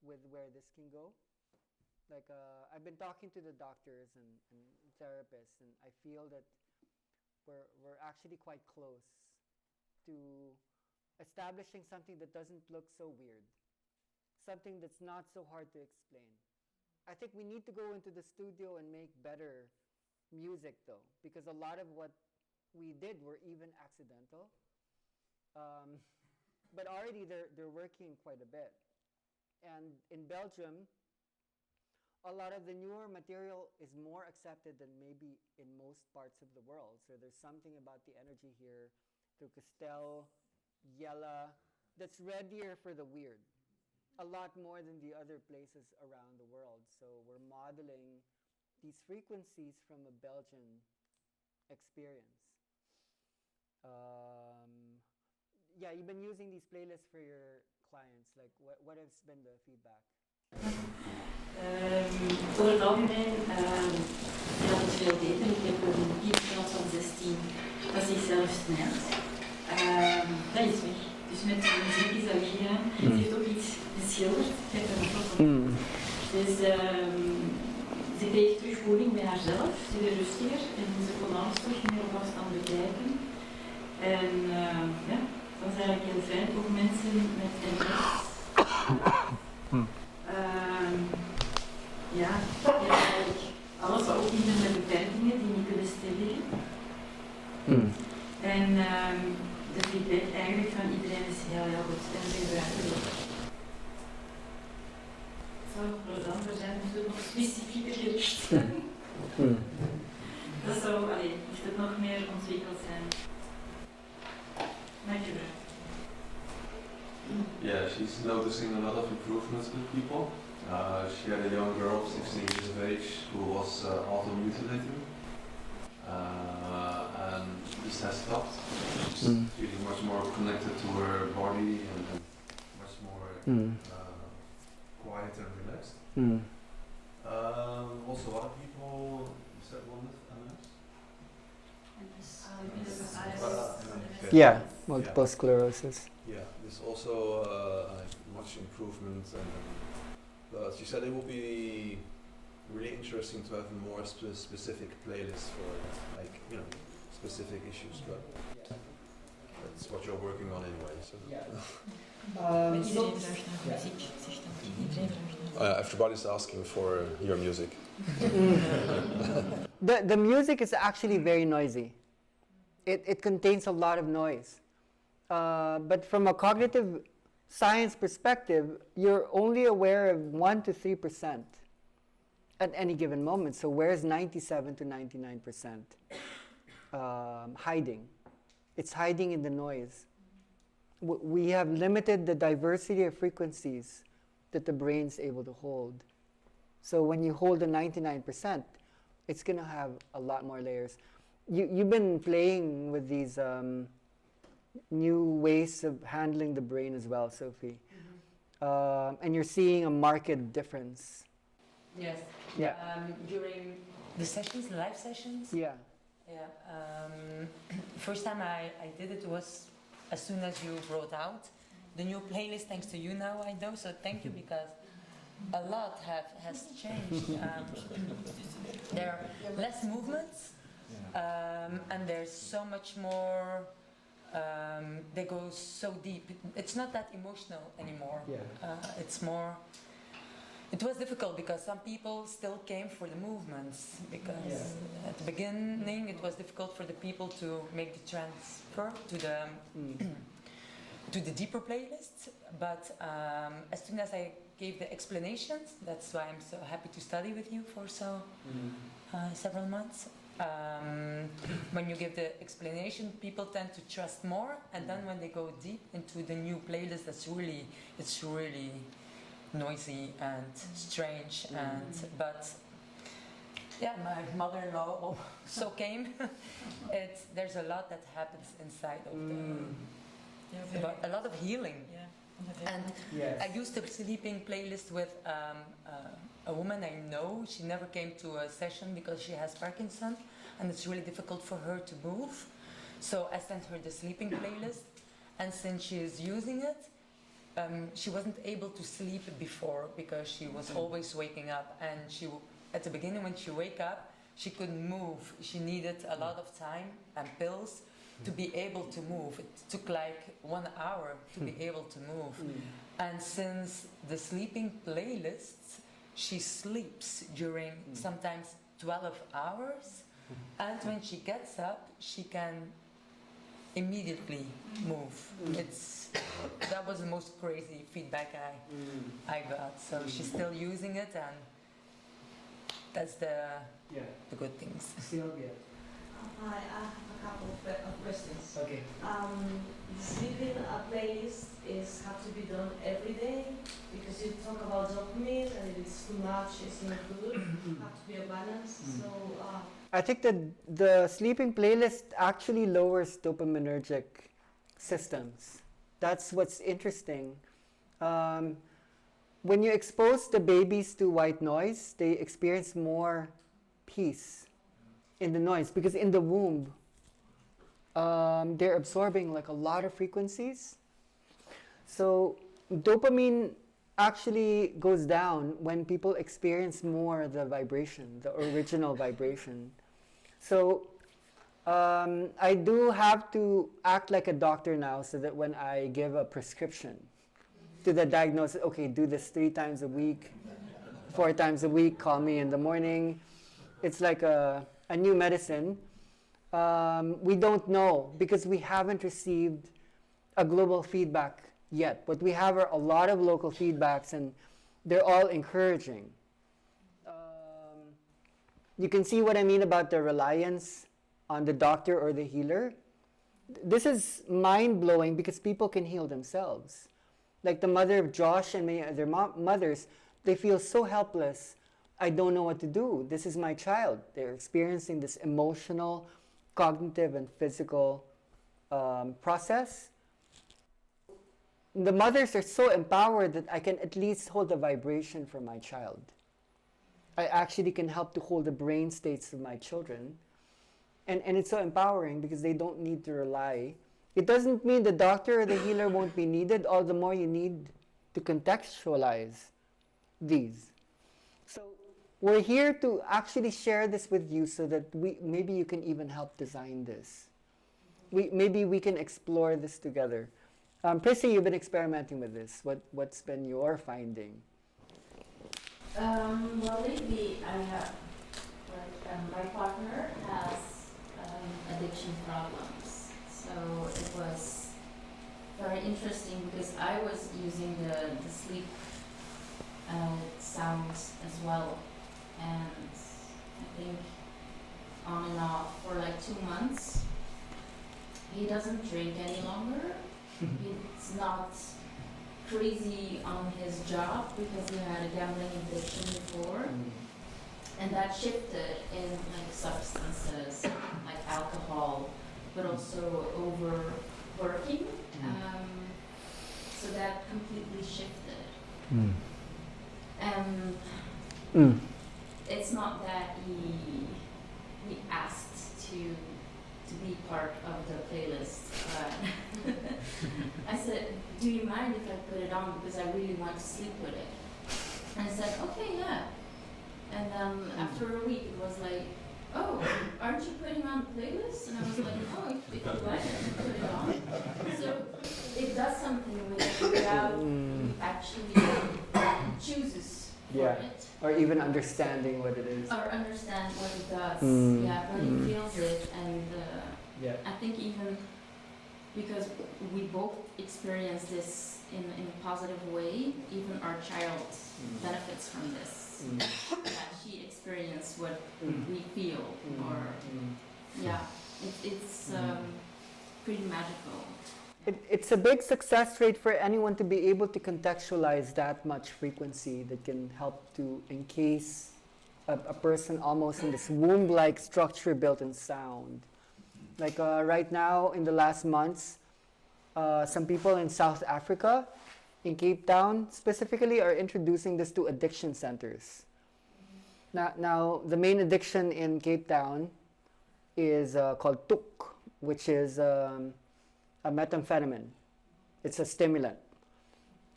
with where this can go. Like I've been talking to the doctors and therapists, and I feel that we're actually quite close to establishing something that doesn't look so weird, something that's not so hard to explain. I think we need to go into the studio and make better music, though, because a lot of what we did were even accidental. But already they're working quite a bit. And in Belgium, a lot of the newer material is more accepted than maybe in most parts of the world. So there's something about the energy here, through Castel, Yella, that's readier for the weird, a lot more than the other places around the world. So we're modeling these frequencies from a Belgian experience. You've been using these playlists for your clients. Like, what has been the feedback? Over het algemeen gaat het veel beter. Ik heb een piepklas van 16 dat zichzelf snijdt. Dat is weg. Dus met de muziek is dat weggegaan. Ze heeft ook iets geschilderd. Ik heb er nog op. Dus ze kreeg terug voeling bij haarzelf. Ze werd rustiger en ze kon alles terug meer op afstand bekijken. En dat is eigenlijk heel fijn. Ook mensen met MS. Eigenlijk alles wat ook iedereen met beperkingen die niet kunnen stilleggen. En de feedback eigenlijk van iedereen is heel goed en ze gebruiken het. Het zou nog plezanter zijn moest het nog specifieker gericht zijn. Dat zou, moest het nog meer ontwikkeld zijn. Dankjewel. Yeah, she's noticing a lot of improvements with people. She had a young girl, 16 years of age, who was auto-mutilating. And this has stopped. She's feeling much more connected to her body and much more quiet and relaxed. Also, other people, is that one with MS? Yeah, multiple sclerosis. Yeah, there's also much improvement, but she said it will be really interesting to have a more specific playlist for specific issues, but that's what you're working on anyway. So. Everybody's asking for your music. The music is actually very noisy. It contains a lot of noise. But from a cognitive science perspective, you're only aware of 1 to 3% at any given moment. So where's 97 to 99% hiding? It's hiding in the noise. We have limited the diversity of frequencies that the brain's able to hold. So when you hold the 99%, it's going to have a lot more layers. You've been playing with these new ways of handling the brain as well, Sophie. And you're seeing a marked difference. Yes. Yeah. During the sessions, the live sessions. Yeah. Yeah. First time I did it was as soon as you brought out the new playlist. Thanks to you now, I know. So thank you, because a lot has changed. There are less movements, and there's so much more. They go so deep. It's not that emotional anymore. Yeah. It's more. It was difficult because some people still came for the movements, because at the beginning it was difficult for the people to make the transfer to the to the deeper playlists. But as soon as I gave the explanations, that's why I'm so happy to study with you for several months. When you give the explanation, people tend to trust more, and then when they go deep into the new playlist, it's really noisy and strange. But yeah, my mother-in-law also came. There's a lot that happens inside of the, but a lot of healing. And I used a sleeping playlist with a woman I know. She never came to a session because she has Parkinson, and it's really difficult for her to move. So I sent her the sleeping playlist, and since she is using it, she wasn't able to sleep before because she was always waking up. And at the beginning, when she wake up, she couldn't move. She needed a lot of time and pills to be able to move. It took like 1 hour to be able to move. And since the sleeping playlists, she sleeps during sometimes 12 hours. And when she gets up, she can immediately move. That was the most crazy feedback I got. So she's still using it, and that's the good things. Sylvia. Hi, I have a couple of questions. Okay. The sleeping playlist have to be done every day, because you talk about dopamine, and if it's too much, it's not good. Have to be a balance. So. I think that the sleeping playlist actually lowers dopaminergic systems. That's what's interesting. When you expose the babies to white noise, they experience more peace in the noise, because in the womb, they're absorbing like a lot of frequencies. So dopamine actually goes down when people experience more the vibration, the original vibration. So I do have to act like a doctor now, so that when I give a prescription to the diagnosis, okay, do this 3 times a week, 4 times a week, call me in the morning. It's like a new medicine. We don't know, because we haven't received a global feedback yet. What we have are a lot of local feedbacks, and they're all encouraging. You can see what I mean about the reliance on the doctor or the healer. This is mind-blowing, because people can heal themselves. Like the mother of Josh and many other mothers, they feel so helpless. I don't know what to do. This is my child. They're experiencing this emotional, cognitive, and physical process. The mothers are so empowered that I can at least hold the vibration for my child. I actually can help to hold the brain states of my children. And it's so empowering, because they don't need to rely. It doesn't mean the doctor or the healer won't be needed. All the more you need to contextualize these. So we're here to actually share this with you, so that maybe you can even help design this. Maybe we can explore this together. Prissy, you've been experimenting with this. What's been your finding? Well, lately I have, my partner has addiction problems. So it was very interesting, because I was using the sleep sounds as well. And I think on and off for like 2 months. He doesn't drink any longer. He's not crazy on his job because he had a gambling addiction before. And that shifted in like substances, like alcohol, but also overworking. So that completely shifted. And it's not that he asked to be part of the playlist. I said, do you mind if I put it on because I really want to sleep with it? And he said, okay, yeah. And then after a week it was like, oh, aren't you putting on a playlist? And I was like, no, if you like, I can put it on. So it does something with it without actually chooses for it. Or even understanding what it is. Or understand what it does. Yeah, when he feels it. And I think even because we both experience this in a positive way, even our child benefits from this. That she experienced what we feel, or it's pretty magical. It's a big success rate for anyone to be able to contextualize that much frequency that can help to encase a person almost in this womb-like structure built in sound. Like right now, in the last months, some people in South Africa, in Cape Town specifically, are introducing this to addiction centers. Now the main addiction in Cape Town is called tuk, which is a methamphetamine. It's a stimulant,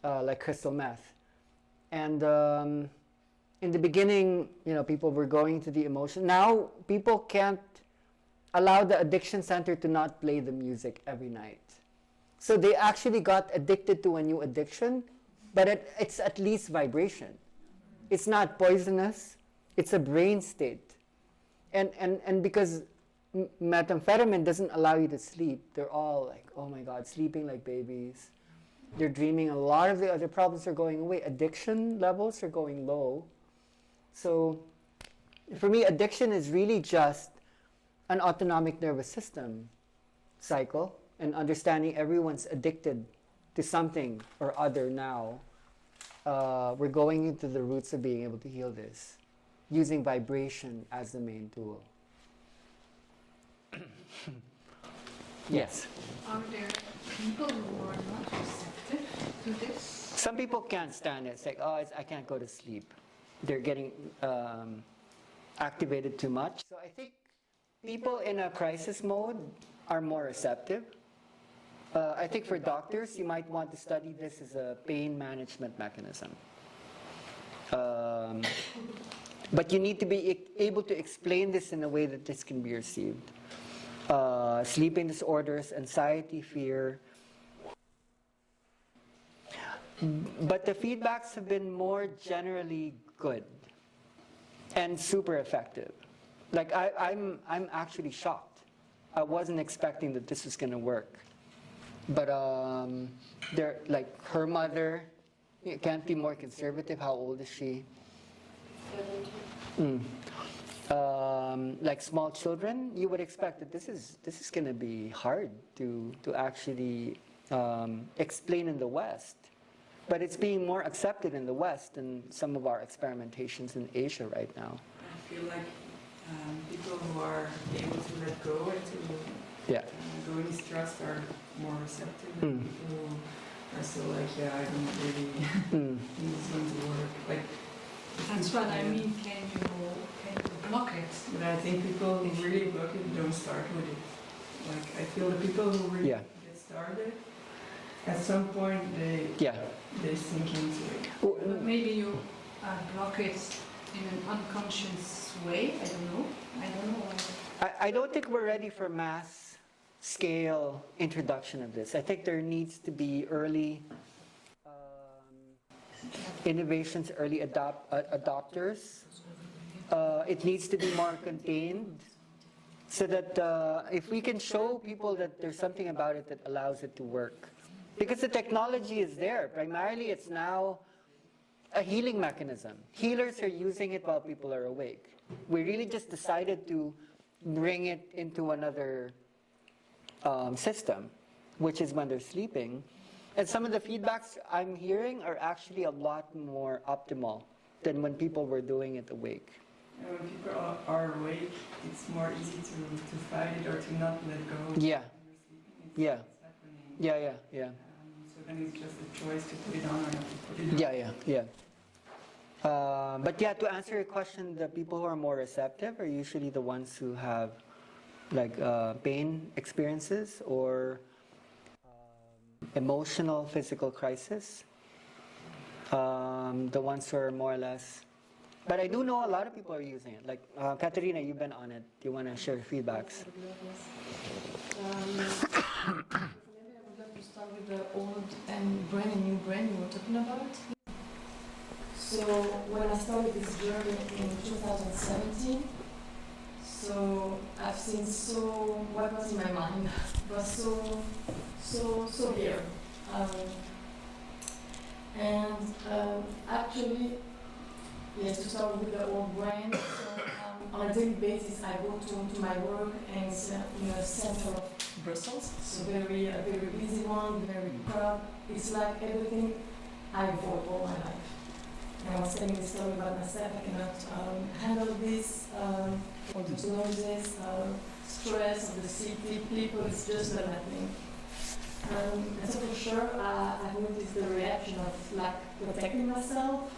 like crystal meth. And in the beginning, people were going to the emotion. Now people can't allow the addiction center to not play the music every night. So they actually got addicted to a new addiction, but it's at least vibration. It's not poisonous. It's a brain state. And because methamphetamine doesn't allow you to sleep, they're all like, oh my God, sleeping like babies. They're dreaming. A lot of the other problems are going away. Addiction levels are going low. So for me, addiction is really just an autonomic nervous system cycle, and understanding everyone's addicted to something or other now. We're going into the roots of being able to heal this, using vibration as the main tool. Yes? Are there people who are not receptive to this? Some people can't stand it. It's like, I can't go to sleep. They're getting activated too much. So I think people in a crisis mode are more receptive. I think for doctors, you might want to study this as a pain management mechanism. But you need to be able to explain this in a way that this can be received. Sleeping disorders, anxiety, fear. But the feedbacks have been more generally good and super effective. Like I'm actually shocked. I wasn't expecting that this was going to work. But they're like her mother can't be more conservative. How old is she? 17. Like small children, you would expect that this is going to be hard to actually explain in the West. But it's being more accepted in the West than some of our experimentations in Asia right now. I feel like people who are able to let go and to go in stress are more receptive than people who are still like, I don't really think it's going to work. Like, that's what I mean. Can you block it? But I think people who really block it don't start with it. Like, I feel the people who really get started, at some point they sink into it. But maybe you block it in an unconscious way. I don't know. I don't think we're ready for mass scale introduction of this. I think there needs to be early innovations, early adopters. It needs to be more contained so that if we can show people that there's something about it that allows it to work. Because the technology is there. Primarily, it's now a healing mechanism. Healers are using it while people are awake. We really just decided to bring it into another system, which is when they're sleeping. And some of the feedbacks I'm hearing are actually a lot more optimal than when people were doing it awake. And when people are awake, it's more easy to fight it or to not let go. Yeah. When you're sleeping, Yeah. it's happening. Yeah. So then it's just a choice to put it on or not to put it on. Yeah. But yeah, to answer your question, the people who are more receptive are usually the ones who have like pain experiences or emotional, physical crisis. The ones who are more or less. But I do know a lot of people are using it. Like Katerina, you've been on it. Do you want to share feedbacks? Maybe I would like to start with the old and brand new brain you were talking about. So when I started this journey in 2017, so I've seen what was in my mind was so here. Actually, yes, to start with the old brain. So on a daily basis, I go to my work, and it's in the center of Brussels. So very busy one, very crowded. It's like everything I avoid all my life. And I was telling this story about myself. I cannot handle this, all those noises, stress of the city, people. It's just not my thing. And so for sure, I've noticed the reaction of like protecting myself,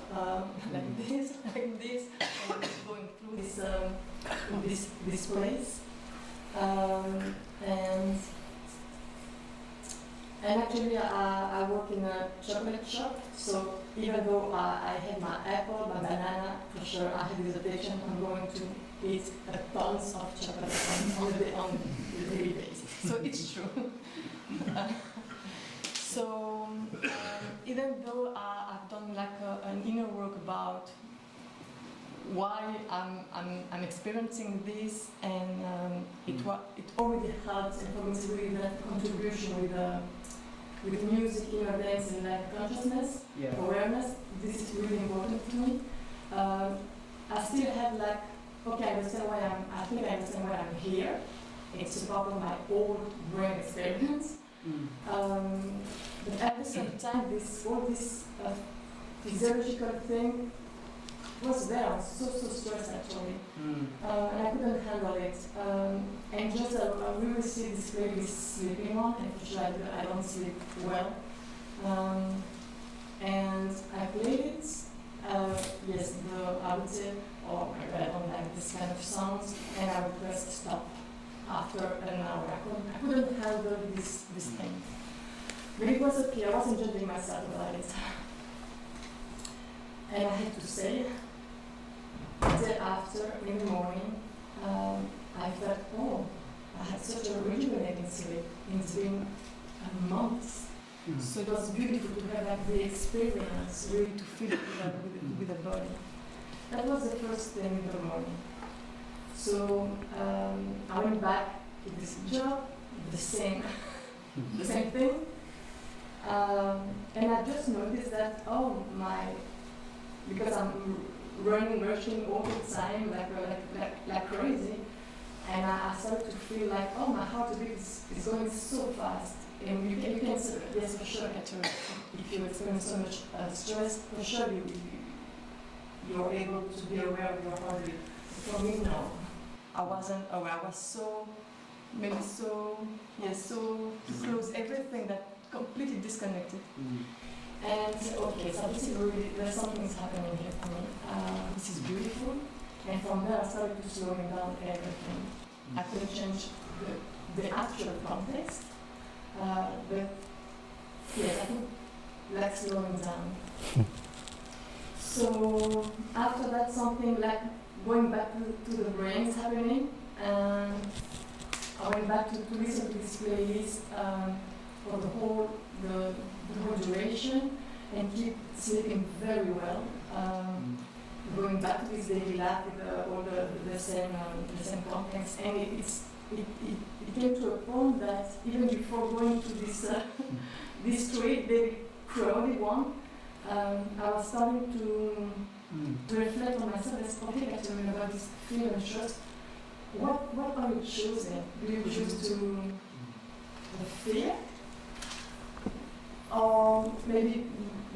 like this, and going through this place. And actually, I work in a chocolate shop, so even though I had my apple, my banana, for sure I have this addiction. I'm going to eat tons of chocolate on a daily basis. So it's true. Even though I've done like an inner work about why I'm experiencing this, and it already helps, and for me it's really that contribution with music, inner dance, and like consciousness, awareness. This is really important to me. I still have like, okay, I think I understand why I'm here. It's a part of my old brain experience. But at the same time, all this physiological thing was there. I was so stressed actually, and I couldn't handle it. And just we will see this baby sleeping on, and for sure I don't sleep well. And I played it. Yes, I would say, oh my God, I don't like this kind of sounds, and I would press stop. After an hour, I couldn't handle this thing. But it was okay, I wasn't judging myself about it. And I had to say, the day after, in the morning, I felt, oh, I had such a rejuvenating sleep. It's been months. So it was beautiful to have like the experience, really to feel it with the body. That was the first thing in the morning. So I went back to this job, the same thing, and I just noticed that because I'm rushing all the time like crazy, and I started to feel like my heartbeat is going so fast, and you can yes for sure if you experience so much stress, for sure you're able to be aware of your heartbeat. For me, no. I wasn't aware. I was so close, everything that completely disconnected. And okay, so this is really, there's something's happening here for me. This is beautiful. And from there I started to slow down everything. I couldn't change the actual context, but yes, I could like slowing down. So after that, something like going back to the brain is happening, and I went back to listen to this playlist for the whole duration, and keep sleeping very well. Going back to this daily life with all the same context, and it came to a point that even before going to this straight, very crowded one, I was starting to reflect on myself. Let's forget to remember this fear and trust. What are you choosing? Do you choose the fear? or maybe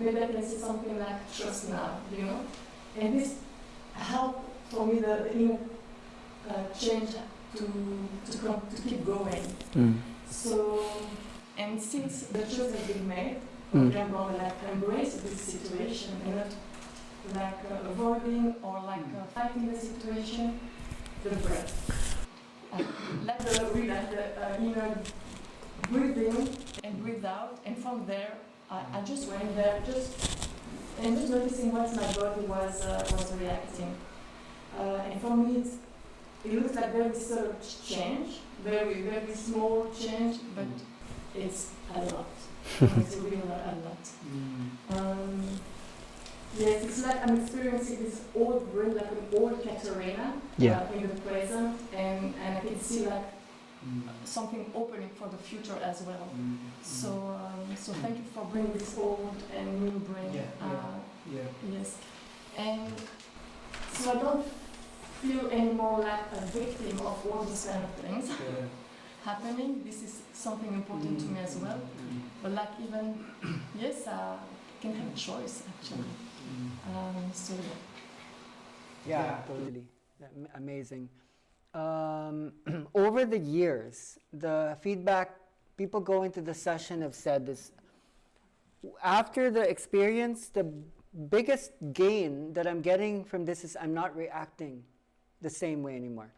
I can say something like trust now, you know. And this helped for me the inner change to keep going. So, and since the choice has been made, I'm going to like embrace this situation and not like avoiding or like fighting the situation, the breath. Let the inner breathe in and breathe out, and from there I just went there, just noticing what my body was reacting. And for me, it looks like very subtle change, very small change, but it's a lot. It's really a lot. Yes, it's like I'm experiencing this old brain, like an old Katerina in the present, and I can see like something opening for the future as well. So thank you for bringing this old and new brain. Yes, and so I don't feel anymore like a victim of all these kind of things happening. This is something important to me as well. But like even yes, I can have a choice actually. So yeah, totally. Amazing. Over the years, the feedback people go into the session have said this. After the experience, the biggest gain that I'm getting from this is I'm not reacting the same way anymore.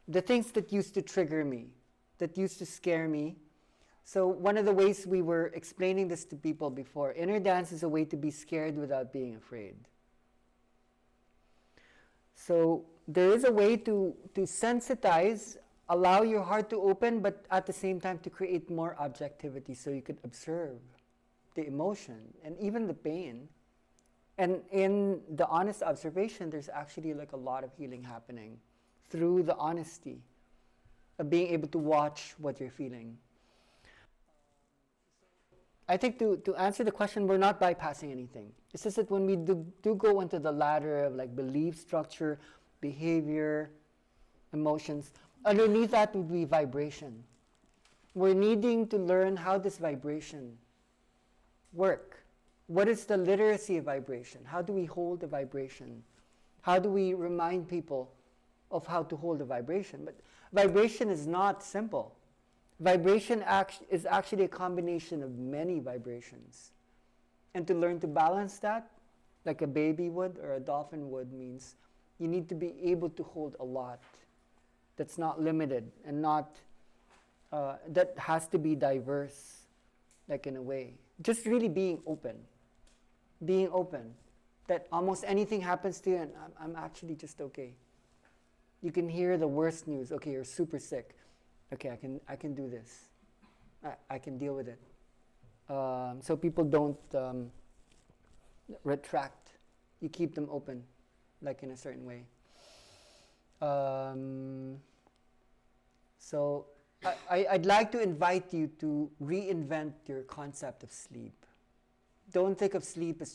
The things that used to trigger me, that used to scare me. So one of the ways we were explaining this to people before, inner dance is a way to be scared without being afraid. So there is a way to sensitize, allow your heart to open, but at the same time to create more objectivity so you could observe the emotion and even the pain. And in the honest observation, there's actually like a lot of healing happening through the honesty of being able to watch what you're feeling. I think to answer the question, we're not bypassing anything. It's just that when we do go into the ladder of like belief structure, behavior, emotions, underneath that would be vibration. We're needing to learn how this vibration work. What is the literacy of vibration? How do we hold the vibration? How do we remind people of how to hold the vibration? But vibration is not simple. Vibration is actually a combination of many vibrations. And to learn to balance that, like a baby would or a dolphin would, means you need to be able to hold a lot that's not limited and not, that has to be diverse, like in a way. Just really being open. Being open. That almost anything happens to you and I'm actually just okay. You can hear the worst news. Okay, you're super sick. Okay, I can do this. I can deal with it. So people don't retract. You keep them open, like in a certain way. So I'd like to invite you to reinvent your concept of sleep. Don't think of sleep as